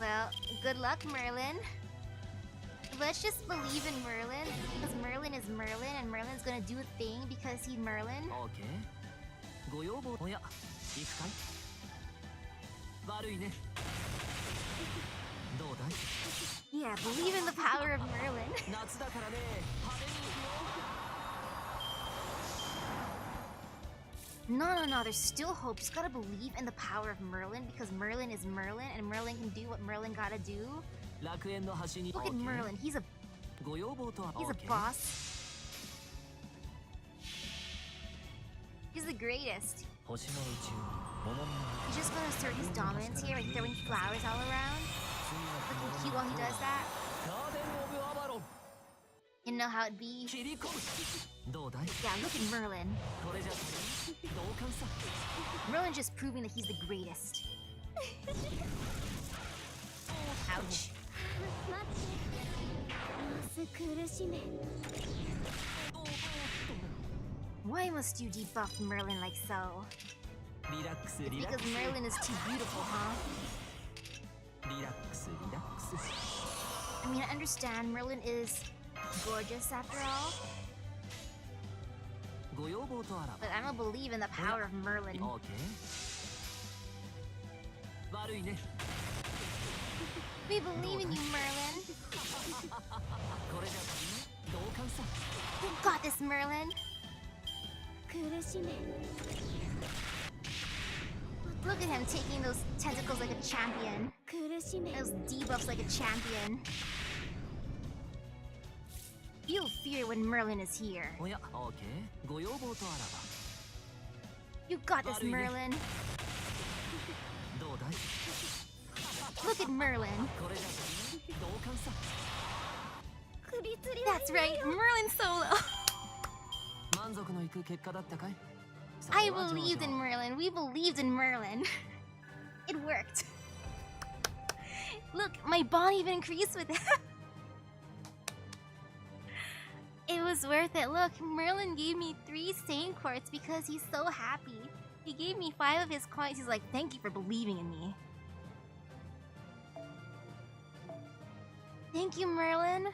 Well, good luck, Merlin. Let's just believe in Merlin, because Merlin is Merlin, and Merlin's gonna do a thing because he's Merlin. OK ご要望おや行くかい悪いねどうだい Yeah, believe in the power of Merlin. 夏だからね派手に行くよ No, there's still hope. Just gotta believe in the power of Merlin, because Merlin is Merlin, and Merlin can do what Merlin gotta do. 楽園の端に Look at OK Merlin. He's aご要望とは he's a OK boss. He's the greatest. 星の宇宙に物見の He's just gonna assert his dominance here by throwing flowers all around. Looking cute while he does that. ガーデン・オブ・アバロン You know how it'd be. 切り込むどうだい Yeah, look at Merlin. これじゃ足りん同感さ Merlin's just proving that he's the greatest. Ouch. 待ってもうす苦しめ Why must you debuff Merlin like so? リラックスリラッ Because クス Merlin is too beautiful, huh? リラックスリラックス I I mean, I understand Merlin is gorgeous after all, ご要望とあら but I don't believe in the power of Merlin. ば OK 悪いね We believe in you, Merlin. これじゃ足りない同感さ You got this, Merlin. 苦しめ Look at him taking those tentacles like a champion. 苦しめ Those debuffs like a champion. Feel fear when Merlin is here. おや OK ご要望とあらば You got this, Merlin. どうだい Look at Merlin. これじゃ足りない同感さ 首吊り That's right, Merlin solo. 満足のいく結果だったかい I believed in Merlin. We believed in Merlin. It worked. Look, my bond even increased with it. It was worth it. Look, Merlin gave me 3 Saint Quartz because he's so happy. He gave me 5 of his coins. He's like, thank you for believing in me. Thank you, Merlin.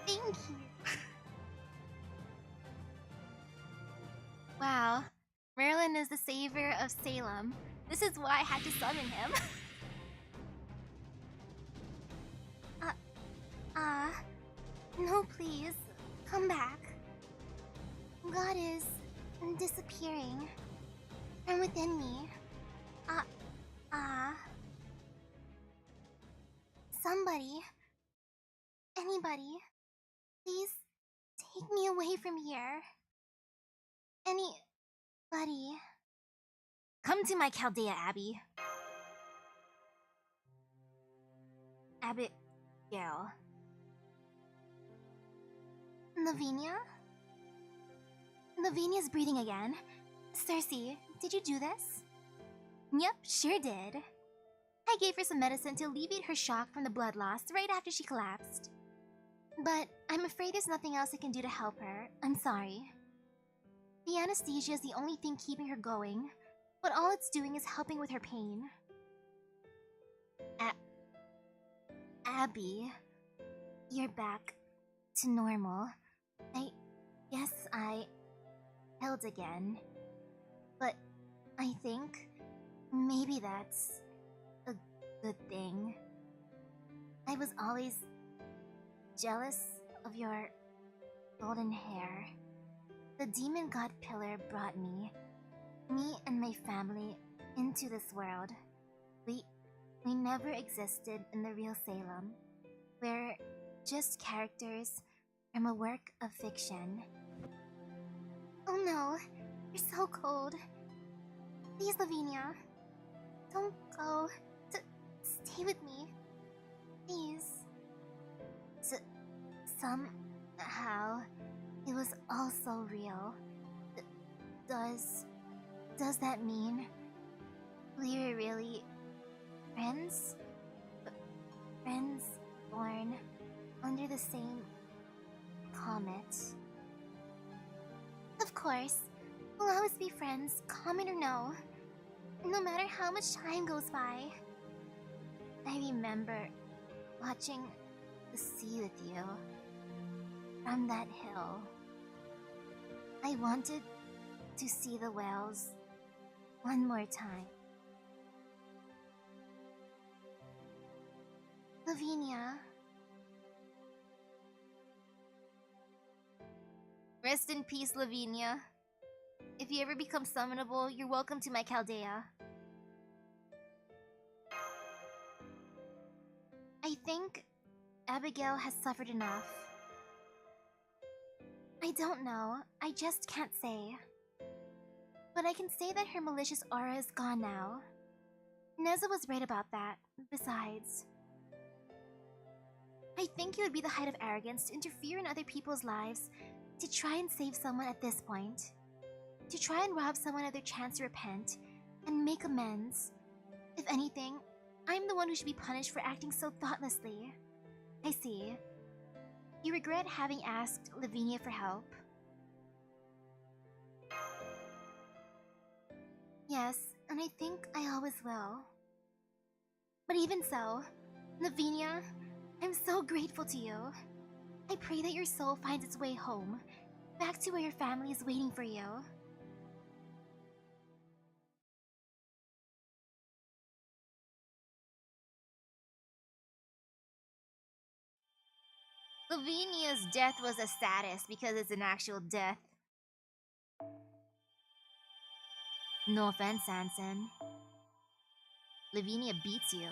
Thank you. Wow. Merlin is the savior of Salem. This is why I had to summon him. No, please. Come back. God is disappearing from within me. Somebody, anybody, please take me away from here. Anybody. Come to my Chaldea, Abby. Abigail. Lavinia? Lavinia's breathing again. Cersei, did you do this? Yep, sure did. I gave her some medicine to alleviate her shock from the blood loss right after she collapsed. But I'm afraid there's nothing else I can do to help her. I'm sorry. The anesthesia is the only thing keeping her going, but all it's doing is helping with her pain. Abby, you're back to normal. I guess I held again. But I think maybe that's a good thing. I was always jealous of your golden hair. The demon god pillar brought me and my family into this world. We never existed in the real Salem. We're just characters from a work of fiction. Oh no, you're so cold. Please, Lavinia, don't go. Stay with me. Please. Somehow, it was all so real. Does that mean we were really friends? Friends born under the same comet? Of course, we'll always be friends, comet or no. No matter how much time goes by. I remember watching the sea with you from that hill. I wanted to see the whales one more time. Lavinia. Rest in peace, Lavinia. If you ever become summonable, you're welcome to my Chaldea. I think Abigail has suffered enough. I don't know, I just can't say. But I can say that her malicious aura is gone now. Neza was right about that, besides. I think it would be the height of arrogance to interfere in other people's lives, to try and save someone at this point. To try and rob someone of their chance to repent, and make amends. If anything, I'm the one who should be punished for acting so thoughtlessly. I see. You regret having asked Lavinia for help? Yes, and I think I always will. But even so, Lavinia, I'm so grateful to you. I pray that your soul finds its way home, back to where your family is waiting for you. Lavinia's death was the saddest because it's an actual death. No offense, Sanson. Lavinia beats you.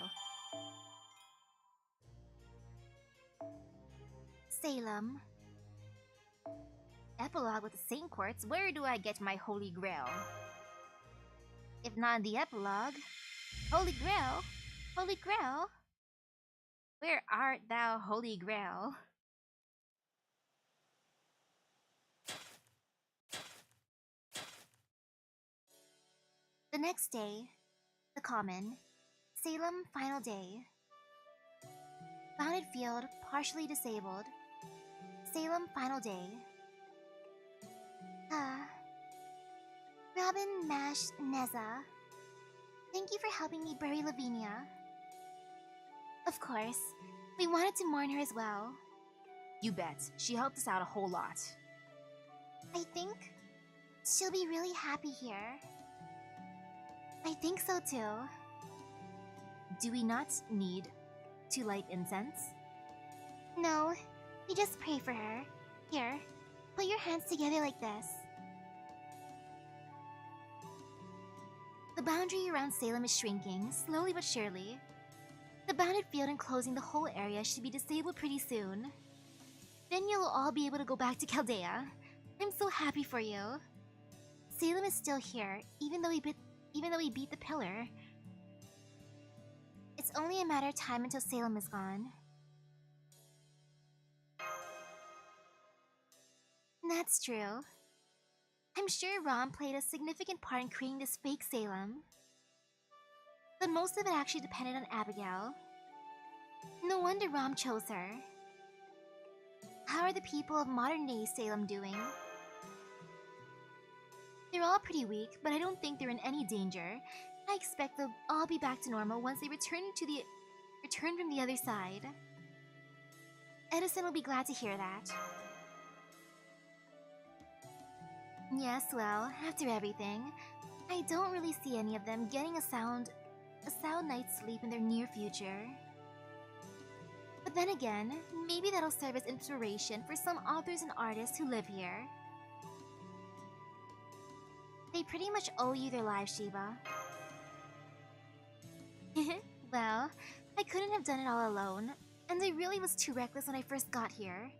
Salem. Epilogue with the Saint Courts, where do I get my Holy Grail? If not in the epilogue, Holy Grail? Holy Grail? Where art thou, Holy Grail? The next day, the Common, Salem, final day. Bounded field, partially disabled. Salem, final day. Robin, Mash, Neza. Thank you for helping me bury Lavinia. Of course, we wanted to mourn her as well. You bet. She helped us out a whole lot. I think she'll be really happy here. I think so too. Do we not need to light incense? No, we just pray for her. Here, put your hands together like this. The boundary around Salem is shrinking, slowly but surely. The bounded field enclosing the whole area should be disabled pretty soon. Then you'll all be able to go back to Chaldea. I'm so happy for you. Salem is still here, even though we beat the pillar. It's only a matter of time until Salem is gone. That's true. I'm sure Rom played a significant part in creating this fake Salem. But most of it actually depended on Abigail. No wonder Rom chose her. How are the people of modern-day Salem doing? They're all pretty weak, but I don't think they're in any danger. I expect they'll all be back to normal once they return from the other side. Edison will be glad to hear that. Yes, well, after everything, I don't really see any of them getting a sound night's sleep in their near future. But then again, maybe that'll serve as inspiration for some authors and artists who live here. They pretty much owe you their lives, Shiba. Well, I couldn't have done it all alone, and I really was too reckless when I first got here.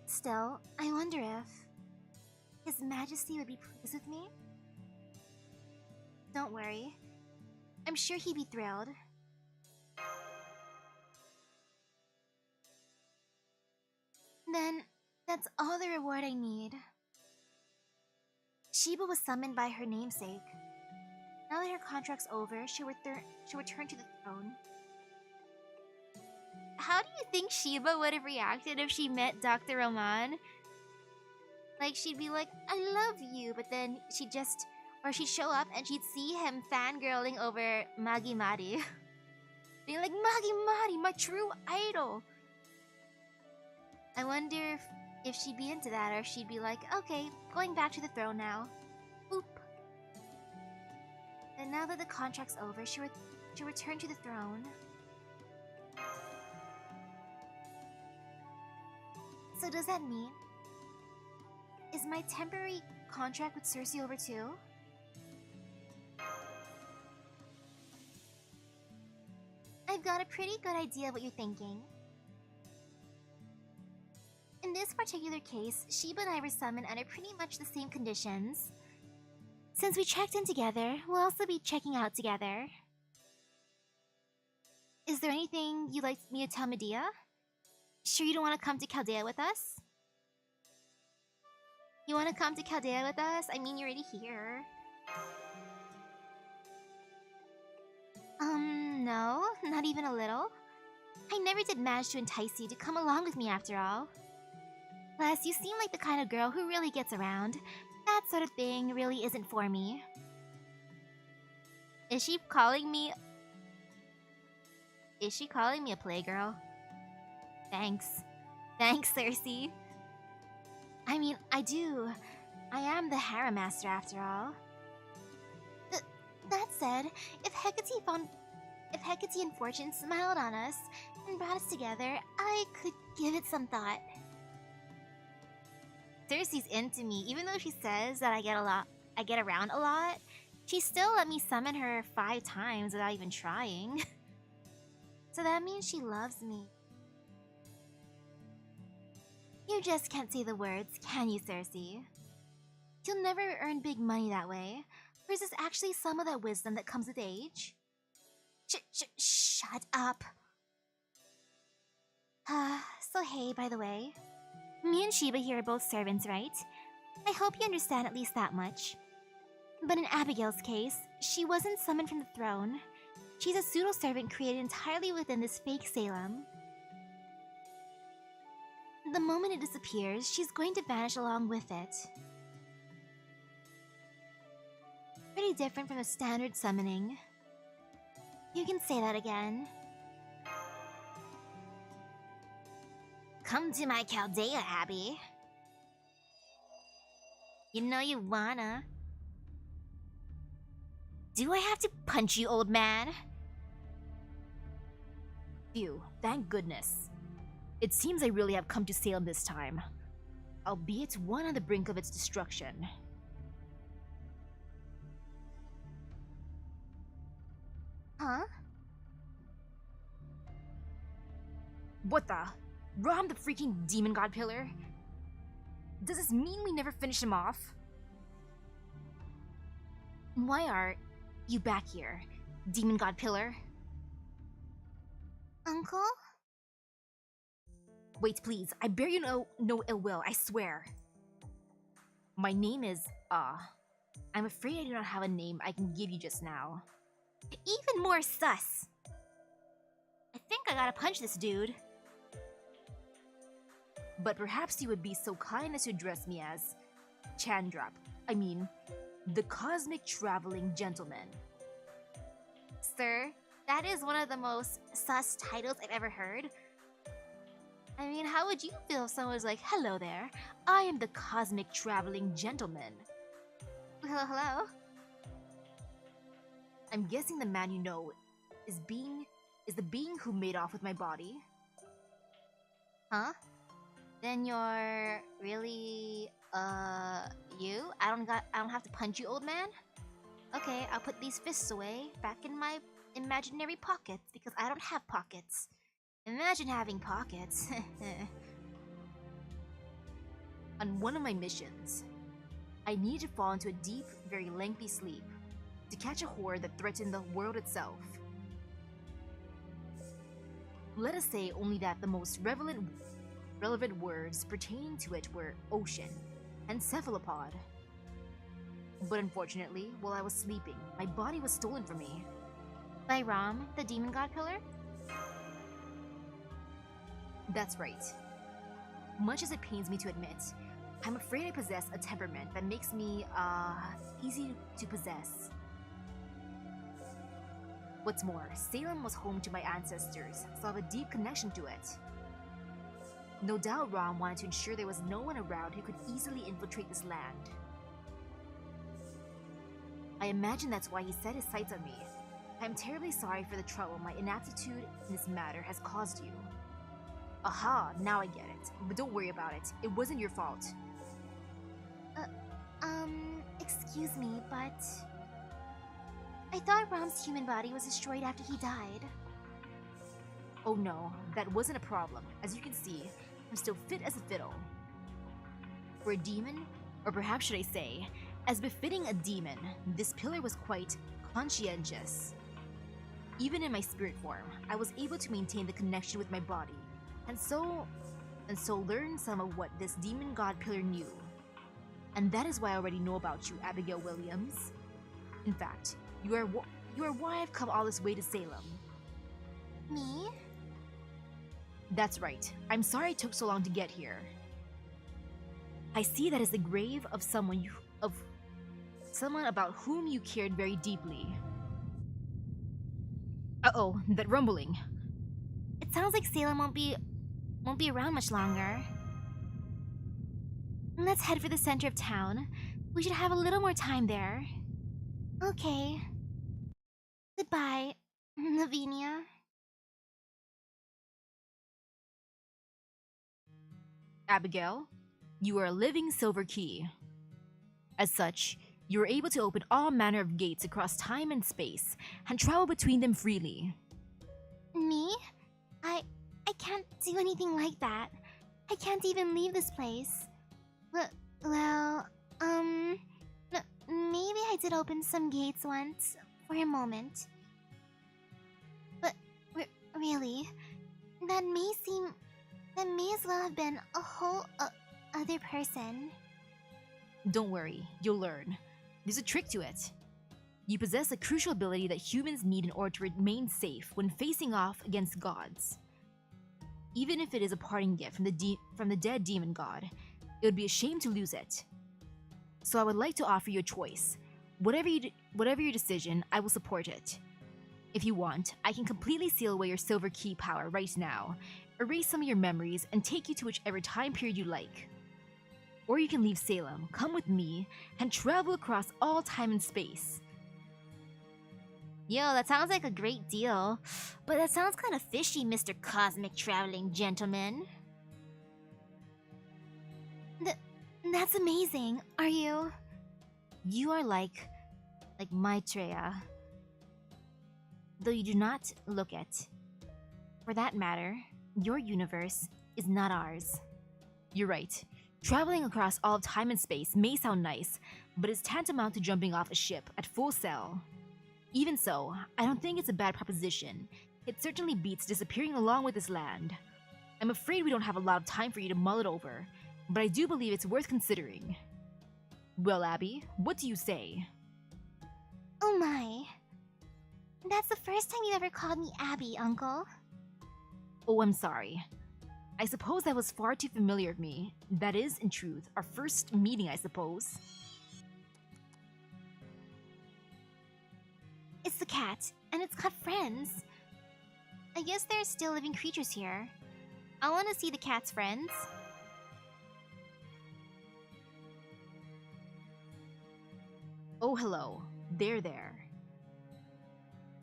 Still, I wonder if His Majesty would be pleased with me? Don't worry. I'm sure he'd be thrilled. Then, that's all the reward I need. Shiba was summoned by her namesake. Now that her contract's over, she'll return to the throne. How do you think Shiba would have reacted if she met Dr. Roman? Like, she'd be like, I love you, but then she'd show up and she'd see him fangirling over Magi Mari. Being like, Magi Mari, my true idol! I wonder if she'd be into that, or if she'd be like, okay, going back to the throne now. Boop. And now that the contract's over, she'll return to the throne. So does that mean... is my temporary contract with Cersei over too? I've got a pretty good idea of what you're thinking. In this particular case, Shiba and I were summoned under pretty much the same conditions. Since we checked in together, we'll also be checking out together. Is there anything you'd like me to tell Medea? Sure you don't want to come to Chaldea with us? You want to come to Chaldea with us? I mean, you're already here. No, not even a little. I never did manage to entice you to come along with me after all. Plus, you seem like the kind of girl who really gets around. That sort of thing really isn't for me. Is she calling me a playgirl? Thanks. Thanks, Cersei. I mean, I do. I am the harem master after all. That said, if Hecate and Fortune smiled on us and brought us together, I could give it some thought. Cersei's into me, even though she says that I get around a lot. She still let me summon her 5 times without even trying. So that means she loves me. You just can't say the words, can you, Cersei? You'll never earn big money that way. Or is this actually some of that wisdom that comes with age? Shut up. So hey, by the way. Me and Sheba here are both servants, right? I hope you understand at least that much. But in Abigail's case, she wasn't summoned from the throne. She's a pseudo-servant created entirely within this fake Salem. The moment it disappears, she's going to vanish along with it. Pretty different from a standard summoning. You can say that again. Come to my Chaldea, Abby. You know you wanna. Do I have to punch you, old man? Phew, thank goodness. It seems I really have come to Salem this time, albeit one on the brink of its destruction. Huh? What the? Rom the freaking demon god pillar? Does this mean we never finish him off? Why are you back here, demon god pillar? Uncle? Wait, please. I bear you no ill will, I swear. My name is, I'm afraid I do not have a name I can give you just now. Even more sus. I think I gotta punch this dude. But perhaps you would be so kind as to address me as Chandrop. I mean, the Cosmic Traveling Gentleman. Sir, that is one of the most sus titles I've ever heard. I mean, how would you feel if someone was like, hello there, I am the Cosmic Traveling Gentleman? Hello? I'm guessing the man you know is the being who made off with my body. Huh? Then you're really, you? I don't have to punch you, old man? Okay, I'll put these fists away, back in my imaginary pockets, because I don't have pockets. Imagine having pockets. On one of my missions, I needed to fall into a deep, very lengthy sleep to catch a horde that threatened the world itself. Let us say only that the most relevant words pertaining to it were ocean and cephalopod. But unfortunately, while I was sleeping, my body was stolen from me. By Rom, the demon god pillar? That's right. Much as it pains me to admit, I'm afraid I possess a temperament that makes me, easy to possess. What's more, Salem was home to my ancestors, so I have a deep connection to it. No doubt Rom wanted to ensure there was no one around who could easily infiltrate this land. I imagine that's why he set his sights on me. I am terribly sorry for the trouble my inaptitude in this matter has caused you. Aha, now I get it. But don't worry about it. It wasn't your fault. Excuse me, but I thought Rom's human body was destroyed after he died. Oh no, that wasn't a problem. As you can see, I'm still fit as a fiddle. For a demon, or perhaps should I say, as befitting a demon, this pillar was quite conscientious. Even in my spirit form, I was able to maintain the connection with my body, and so learn some of what this demon god pillar knew. And that is why I already know about you, Abigail Williams. In fact, you are why I've come all this way to Salem. Me? That's right. I'm sorry it took so long to get here. I see that as the grave of someone about whom you cared very deeply. Uh-oh, that rumbling. It sounds like Salem won't be won't be around much longer. Let's head for the center of town. We should have a little more time there. Okay. Goodbye, Lavinia. Abigail, you are a living silver key. As such, you are able to open all manner of gates across time and space and travel between them freely. Me? I can't do anything like that. I can't even leave this place. Well, maybe I did open some gates once, for a moment. But, really, that may as well have been a whole other person. Don't worry, you'll learn. There's a trick to it. You possess a crucial ability that humans need in order to remain safe when facing off against gods. Even if it is a parting gift from the dead demon god, it would be a shame to lose it. So I would like to offer you a choice. Whatever your decision, I will support it. If you want, I can completely seal away your silver key power right now, erase some of your memories, and take you to whichever time period you like. Or you can leave Salem, come with me, and travel across all time and space. Yo, that sounds like a great deal. But that sounds kind of fishy, Mr. Cosmic Traveling Gentleman. That's amazing. Are you? You are like Maitreya. Though you do not look it. For that matter, your universe is not ours. You're right. Traveling across all of time and space may sound nice, but it's tantamount to jumping off a ship at full sail. Even so, I don't think it's a bad proposition. It certainly beats disappearing along with this land. I'm afraid we don't have a lot of time for you to mull it over, but I do believe it's worth considering. Well, Abby, what do you say? Oh my. That's the first time you've ever called me Abby, Uncle. Oh, I'm sorry. I suppose that was far too familiar of me. That is, in truth, our first meeting, I suppose. It's the cat, and it's got friends. I guess there are still living creatures here. I want to see the cat's friends. Oh, hello. There.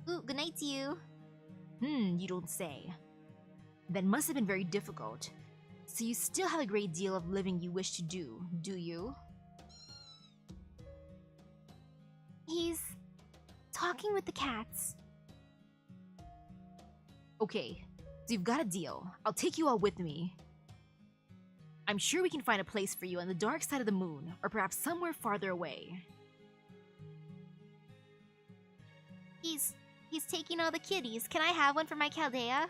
Ooh, good night to you. You don't say. That must have been very difficult. So you still have a great deal of living you wish to do you? He's talking with the cats. Okay, so you've got a deal. I'll take you all with me. I'm sure we can find a place for you on the dark side of the moon, or perhaps somewhere farther away. He's taking all the kitties. Can I have one for my Chaldea?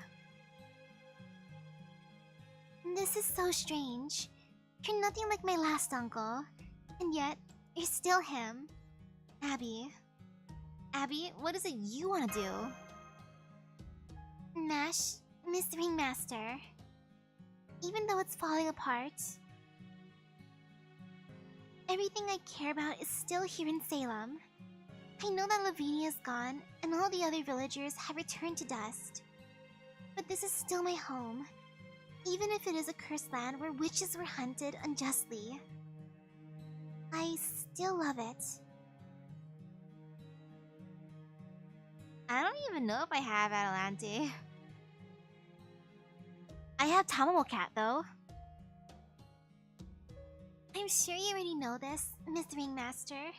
This is so strange. You're nothing like my last uncle, and yet you're still him. Abby, what is it you want to do? Nash, Miss Ringmaster. Even though it's falling apart, everything I care about is still here in Salem. I know that Lavinia's gone, and all the other villagers have returned to dust. But this is still my home, even if it is a cursed land where witches were hunted unjustly. I still love it. I don't even know if I have Adelante. I have Tamamo Cat, though. I'm sure you already know this, Miss Ringmaster,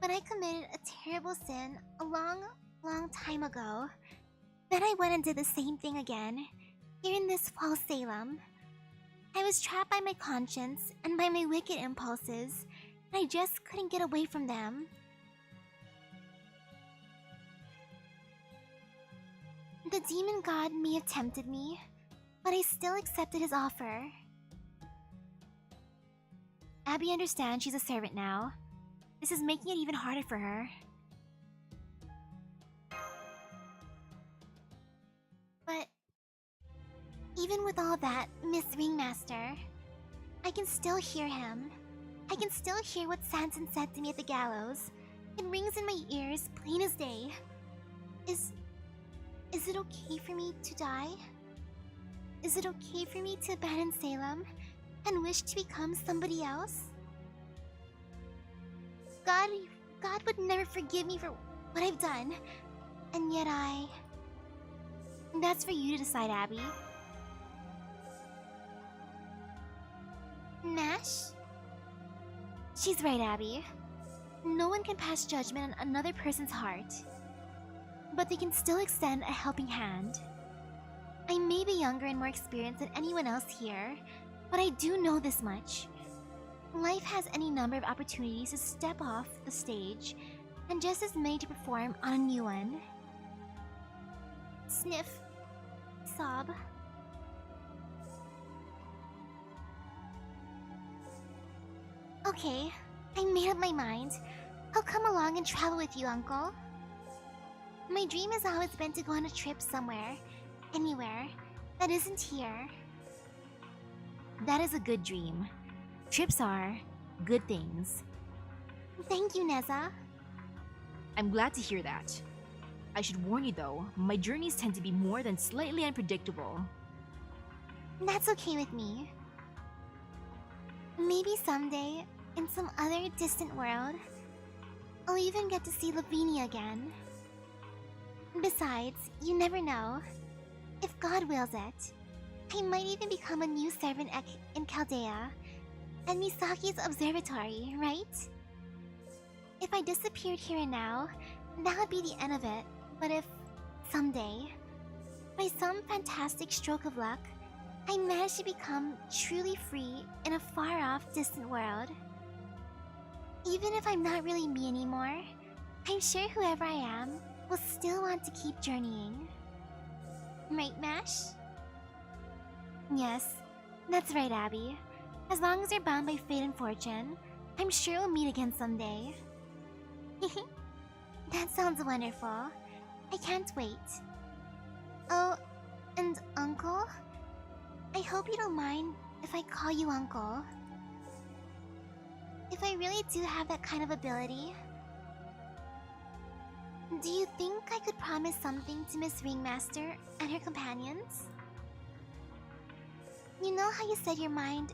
but I committed a terrible sin a long time ago. Then I went and did the same thing again, here in this false Salem. I was trapped by my conscience and by my wicked impulses, and I just couldn't get away from them. The demon god may have tempted me, but I still accepted his offer. Abby understands she's a servant now. This is making it even harder for her. But even with all that, Miss Ringmaster, I can still hear him. I can still hear what Sanson said to me at the gallows. It rings in my ears, plain as day. Is it okay for me to die? is it okay for me to abandon Salem and wish to become somebody else? God would never forgive me for what I've done, and yet That's for you to decide, Abby. Nash? She's right, Abby. No one can pass judgment on another person's heart, but they can still extend a helping hand. I may be younger and more experienced than anyone else here, but I do know this much. Life has any number of opportunities to step off the stage, and just as many to perform on a new one. Sniff. Sob. Okay, I made up my mind. I'll come along and travel with you, Uncle. My dream has always been to go on a trip somewhere, anywhere, that isn't here. That is a good dream. Trips are good things. Thank you, Neza. I'm glad to hear that. I should warn you though, my journeys tend to be more than slightly unpredictable. That's okay with me. Maybe someday, in some other distant world, I'll even get to see Lavinia again. Besides, you never know. If God wills it, I might even become a new servant in Chaldea, and Misaki's observatory, right? If I disappeared here and now, that would be the end of it. But if, someday, by some fantastic stroke of luck, I manage to become truly free in a far-off, distant world, even if I'm not really me anymore, I'm sure whoever I am will still want to keep journeying. Right, Mash? Yes, that's right, Abby. As long as you're bound by fate and fortune, I'm sure we'll meet again someday. That sounds wonderful. I can't wait. Oh, and Uncle? I hope you don't mind if I call you Uncle. If I really do have that kind of ability, do you think I could promise something to Miss Ringmaster and her companions? You know how you said your mind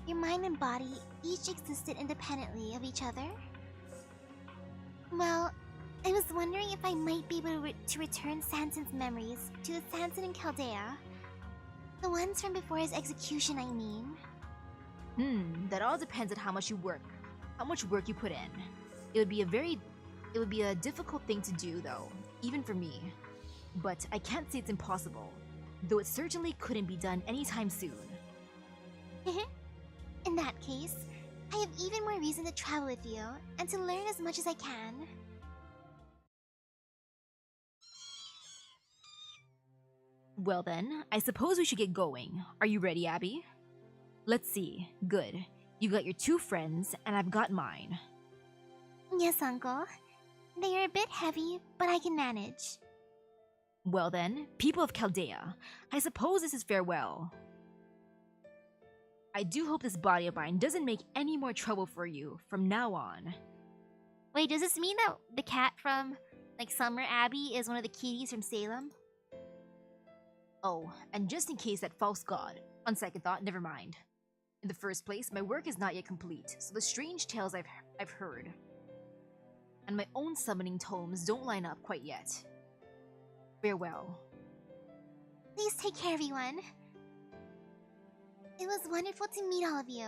and body each existed independently of each other? Well, I was wondering if I might be able to return Sanson's memories to the Sanson in Chaldea. The ones from before his execution, I mean. That all depends on how much work you put in. It would be a difficult thing to do though, even for me. But I can't say it's impossible, though it certainly couldn't be done anytime soon. In that case, I have even more reason to travel with you and to learn as much as I can. Well then, I suppose we should get going. Are you ready, Abby? Let's see. Good. You got your 2 friends, and I've got mine. Yes, Uncle. They are a bit heavy, but I can manage. Well then, people of Chaldea, I suppose this is farewell. I do hope this body of mine doesn't make any more trouble for you from now on. Wait, does this mean that the cat from, Summer Abbey is one of the kitties from Salem? Oh, and just in case that false god, on second thought, never mind. In the first place, my work is not yet complete, so the strange tales I've heard and my own summoning tomes don't line up quite yet. Farewell. Please take care, everyone. It was wonderful to meet all of you.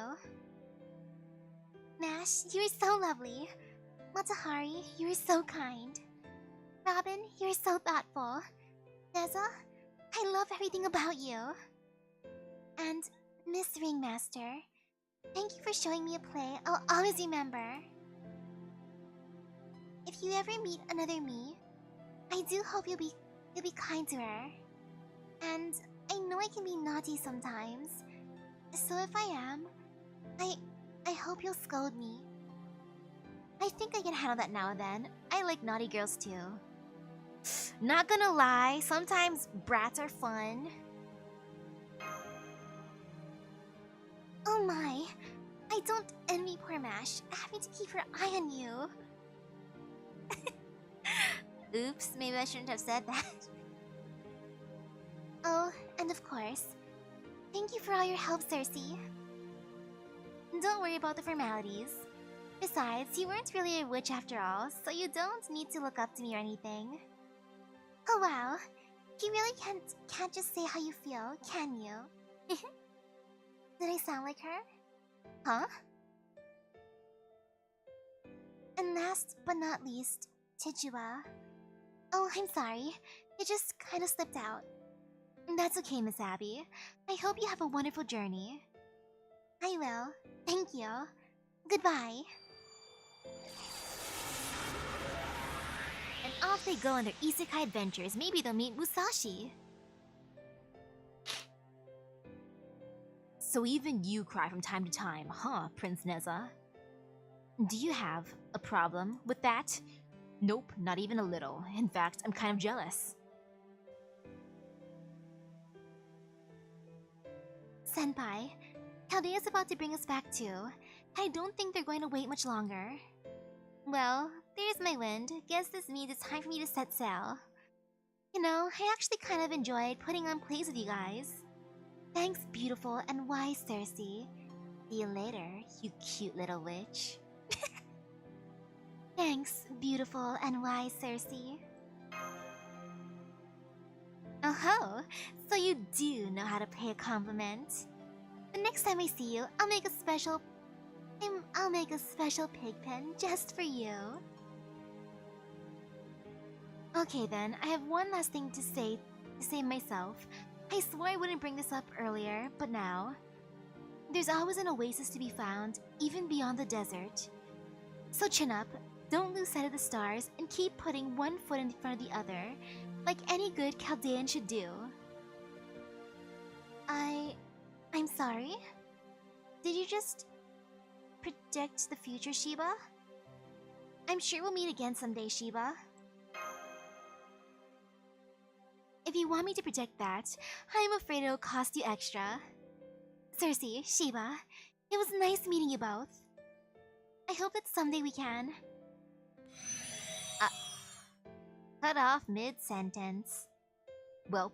Nash, you are so lovely. Matahari, you are so kind. Robin, you are so thoughtful. Neza, I love everything about you. And Miss Ringmaster, thank you for showing me a play I'll always remember. If you ever meet another me, I do hope you'll be kind to her. And I know I can be naughty sometimes, so if I am, I hope you'll scold me. I think I can handle that now and then. I like naughty girls too. Not gonna lie, sometimes brats are fun. Oh my, I don't envy poor Mash having to keep her eye on you. Oops, maybe I shouldn't have said that. Oh, and of course, Thank you for all your help, Cersei. Don't worry about the formalities. Besides, you weren't really a witch after all, so you don't need to look up to me or anything. Oh wow, you really can't just say how you feel, can you? Did I sound like her? Huh? And last but not least, Tijua. Oh, I'm sorry. It just kind of slipped out. That's okay, Miss Abby. I hope you have a wonderful journey. I will. Thank you. Goodbye. And off they go on their isekai adventures. Maybe they'll meet Musashi. So even you cry from time to time, huh, Prince Neza? Do you have a problem with that? Nope, not even a little. In fact, I'm kind of jealous. Senpai, Caldea's about to bring us back too. I don't think they're going to wait much longer. Well, there's my wind. Guess this means it's time for me to set sail. You know, I actually kind of enjoyed putting on plays with you guys. Thanks, beautiful and wise Cersei. See you later, you cute little witch. Thanks, beautiful and wise Cersei. Oh-ho, so you do know how to pay a compliment. The next time I see you, I'll make a special pig pen just for you. Okay then, I have one last thing to say myself. I swore I wouldn't bring this up earlier, but now. There's always an oasis to be found, even beyond the desert. So chin up, don't lose sight of the stars, and keep putting one foot in front of the other, like any good Chaldean should do. I'm sorry? Did you just predict the future, Shiba? I'm sure we'll meet again someday, Shiba. If you want me to predict that, I'm afraid it'll cost you extra. Cersei, Shiba, it was nice meeting you both. I hope that someday we can. Cut off mid-sentence. Welp.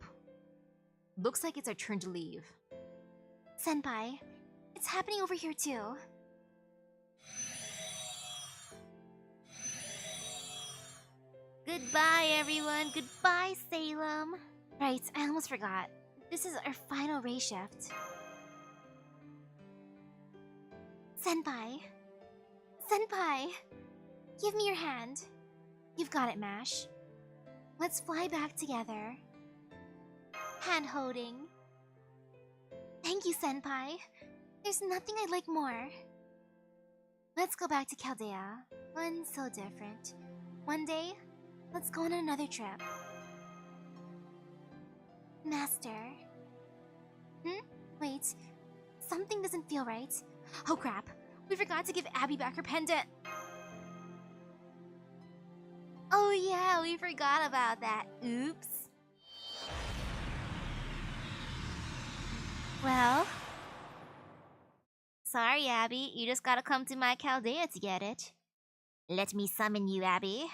Looks like it's our turn to leave. Senpai, it's happening over here too. Goodbye, everyone. Goodbye, Salem. Right, I almost forgot. This is our final race shift. Senpai. Senpai! Give me your hand. You've got it, Mash. Let's fly back together. Hand-holding. Thank you, Senpai. There's nothing I'd like more. Let's go back to Chaldea. One so different. One day, let's go on another trip. Master. Wait. Something doesn't feel right. Oh crap. We forgot to give Abby back her pendant. Oh yeah, we forgot about that. Oops. Well, sorry, Abby. You just gotta come to my Chaldea to get it. Let me summon you, Abby.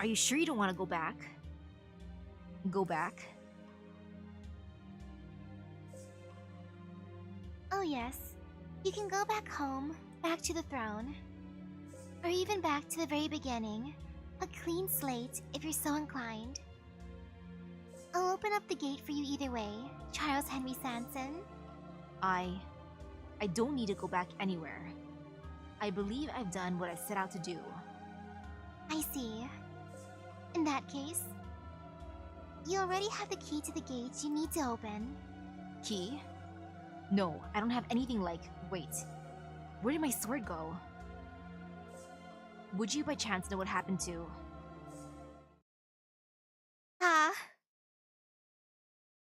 Are you sure you don't want to go back? Go back? Oh yes. You can go back home, back to the throne. Or even back to the very beginning. A clean slate, if you're so inclined. I'll open up the gate for you either way, Charles Henry Sanson. I don't need to go back anywhere. I believe I've done what I set out to do. I see. In that case, you already have the key to the gates you need to open. Key? No, I don't have anything like... Wait. Where did my sword go? Would you by chance know what happened to...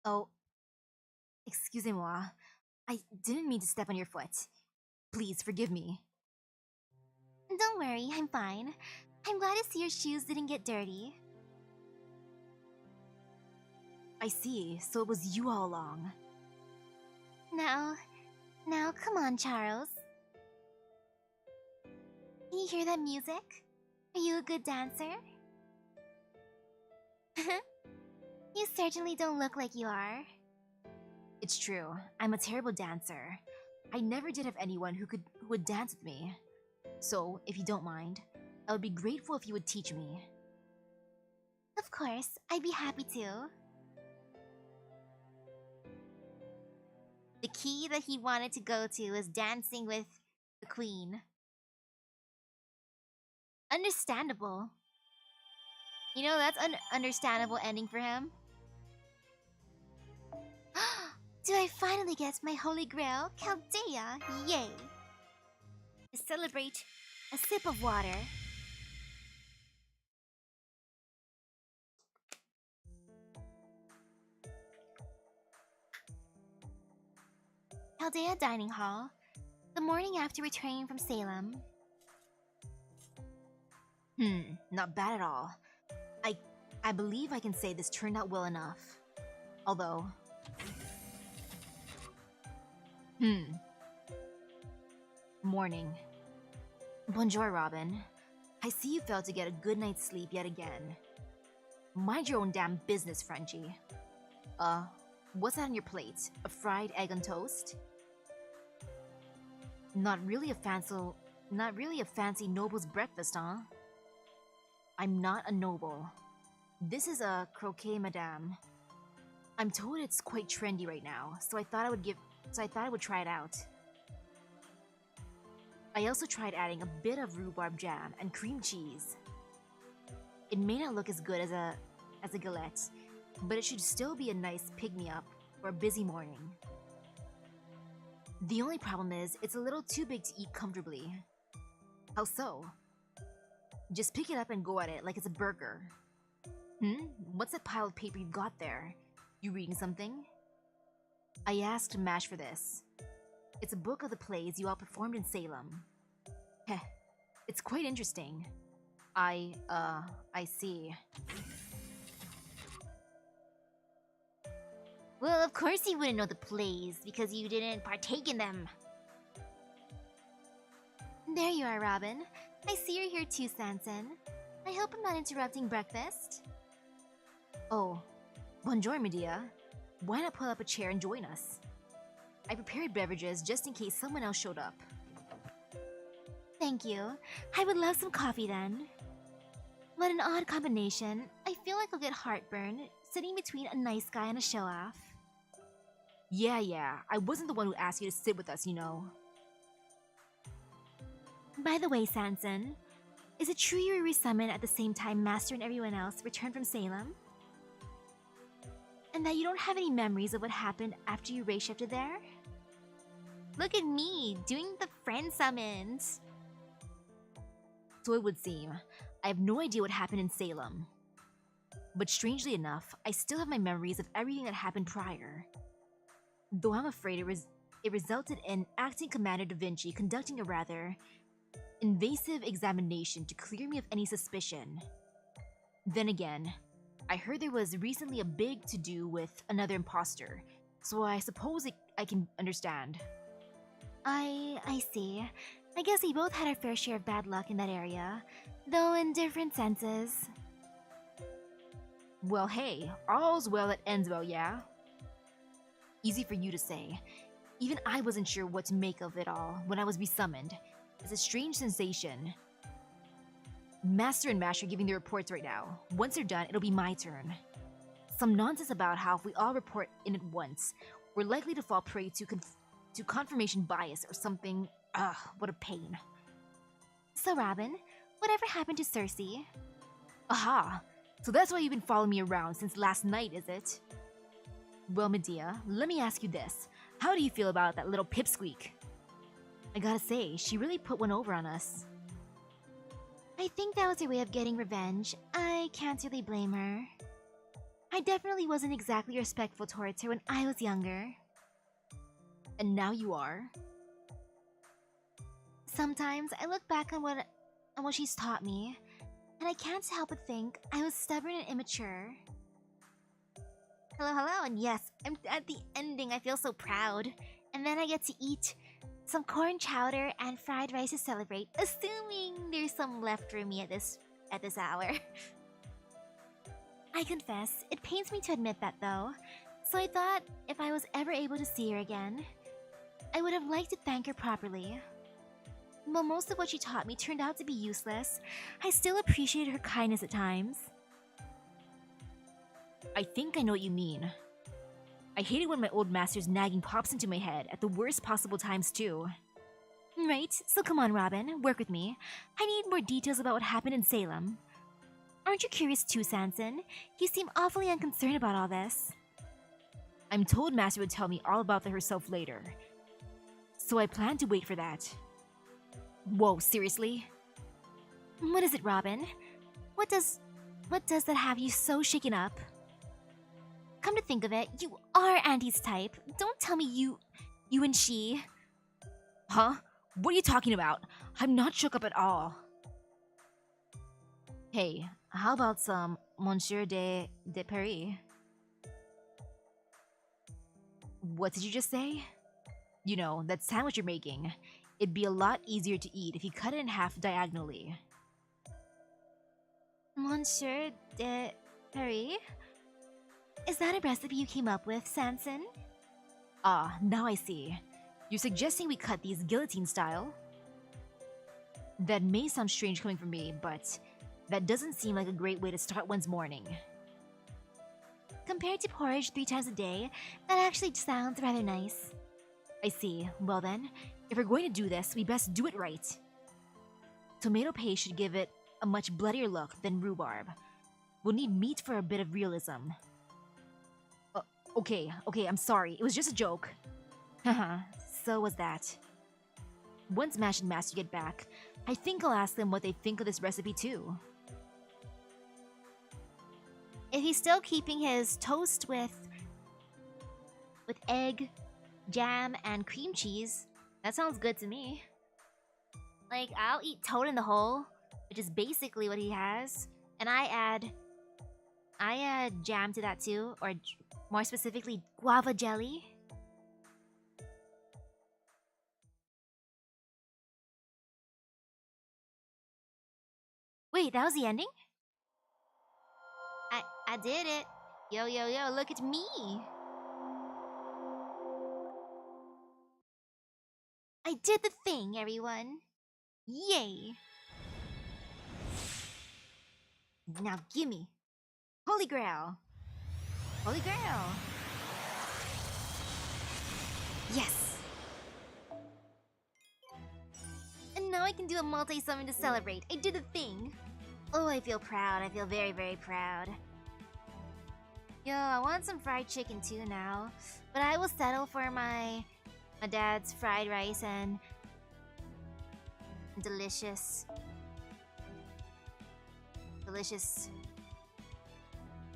Oh, excusez-moi. I didn't mean to step on your foot. Please forgive me. Don't worry, I'm fine. I'm glad to see your shoes didn't get dirty. I see, so it was you all along. Now, come on, Charles. Can you hear that music? Are you a good dancer? You certainly don't look like you are. It's true, I'm a terrible dancer. I never did have anyone who would dance with me. So, if you don't mind, I would be grateful if you would teach me. Of course, I'd be happy to. The key that he wanted to go to is dancing with the queen. Understandable. You know, that's an understandable ending for him. Do I finally get my holy grail, Chaldea? Yay! To celebrate, a sip of water. Chaldea Dining Hall, the morning after returning from Salem. Not bad at all. I believe I can say this turned out well enough. Although... Morning. Bonjour, Robin. I see you failed to get a good night's sleep yet again. Mind your own damn business, Frenchie. What's that on your plate? A fried egg on toast? Not really a fancy noble's breakfast, huh? I'm not a noble. This is a croquet, madame. I'm told it's quite trendy right now, so I thought I would try it out. I also tried adding a bit of rhubarb jam and cream cheese. It may not look as good as a galette, but it should still be a nice pick-me-up for a busy morning. The only problem is, it's a little too big to eat comfortably. How so? Just pick it up and go at it like it's a burger. What's that pile of paper you got there? You reading something? I asked Mash for this. It's a book of the plays you all performed in Salem. Heh, it's quite interesting. I see. Well, of course you wouldn't know the plays, because you didn't partake in them. There you are, Robin. I see you're here too, Sanson. I hope I'm not interrupting breakfast. Oh, bonjour, Medea. Why not pull up a chair and join us? I prepared beverages just in case someone else showed up. Thank you. I would love some coffee then. What an odd combination. I feel like I'll get heartburn sitting between a nice guy and a show-off. Yeah, I wasn't the one who asked you to sit with us, you know. By the way, Sanson, is it true you were resummoned at the same time Master and everyone else returned from Salem? And that you don't have any memories of what happened after you race-shifted there? Look at me, doing the friend summons! So it would seem. I have no idea what happened in Salem. But strangely enough, I still have my memories of everything that happened prior. Though I'm afraid it resulted in Acting Commander Da Vinci conducting a rather invasive examination to clear me of any suspicion. Then again, I heard there was recently a big to-do with another imposter, so I suppose I can understand. I see. I guess we both had our fair share of bad luck in that area, though in different senses. Well, hey, all's well that ends well, yeah? Easy for you to say. Even I wasn't sure what to make of it all when I was resummoned. It's a strange sensation. Master and Mash are giving their reports right now. Once they're done, it'll be my turn. Some nonsense about how if we all report in at once, we're likely to fall prey to confirmation bias or something. Ugh, what a pain. So Robin, whatever happened to Cersei? Aha! So that's why you've been following me around since last night, is it? Well, Medea, let me ask you this. How do you feel about that little pipsqueak? I gotta say, she really put one over on us. I think that was her way of getting revenge. I can't really blame her. I definitely wasn't exactly respectful towards her when I was younger. And now you are? Sometimes I look back on what she's taught me, and I can't help but think I was stubborn and immature. Hello, and yes, I'm at the ending. I feel so proud. And then I get to eat some corn chowder and fried rice to celebrate, assuming there's some left for me at this hour. I confess, it pains me to admit that though. So I thought if I was ever able to see her again, I would have liked to thank her properly. While most of what she taught me turned out to be useless, I still appreciated her kindness at times. I think I know what you mean. I hate it when my old master's nagging pops into my head at the worst possible times too. Right, so come on, Robin, work with me. I need more details about what happened in Salem. Aren't you curious too, Sanson? You seem awfully unconcerned about all this. I'm told Master would tell me all about that herself later. So I plan to wait for that. Whoa, seriously? What is it, Robin? What does that have you so shaken up? Come to think of it, you are Auntie's type. Don't tell me you and she. Huh? What are you talking about? I'm not shook up at all. Hey, how about some Monsieur de Paris? What did you just say? You know, that sandwich you're making. It'd be a lot easier to eat if you cut it in half diagonally. Monsieur de Paris? Is that a recipe you came up with, Sanson? Ah, now I see. You're suggesting we cut these guillotine style? That may sound strange coming from me, but that doesn't seem like a great way to start one's morning. Compared to porridge 3 times a day, that actually sounds rather nice. I see. Well then, if we're going to do this, we best do it right. Tomato paste should give it a much bloodier look than rhubarb. We'll need meat for a bit of realism. Okay, I'm sorry. It was just a joke. Haha, so was that. Once Mash and Master get back, I think I'll ask them what they think of this recipe too. If he's still keeping his toast with egg, jam, and cream cheese, that sounds good to me. Like, I'll eat toad in the hole, which is basically what he has, and I add jam to that too, or more specifically, guava jelly. Wait, that was the ending? I did it. Yo, look at me. I did the thing, everyone. Yay. Now gimme. Holy Grail. Holy Grail. Yes. And now I can do a multi-summon to celebrate. I did the thing. Oh, I feel proud. I feel very, very proud. Yo, I want some fried chicken too now. But I will settle for my dad's fried rice and delicious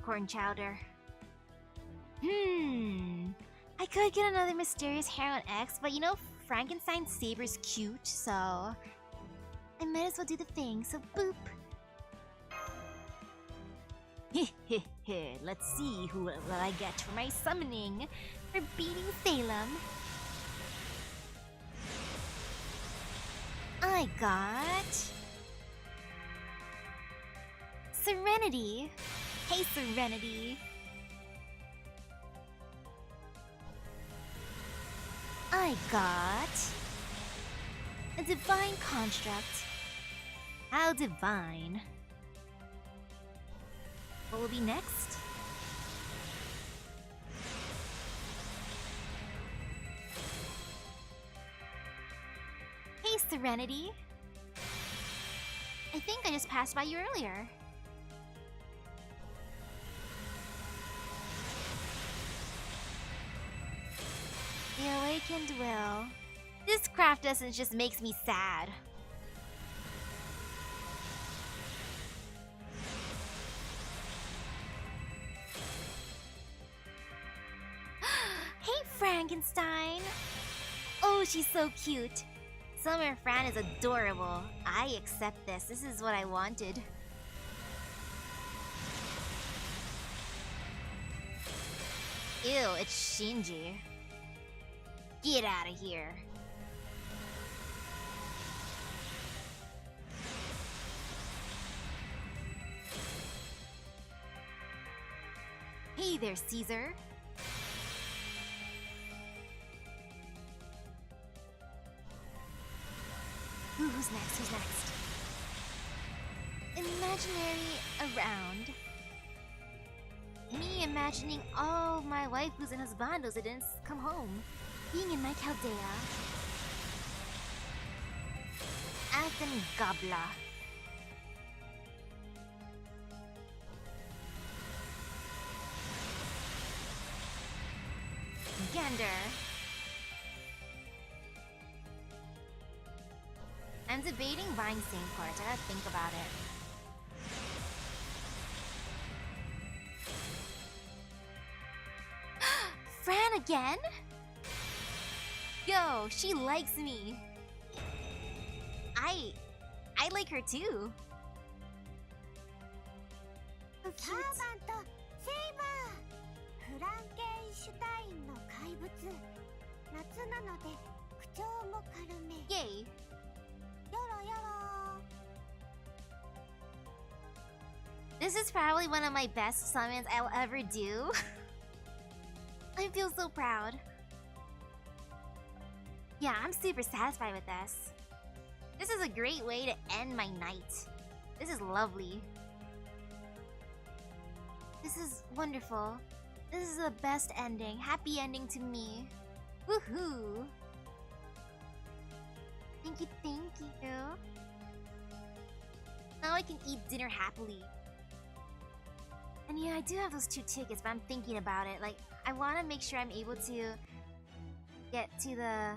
corn chowder. I could get another mysterious hair on X, but you know Frankenstein's saber's cute, so I might as well do the thing, so boop. Let's see who will I get for my summoning for beating Salem. I got Serenity. Hey, Serenity. I got a divine construct. How divine. What will be next? Hey, Serenity. I think I just passed by you earlier. The awakened will. This craft essence just makes me sad. Hey, Frankenstein! Oh, she's so cute. Summer Fran is adorable. I accept this. This is what I wanted. Ew, it's Shinji. Get out of here. Hey there, Caesar. Ooh, who's next? Who's next? Imaginary around. Me imagining all my waifus and husbandos that didn't come home. Being in my Chaldea. Anthony Gobla. Gander. I'm debating buying same cards. I gotta think about it. Fran again? Yo, she likes me. I like her too. So サー cute. バントセイバーフランケンシュタインの怪物夏なので口調も軽め Yay. よろよろ This is probably one of my best summons I'll ever do. I feel so proud. Yeah, I'm super satisfied with this. This is a great way to end my night. This is lovely. This is wonderful. This is the best ending. Happy ending to me. Woohoo! Thank you, thank you. Now I can eat dinner happily. And yeah, I do have those 2 tickets, but I'm thinking about it. Like, I want to make sure I'm able to get to the,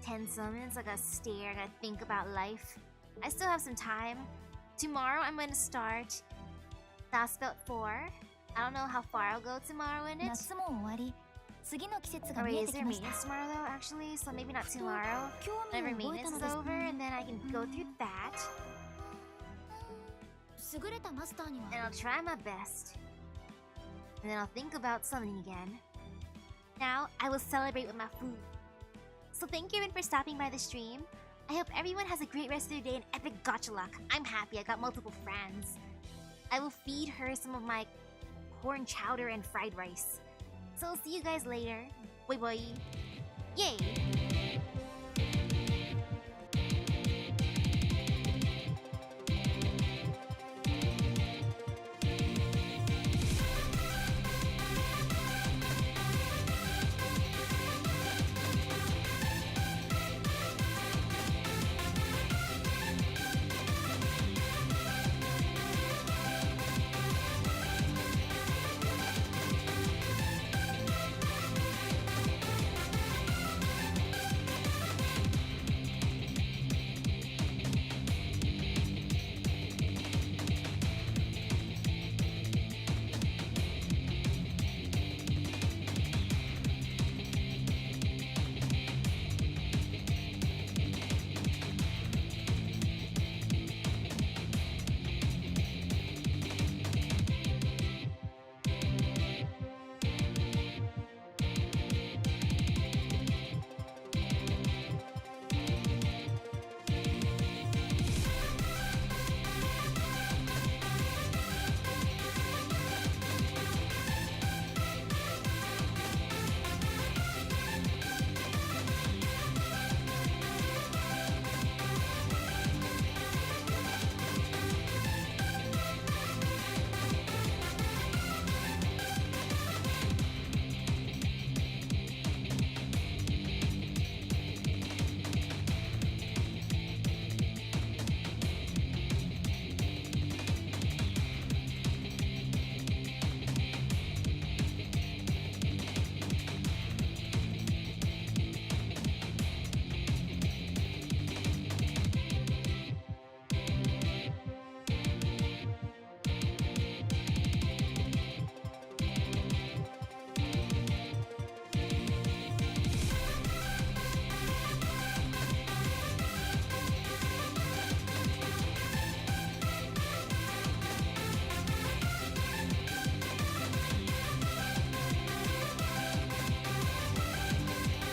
10 summons. I gotta stare, I gotta think about life. I still have some time. Tomorrow I'm gonna start Dust Belt 4. I don't know how far I'll go tomorrow in it. 夏も終わり次の季節が Or 見 wait, え is て there きました maintenance tomorrow though, actually? So maybe not tomorrow. 興 Whenever 味を覚えた maintenance の is です over, and then I can go through that. 優れたマスターには And I'll try my best. And then I'll think about something again. Now, I will celebrate with my food. So thank you everyone for stopping by the stream. I hope everyone has a great rest of their day and epic gacha luck. I'm happy I got multiple friends. I will feed her some of my corn chowder and fried rice. So I'll see you guys later. Boy boy. Yay!